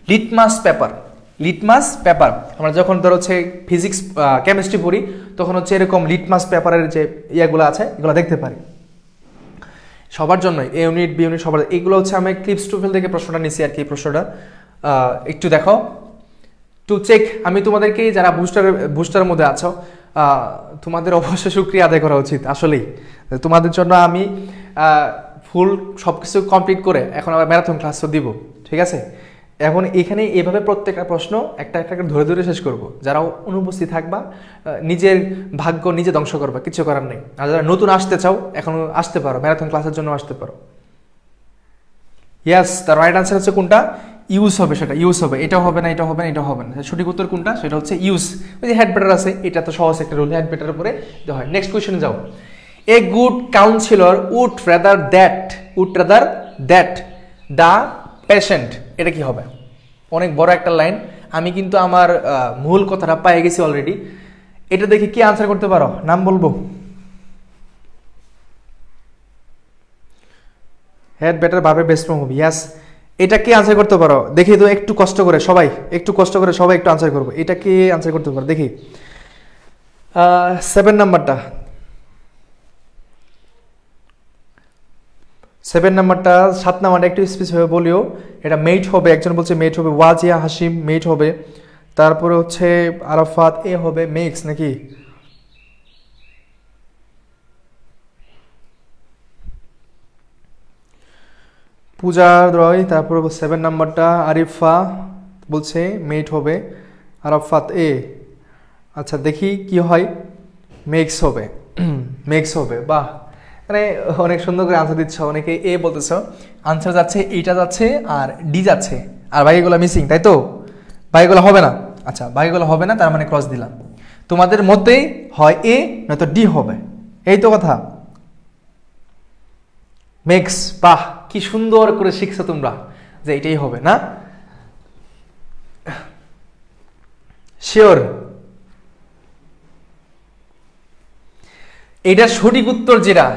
litmus paper. Litmus paper আমরা যখন ধরো হচ্ছে ফিজিক্স কেমিস্ট্রি পড়ি তখন হচ্ছে এরকম লিটমাস পেপারের যে ইয়েগুলো আছে এগুলো দেখতে পারি সবার জন্য, এ ইউনিট বি ইউনিট সবার। এগুলো হচ্ছে আমি ক্লিপস টুফেল থেকে প্রশ্নটা নিছি আর কি। প্রশ্নটা একটু দেখো। টু চেক, আমি তোমাদেরকে যারা বুস্টারের মধ্যে আছো তোমাদের অবশ্যই শুকরিয়া আদায় করা উচিত আসলেই। তোমাদের জন্য আমি ফুল সব কিছু কমপ্লিট করে এখন আবার ম্যারাথন ক্লাসও দিব, ঠিক আছে। এখন এখানে এভাবে প্রত্যেকটা প্রশ্ন একটা একটা ধরে ধরে শেষ করব। যারা অনুপস্থিত থাকবা নিজের ভাগ্য নিজে ধ্বংস করবা, কিছু করার নেই। আর যারা নতুন আসতে চাও এখন আসতে পারো, ম্যারাথন ক্লাসের জন্য আসতে পারো। ইয়েস, তার রাইট আনসার হচ্ছে কোনটা? ইউজ হবে, সেটা ইউজ হবে। এটাও হবে না, এটা হবে না, এটা হবে না। সঠিক উত্তর কোনটা? সেটা হচ্ছে ইউজ। ওই যে হ্যাড বেটার আছে, এটা তো সহজ একটা রুল, হ্যাড বেটার উপরে হয়। নেক্সট কোয়েশ্চেনে যাও। A good counsellor would rather that the patient, এটা কি হবে? অনেক বড় একটা লাইন, আমি কিন্তু আমার মূল কথাটা পেয়ে গেছি অলরেডি। এটা দেখে কি আনসার করতে পারো? নাম বলবো, হ্যাড বেটার ভাবে বেস্ট ফর্ম হবে। ইয়াস, এটা কি আনসার করতে পারো? দেখি তো, একটু কষ্ট করে সবাই, একটু কষ্ট করে সবাই একটু আনসার করবো। এটা কি আনসার করতে পারো দেখি? 7 নাম্বারটা, 7 নাম্বারটা, 7 নাম্বারটা একটু স্পেসিফাই বলিও। এটা মেট হবে, একজন বলছে মেট হবে, ওয়াজিয়া হাসিম মেট হবে, তারপরে হচ্ছে আরাফাত এ হবে, মেক্স নাকি? পূজার রয়, তারপরে 7 নাম্বারটা আরিফা বলছে মেট হবে, আরাফাত এ। আচ্ছা দেখি কি হয়, মেক্স হবে, মেক্স হবে। বাহ, মানে অনেক সুন্দর করে আনসার দিচ্ছ। অনেকে এ বলতেছ, আনসার যাচ্ছে এইটা যাচ্ছে আর ডি যাচ্ছে, আর বাকিগুলো মিসিং, তাই তো? বাকিগুলো হবে না। আচ্ছা বাকিগুলো হবে না, তার মানে ক্রস দিলাম। তোমাদের মধ্যেই হয় এ নয়তো ডি হবে, এই তো কথা। মেক্স, বাহ কি সুন্দর করে শিখছো তোমরা যে এটাই হবে না। শিওর? এইটার সঠিক উত্তর যেটা,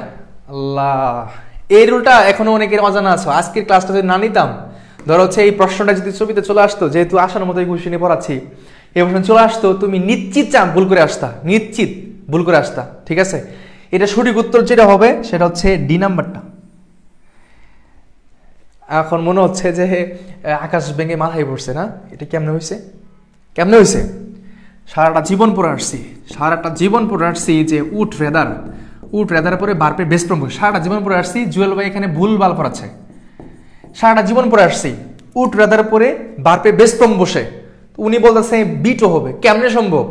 আল্লাহ, এই রুলটা এখনো অনেকের অজানা আছে। আজকের ক্লাসটা যদি না নিতাম, ধরো হচ্ছে এই প্রশ্নটা যদি ছবিতে চলে আসতো, যেহেতু আসার মতো কোশ্চেনে পড়াচ্ছি, এই প্রশ্ন চলে আসতো, তুমি নিশ্চিত ভুল করে আসতা, নিশ্চিত ভুল করে আসতা, ঠিক আছে। এটা সঠিক উত্তর যেটা হবে সেটা হচ্ছে ডি নাম্বারটা। এখন মনে হচ্ছে যে আকাশ ভেঙে মাথায় পড়ছে না, এটা কেমনে হয়েছে? কেমনে হয়েছে? সারাটা জীবন পড়ে আসছি, সারাটা জীবন পড়ে আসছি যে উড রেদার পরে বার্পের বেস ফর্ম, সারাটা জীবন পড়ে আসছি। জুয়েল ভাই এখানে ভুল বাল পড়াচ্ছে। সারাটা জীবন পড়ে আসছি উড রেদার পরে বার্পের বেস ফর্ম বসে, উনি বলতেছে বিটো হবে। কেমনে সম্ভব?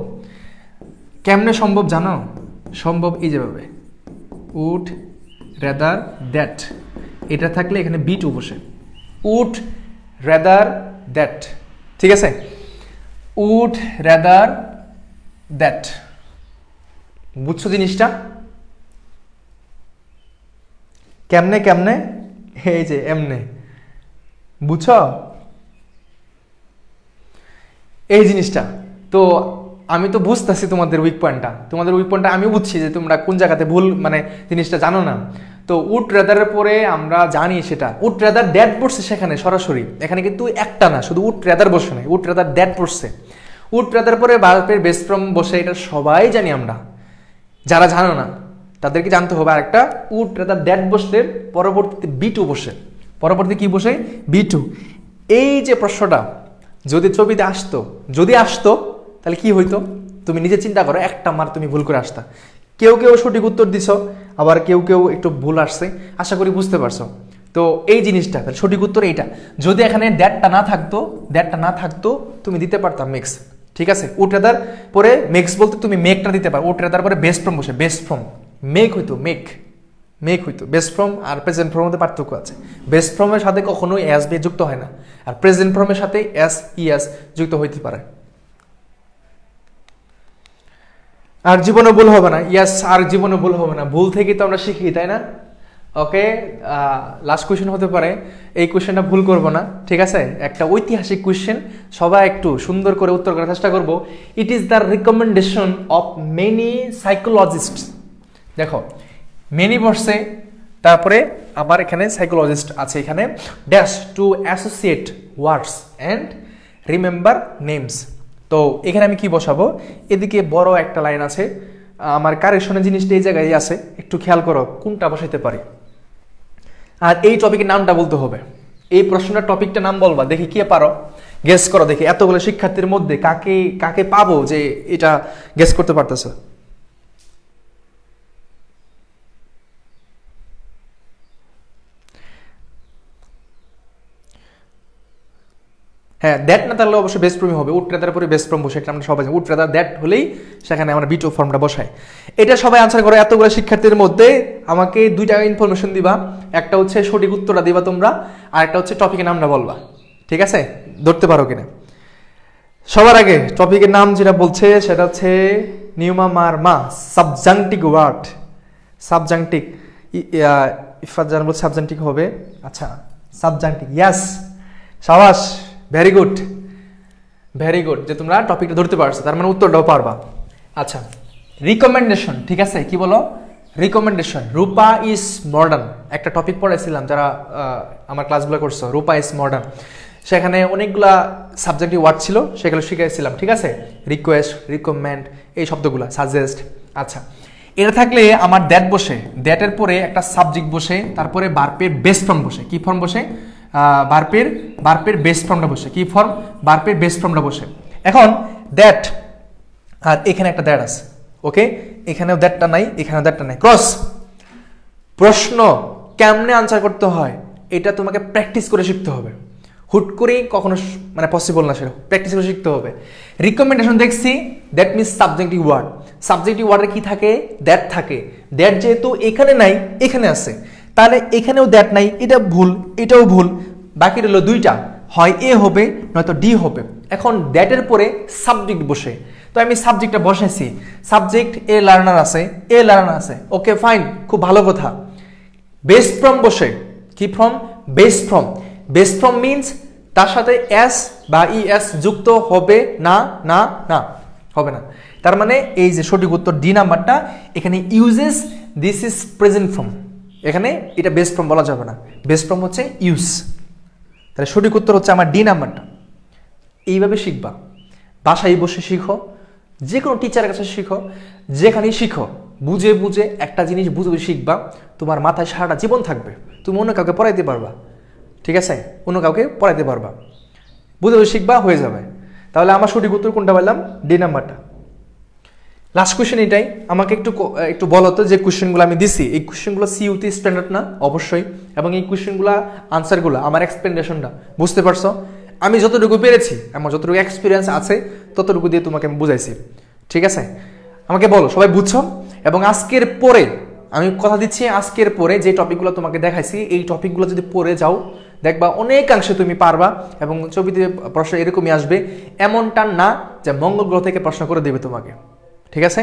কেমনে সম্ভব জানো? সম্ভব এই যেভাবে, উড রেদার দ্যাট, এটা থাকলে এখানে বি টু বসে, উড রেদার দ্যাট, ঠিক আছে। উড রেদার দ্যাট, বুঝছো জিনিসটা? কেমনে কেমনে? এই যে এমনে, বুঝছো এই জিনিসটা? তো আমি তো বুঝতেছি তোমাদের উইক পয়েন্টটা, তোমাদের উইক পয়েন্টটা আমি বুঝছি যে তোমরা কোন জায়গাতে ভুল মানে জিনিসটা জানো না। তো উড রেদারের পরে আমরা জানি সেটা উড রেদার দ্যাট পড়ছে সেখানে সরাসরি, এখানে কিন্তু একটা না, শুধু উড রেদার বসে নাই, উড রেদার দ্যাট পড়ছে। উড রেদার পরে ভার্বের বেস ফর্ম বসে, এটা সবাই জানি আমরা। যারা জানো না তাদেরকে জানতে হবে আরেকটা, উড রেদার দ্যাট বসলে পরবর্তীতে বি টু বসে, পরবর্তী কি বসে B2। এই যে প্রশ্নটা যদি ছবিতে আসতো, যদি আসতো তাহলে কি হইতো তুমি নিজে চিন্তা করো, একটা মার তুমি ভুল করে আসতা। কেউ কেউ সঠিক উত্তর দিছ, আবার কেউ কেউ একটু ভুল আসছে, আশা করি বুঝতে পারছো। তো এই জিনিসটা তাহলে সঠিক উত্তর এইটা। যদি এখানে দ্যাটটা না থাকতো তুমি দিতে পারতাম মিক্স, ঠিক আছে। উড রাদার পরে মিক্স বলতে তুমি মেকটা দিতে পারো, উড রাদার পরে বেস্ট ফ্রম বসে বেস্ট ফ্রম, মেক হইতো মেক হইতো। বেস্ট ফ্রম আর প্রেজেন্ট ফ্রমের মধ্যে পার্থক্য আছে। বেস্ট ফ্রমের সাথে কখনোই এস বি যুক্ত হয় না, আর প্রেজেন্ট ফ্রমের সাথে এস ইএস যুক্ত হইতে পারে। আর জীবনে ভুল হবে না, ইয়াস, আর জীবনে ভুল হবে না, ভুল থেকে তো আমরা শিখি, তাই না? ওকে, লাস্ট কোয়েশ্চেন হতে পারে, এই কোয়েশ্চেনটা ভুল করব না, ঠিক আছে। একটা ঐতিহাসিক কোয়েশ্চেন, সবাই একটু সুন্দর করে উত্তর করার চেষ্টা করব। It is the recommendation of many psychologist. দেখো মেনি বসছে, তারপরে আবার এখানে সাইকোলজিস্ট আছে, এখানে dash to associate words and remember names. তো এখানে আমি কি বসাবো, এদিকে বড় একটা লাইন আছে, আমার কারেকশনের জিনিসটা এই জায়গায় আছে, একটু খেয়াল করো কোনটা বসাইতে পারি। আর এই টপিকের নামটা বলতে হবে, এই প্রশ্নটার টপিকটা নাম বলবা, দেখি কে পারো, গেস করো দেখি এতগুলো শিক্ষার্থীর মধ্যে কাকে কাকে পাবো যে এটা গেস করতে পারতেছে। হ্যাঁ, দ্যাট না তাহলে অবশ্যই বেস্ট ফ্রমই হবে, উড রাদার পরে বেস্ট ফ্রম বসে, এটা আমরা সবাই জানি। উড রাদার দ্যাট হলেই সেখানে আমরা B2 ফর্মটা বসাই। এটা সবাই আনসার করো। এতগুলো শিক্ষার্থীর মধ্যে আমাকে দুইটা ইনফরমেশন দিবা, একটা হচ্ছে সঠিক উত্তরটা দিবা তোমরা, আর একটা হচ্ছে টপিকের নামটা বলবা, ঠিক আছে? ধরতে পারো কিনা। সবার আগে টপিকের নাম যেটা বলছে সেটা হচ্ছে নিউমা মার মা, সাবজাংটিক ওয়ার্ড, সাবজাংটিক, ইফাত জান বলছে সাবজাংটিক হবে, আচ্ছা সাবজাংটিক, ইয়াস, সাবাস, ভেরি গুড যে তোমরা টপিকটা ধরতে পারছো, তার মানে উত্তরটাও পারবা। আচ্ছা, রিকমেন্ডেশন, ঠিক আছে, কি বলো রিকমেন্ডেশন। রূপা ইজ মডার্ন, একটা টপিক পড়াইছিলাম যারা আমার ক্লাসগুলো করছো, রূপা ইজ মডার্ন, সেখানে অনেকগুলা সাবজেক্টিভ ওয়ার্ড ছিল, সেগুলো শিখাইছিলাম, ঠিক আছে। রিকোয়েস্ট, রিকমেন্ড, এই শব্দগুলো, সাজেস্ট। আচ্ছা, এটা থাকলে আমার দ্যাট বসে, দ্যাটের পরে একটা সাবজেক্ট বসে, তারপরে ভার্বের বেস্ট ফর্ম বসে, কি ফর্ম বসে, ভার্বের বেস্ট ফর্মটা বসে, কি ফর্ম, ভার্বের বেস্ট ফর্মটা বসে। এখন দ্যাট, আর এখানে একটা দ্যাট আছে, ওকে, এখানেও দ্যাটটা নাই, এখানেও দ্যাটটা নাই, ক্রস। প্রশ্ন কেমনে আনসার করতে হয় এটা তোমাকে প্র্যাকটিস করে শিখতে হবে, হুট করেই কখনো মানে পসিবল না, সেটা প্র্যাকটিস করে শিখতে হবে। রিকমেন্ডেশন দেখছি, that means subjective word, subjective ওয়ার্ডে কি থাকে, দ্যাট থাকে। দ্যাট যেহেতু এখানে নাই, এখানে আছে, তাহলে এখানেও দ্যাট নাই, এটা ভুল, এটাও ভুল, বাকি রইল দুইটা, হয় এ হবে নয়তো ডি হবে। এখন দ্যাটের পরে সাবজেক্ট বসে, তো আমি সাবজেক্টটা বসাইছি, সাবজেক্ট এ লার্নার আছে, ওকে ফাইন, খুব ভালো কথা। বেস্ট ফ্রম বসে, কি from, best from. Best from means তার সাথে এস বা ইএস যুক্ত হবে না, না না হবে না, তার মানে এই যে সঠিক উত্তর ডি নাম্বারটা, এখানে uses this is present form, এখানে এটা বেস্ট ফর্ম বলা যাবে না, বেস্ট ফর্ম হচ্ছে ইউজ। তাহলে সঠিক উত্তর হচ্ছে আমার ডি নাম্বারটা। এইভাবে শিখবা, বাসায় বসে শিখো, যে কোনো টিচারের কাছে শিখো, যেখানেই শিখো, বুঝে বুঝে একটা জিনিস বুঝে বুঝে শিখবা, তোমার মাথায় সারাটা জীবন থাকবে, তুমি অন্য কাউকে পড়াইতে পারবা, ঠিক আছে, অন্য কাউকে পড়াইতে পারবা, বুঝে বুঝে শিখবা, হয়ে যাবে। তাহলে আমার সঠিক উত্তর কোনটা বললাম, ডি নাম্বারটা। লাস্ট কোয়েশ্চেন এটাই, আমাকে একটু বলো তো যে কোয়েশ্চেনগুলো আমি দিছি, এই কোয়েশ্চেনগুলো সিইউটি স্ট্যান্ডার্ড না? অবশ্যই। এবং এই কোয়েশ্চেনগুলো আনসারগুলো, আমার এক্সপ্লেনেশনটা বুঝতে পারছো? আমি যতটুকু পেরেছি, আমার যতটুকু এক্সপিরিয়েন্স আছে ততটুকু দিয়ে তোমাকে আমি বুঝাইছি, ঠিক আছে? আমাকে বলো সবাই বুঝছো? এবং আজকের পরে আমি কথা দিচ্ছি, আজকের পরে যে টপিকগুলো তোমাকে দেখাইছি, এই টপিকগুলো যদি পড়ে যাও, দেখবা অনেকাংশে তুমি পারবা, এবং ছবিতে প্রশ্ন এরকমই আসবে, এমনটা না যে মঙ্গল গ্রহ থেকে প্রশ্ন করে দেবে তোমাকে, ঠিক আছে?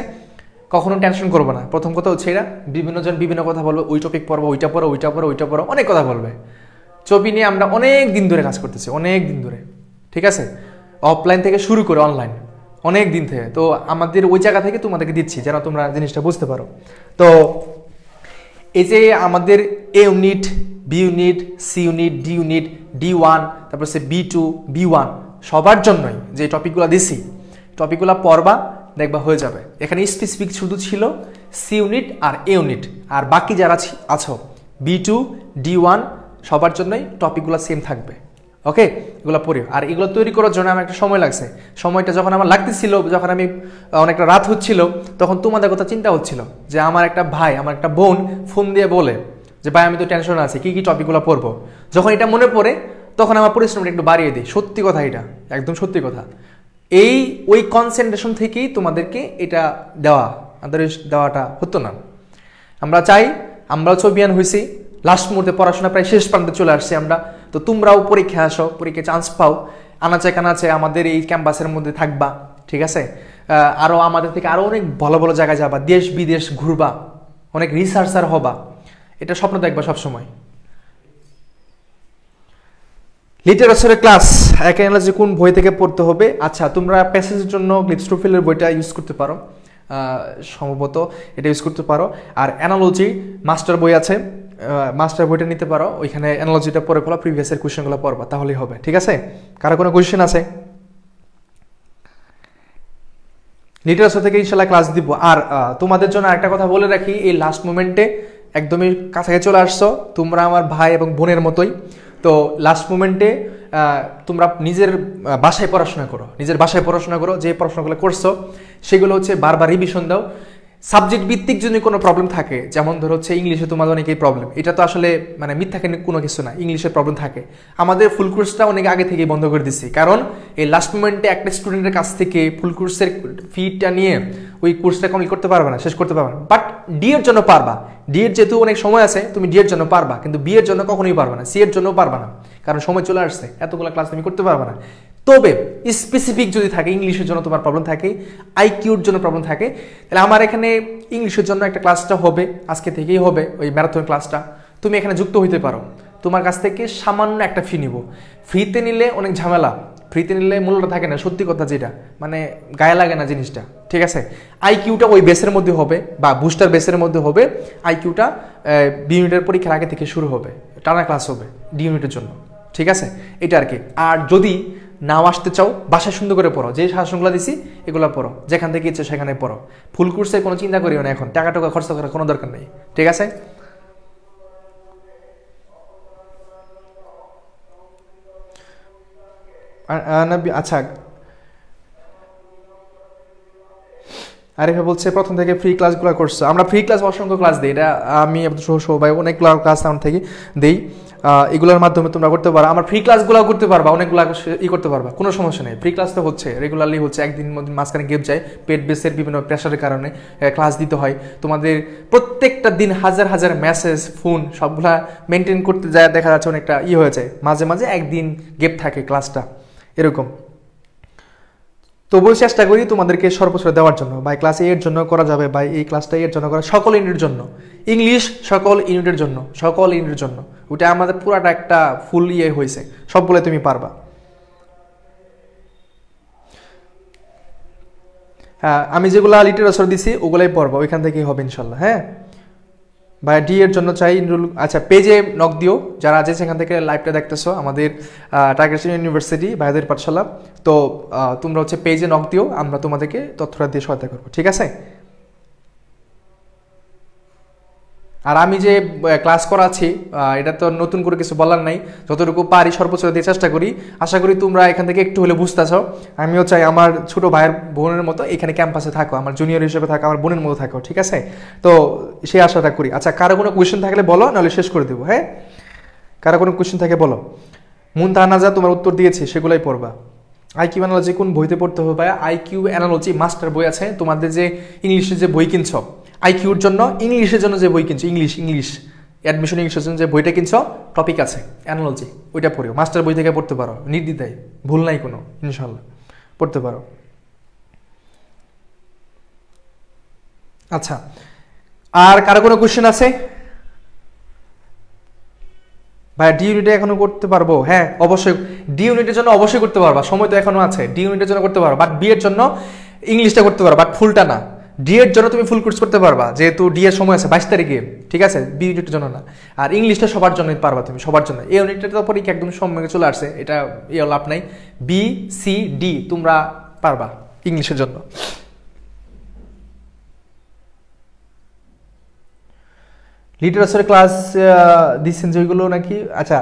কখনো টেনশন করবো না। প্রথম কথা হচ্ছে এরা বিভিন্ন জন বিভিন্ন কথা বলবে, ওই টপিক পড়বো, ওইটা পড়ো, অনেক কথা বলবে। ছবি নিয়ে আমরা অনেক দিন ধরে কাজ করতেছি, অনেক দিন ধরে, ঠিক আছে, অফলাইন থেকে শুরু করে অনলাইন, অনেক দিন থেকে। তো আমাদের ওই জায়গা থেকে তোমাদেরকে দিচ্ছি যেন তোমরা জিনিসটা বুঝতে পারো। তো এই যে আমাদের A unit, B unit, C unit, D unit, D1, তারপর সে B2, B1, সবার জন্যই যে টপিকগুলো দিছি, টপিকগুলো পড়বা, দেখবা হয়ে যাবে। এখানে স্পেসিফিক শুধু ছিল সি ইউনিট আর এ ইউনিট, আর বাকি যারা আছো B2, D1, সবার জন্যই টপিকগুলো সেম থাকবে। ওকে, এগুলো পড়িও। আর এগুলো তৈরি করার জন্য আমার একটা সময় লাগছে। সময়টা যখন আমার লাগতেছিল, যখন আমি অনেকটা রাত হচ্ছিল, তখন তোমাদের কথা চিন্তা হচ্ছিল যে আমার একটা ভাই, আমার একটা বোন ফোন দিয়ে বলে যে ভাই আমি তো টেনশনে আছি, কী কী টপিকগুলো পড়বো। যখন এটা মনে পড়ে তখন আমার পরিশ্রমটা একটু বাড়িয়ে দিই। সত্যি কথা, এটা একদম সত্যি কথা। ওই কনসেন্ট্রেশন থেকেই তোমাদেরকে এটা দেওয়াটা হতো না। আমরা চাই, আমরাও ছবিয়ান হয়েছি, লাস্ট মুহূর্তে পড়াশোনা প্রায় শেষ প্রান্তে চলে আসছি আমরা। তো তোমরাও পরীক্ষা আসো, পরীক্ষায় চান্স পাও, আনাচে কানাচে আমাদের এই ক্যাম্পাসের মধ্যে থাকবা, ঠিক আছে? আরও আমাদের থেকে আরও অনেক ভালো ভালো জায়গায় যাবা, দেশ বিদেশ ঘুরবা, অনেক রিসার্চার হবা, এটা স্বপ্ন দেখবা সবসময়। লিটারেচারের ক্লাস অ্যানালজি কোন বই থেকে পড়তে হবে? আচ্ছা, তোমরা প্যাসেজের জন্য গ্লিপস্ট্রোফিলের বইটা ইউজ করতে পারো, সম্ভবত এটা ইউজ করতে পারো। আর অ্যানালজি মাস্টার বই আছে, মাস্টার বইটা নিতে পারো, ওইখানে অ্যানালজিটা পড়ে ফেলো, প্রিভিয়াসের কোয়েশ্চেনগুলো পড়বা, তাহলেই হবে, ঠিক আছে? কারো কোনো কোয়েশ্চেন আছে? লিটারেচার থেকে ইনশাল্লাহ ক্লাস দিব। আর তোমাদের জন্য একটা কথা বলে রাখি, এই লাস্ট মোমেন্টে একদমই কাছাকাছি চলে আসছো, তোমরা আমার ভাই এবং বোনের মতোই। তো লাস্ট মোমেন্টে তোমরা নিজের বাসায় পড়াশোনা করো, যে পড়াশোনাগুলো করছো সেগুলো হচ্ছে বারবার রিভিশন দাও। সাবজেক্ট ভিত্তিক যদি কোনো প্রবলেম থাকে, যেমন ধরো হচ্ছে ইংলিশে তোমাদের অনেকেই প্রবলেম, এটা তো আসলে মানে মিথ্যা কোনো কিছু না, ইংলিশের প্রবলেম থাকে। আমাদের ফুল কোর্সটা অনেক আগে থেকেই বন্ধ করে দিচ্ছি, কারণ এই লাস্ট মোমেন্টে একটা স্টুডেন্টের কাছ থেকে ফুল কোর্সের ফিটা নিয়ে ওই কোর্সটা কমপ্লিট করতে পারবে না, শেষ করতে পারবে না। বাট ডি এর জন্য পারবা, ডি এর যেহেতু অনেক সময় আছে, তুমি ডি এর জন্য পারবা, কিন্তু বি এর জন্য কখনোই পারবে না, সি এর জন্য পারবা না, কারণ সময় চলে আসছে, এতগুলো ক্লাস তুমি করতে পারবে না। তবে স্পেসিফিক যদি থাকে, ইংলিশের জন্য তোমার প্রবলেম থাকে, আইকিউর জন্য প্রবলেম থাকে, তাহলে আমার এখানে ইংলিশের জন্য একটা ক্লাসটা হবে, আজকে থেকেই হবে ওই ম্যারাথন ক্লাসটা। তুমি এখানে যুক্ত হইতে পারো, তোমার কাছ থেকে সামান্য একটা ফি নিব। ফ্রিতে নিলে অনেক ঝামেলা, ফ্রিতে নিলে মূল্যটা থাকে না, সত্যি কথা যেটা, মানে গায়ে লাগে না জিনিসটা, ঠিক আছে? আইকিউটা ওই বেসের মধ্যে হবে বা বুস্টার বেসের মধ্যে হবে। আইকিউটা বি ইউনিটের পরীক্ষার আগে থেকে শুরু হবে, টানা ক্লাস হবে ডি ইউনিটের জন্য, ঠিক আছে? এটা আর কি। আর যদি নাও আসতে চাও, বাসায় সুন্দর করে পড়ো, যে শাসনগুলো দিছি এগুলো পড়ো, যেখান থেকে ইচ্ছে সেখানে পড়ো। ফুল কোর্সে কোনো চিন্তা করিও না, এখন টাকা খরচ করার কোনো দরকার নেই, ঠিক আছে? আচ্ছা, আরিফা বলছে প্রথম থেকে ফ্রি ক্লাসগুলো করছো। আমরা ফ্রি ক্লাস অসংখ্য ক্লাস দিই, এটা আমি সবাই অনেকগুলো ক্লাস আমার থেকে দিই, এগুলোর মাধ্যমে তোমরা করতে পারো, আমার ফ্রি ক্লাসগুলো করতে পারবা, অনেকগুলো করতে পারবা, কোনো সমস্যা নেই। ফ্রি ক্লাস তো হচ্ছে রেগুলারলি হচ্ছে, একদিন মাঝখানে গেপ যায়, পেড বেসের বিভিন্ন প্রেশারের কারণে ক্লাস দিতে হয়। তোমাদের প্রত্যেকটা দিন হাজার হাজার মেসেজ, ফোন সবগুলা মেনটেন করতে যায়, দেখা যাচ্ছে অনেকটা হয়ে যায়, মাঝে মাঝে একদিন গেপ থাকে ক্লাসটা, এরকম। তবুও চেষ্টা করি তোমাদেরকে সর্বোচ্চ দেওয়ার জন্য। বাই ক্লাস এর জন্য করা যাবে, বাই এই ক্লাসটা এর জন্য করা, সকল ইউনিটের জন্য, ইংলিশ সকল ইউনিটের জন্য, ওটা আমাদের পুরাটা একটা ফুল হয়েছে, সব বলে তুমি পারবা। হ্যাঁ, আমি যেগুলো লিটারেচার দিছি ওগুলাই পড়বো, ওইখান থেকেই হবে ইনশাল্লাহ। হ্যাঁ ভাই, ডি এর জন্য চাই। আচ্ছা, পেজে নক দিও যারা আছে সেখান থেকে লাইভটা দেখতেছো, আমাদের টাইগার ইউনিভার্সিটি ভাইদের পাঠশালা। তো তোমরা হচ্ছে পেজে নক দিও, আমরা তোমাদেরকে তথ্যটা দিয়ে সহায়তা করবো, ঠিক আছে? আর আমি যে ক্লাস করাচ্ছি এটা তো নতুন করে কিছু বলার নাই, যতটুকু পারি সর্বোচ্চ দিয়ে চেষ্টা করি। আশা করি তোমরা এখান থেকে একটু হলে বুঝতেছ। আমিও চাই আমার ছোট ভাইয়ের বোনের মতো এখানে ক্যাম্পাসে থাকো, আমার জুনিয়র হিসেবে থাকো, আমার বোনের মতো থাকো, ঠিক আছে? তো সেই আশাটা করি। আচ্ছা, কারো কোনো কোয়েশ্চেন থাকলে বলো, নাহলে শেষ করে দেবো। হ্যাঁ, কারো কোনো কোয়েশ্চেন থাকে বলো। মুনতাহানা তোমার উত্তর দিয়েছি, সেগুলাই পড়বা। আইকিউ অ্যানালজি কোন বইতে পড়তে হবে? আইকিউ অ্যানালজি মাস্টার বই আছে, তোমাদের যে ইংলিশের যে বই কিনছ আইকিউর জন্য, ইংলিশের জন্য যে বই কিনছো, ইংলিশ অ্যাডমিশন ইংলিশের জন্য যে বইটা কিনছো, টপিক আছে অ্যানালজি, ওইটা পড়িও, মাস্টার বই থেকে পড়তে পারো নির্দ্বিধায়, ভুল নাই কোনো, ইনশাল্লাহ পড়তে পারো। আচ্ছা, আর কারো কোনো কোয়েশ্চেন আছে? ভাই ডি ইউনিটে এখনো করতে পারবো? হ্যাঁ অবশ্যই, ডি ইউনিটের জন্য অবশ্যই করতে পারবা, সময় তো এখনো আছে, ডি ইউনিটের জন্য করতে পারো, বাট বি এর জন্য ইংলিশটা করতে পারো, বাট ফুলটা না। ডি এর জন্য তুমি ফুল কোর্স করতে পারবা, যেহেতু ডি এর সময় আছে 22 তারিখে, ঠিক আছে? বি ইউনিটের জন্য না। আর ইংলিশটা সবার জন্যই পারবা তুমি, সবার জন্য। এই ইউনিটটা তো পরীক্ষা একদম সময় চলে আসছে, এটা লাভ নাই। বি সি ডি তোমরা পারবা ইংলিশের জন্য। লিটারেচার ক্লাস দিচ্ছেন যেগুলো নাকি, আচ্ছা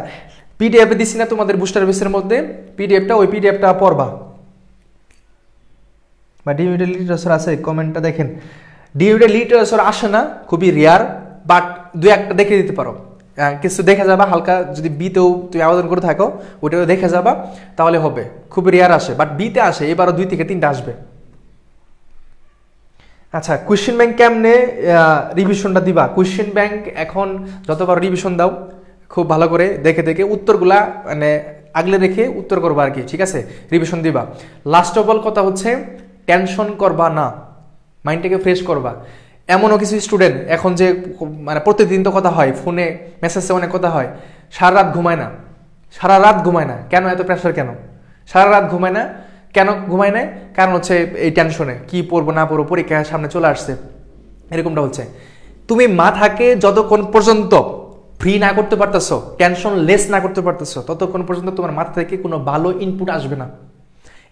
পিডিএফে দিচ্ছি না তোমাদের বুস্টার বেসের মধ্যে পিডিএফটা, ওই পিডিএফটা পড়বা। বা ডিউডে লিটারেচার আছে, কমেন্টটা দেখেন। ডিউডে লিটারেচার আসে না, খুবই রেয়ার, বাট দুই একটা দেখে দিতে পারো, কিছু দেখে যাবা হালকা। যদি বিতেও তুমি আবেদন করে থাকো ওইটাও দেখে যাবা, তাহলে হবে। খুবই রেয়ার আসে, বাট বিতে আসে, এবারও 2 থেকে 3টা আসবে। আচ্ছা, কোয়েশ্চেন ব্যাংক কেমনে রিভিশনটা দিবা? কোয়েশ্চেন ব্যাংক এখন যতবার রিভিশন দাও খুব ভালো করে দেখে দেখে উত্তরগুলা মানে আগলে রেখে উত্তর করবা আর কি, ঠিক আছে? রিভিশন দিবা। লাস্ট অফ অল কথা হচ্ছে টেনশন করবা না, মাইন্ডটাকে ফ্রেশ করবা। এমনও কিছু স্টুডেন্ট এখন যে মানে প্রতিদিন তো কথা হয়, ফোনে মেসেজে অনেক কথা হয়, সারা রাত ঘুমায় না, সারা রাত ঘুমায় না। কেন এত প্রেশার? কেন সারা রাত ঘুমায় না? কেন ঘুমায় না? কারণ হচ্ছে এই টেনশনে, কি পড়বো না পড়বো, পরীক্ষার সামনে চলে আসছে, এরকমটা হচ্ছে। তুমি মাথাকে যতক্ষণ পর্যন্ত ফ্রি না করতে পারতেছো, টেনশন লেস না করতে পারতেছো, ততক্ষণ পর্যন্ত তোমার মাথা থেকে কোনো ভালো ইনপুট আসবে না।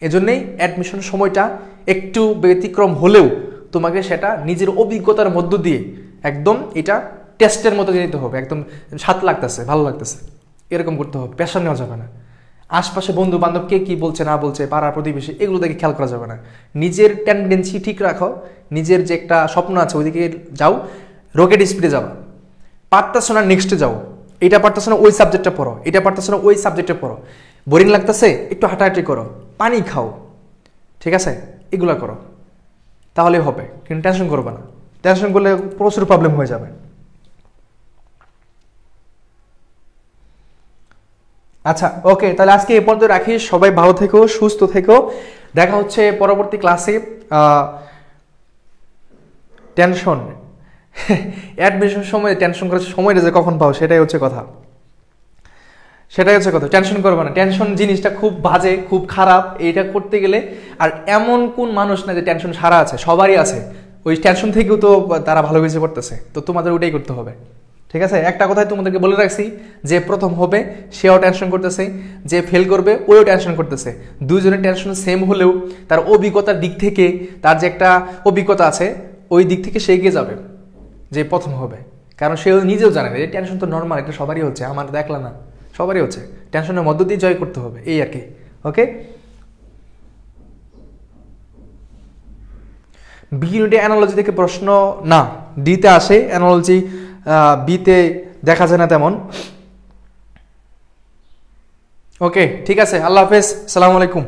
এজন্যই অ্যাডমিশন সময়টা একটু ব্যতিক্রম হলেও তোমাকে সেটা নিজের অভিজ্ঞতার মধ্য দিয়ে একদম এটা টেস্টের মতো নিতে হবে। একদম স্বাদ লাগতেছে, ভালো লাগতেছে, এরকম করতে হবে। প্রেশার নেওয়া যাবে না। আশপাশে বন্ধু বান্ধব কে কি বলছে না বলছে, পাড়া প্রতিবেশী, এগুলো দেখে খেয়াল করা যাবে না। নিজের টেন্ডেন্সি ঠিক রাখো, নিজের যে একটা স্বপ্ন আছে ওইদিকে যাও, রকেট স্পিডে যাও। পারতেছো না নেক্সটে যাও, এটা পারতেছো না ওই সাবজেক্টটা পড়ো, এটা পারতেছো না ওই সাবজেক্টে পড়ো। বোরিং লাগতেছে একটু হাঁটাহাঁটি করো, পানি খাও, ঠিক আছে? এগুলো করো, তাহলে হবে। কিন্তু টেনশন করবে না, টেনশন করলে প্রচুর প্রবলেম হয়ে যাবে। আচ্ছা, ওকে, তাহলে আজকে এই পর্যন্ত রাখি। সবাই ভালো থেকো, সুস্থ থেকো, দেখা হচ্ছে পরবর্তী ক্লাসে। টেনশন অ্যাডমিশন সময় টেনশন করার সময়টা যে কখন পাও সেটাই হচ্ছে কথা, সেটাই হচ্ছে কথা। টেনশন করবে না, টেনশন জিনিসটা খুব বাজে, খুব খারাপ। এইটা করতে গেলে আর এমন কোন মানুষ না যে টেনশন সারা আছে, সবারই আছে। ওই টেনশন থেকেও তো তারা ভালো কিছু করতেছে, তো তোমাদের ওটাই করতে হবে, ঠিক আছে? একটা কথাই তোমাদেরকে বলে রাখছি, যে প্রথম হবে সেও টেনশন করতেছে, যে ফেল করবে ওইও টেনশন করতেছে। দুইজনের টেনশন সেম হলেও তার অভিজ্ঞতার দিক থেকে, তার যে একটা অভিজ্ঞতা আছে ওই দিক থেকে সে এগিয়ে যাবে যে প্রথম হবে। কারণ সে নিজেও জানে যে টেনশন তো নর্মাল, এটা সবারই হচ্ছে, আমার দেখলা না, সবারই হচ্ছে। টেনশনের মধ্য দিয়ে জয় করতে হবে, এই আর কি। ওকে, বি ইউনিটে অ্যানালজি থেকে প্রশ্ন না, ডিতে আসে অ্যানালজি, বিতে দেখা যায় না তেমন। ওকে, ঠিক আছে, আল্লাহ হাফেজ, সালামু আলাইকুম।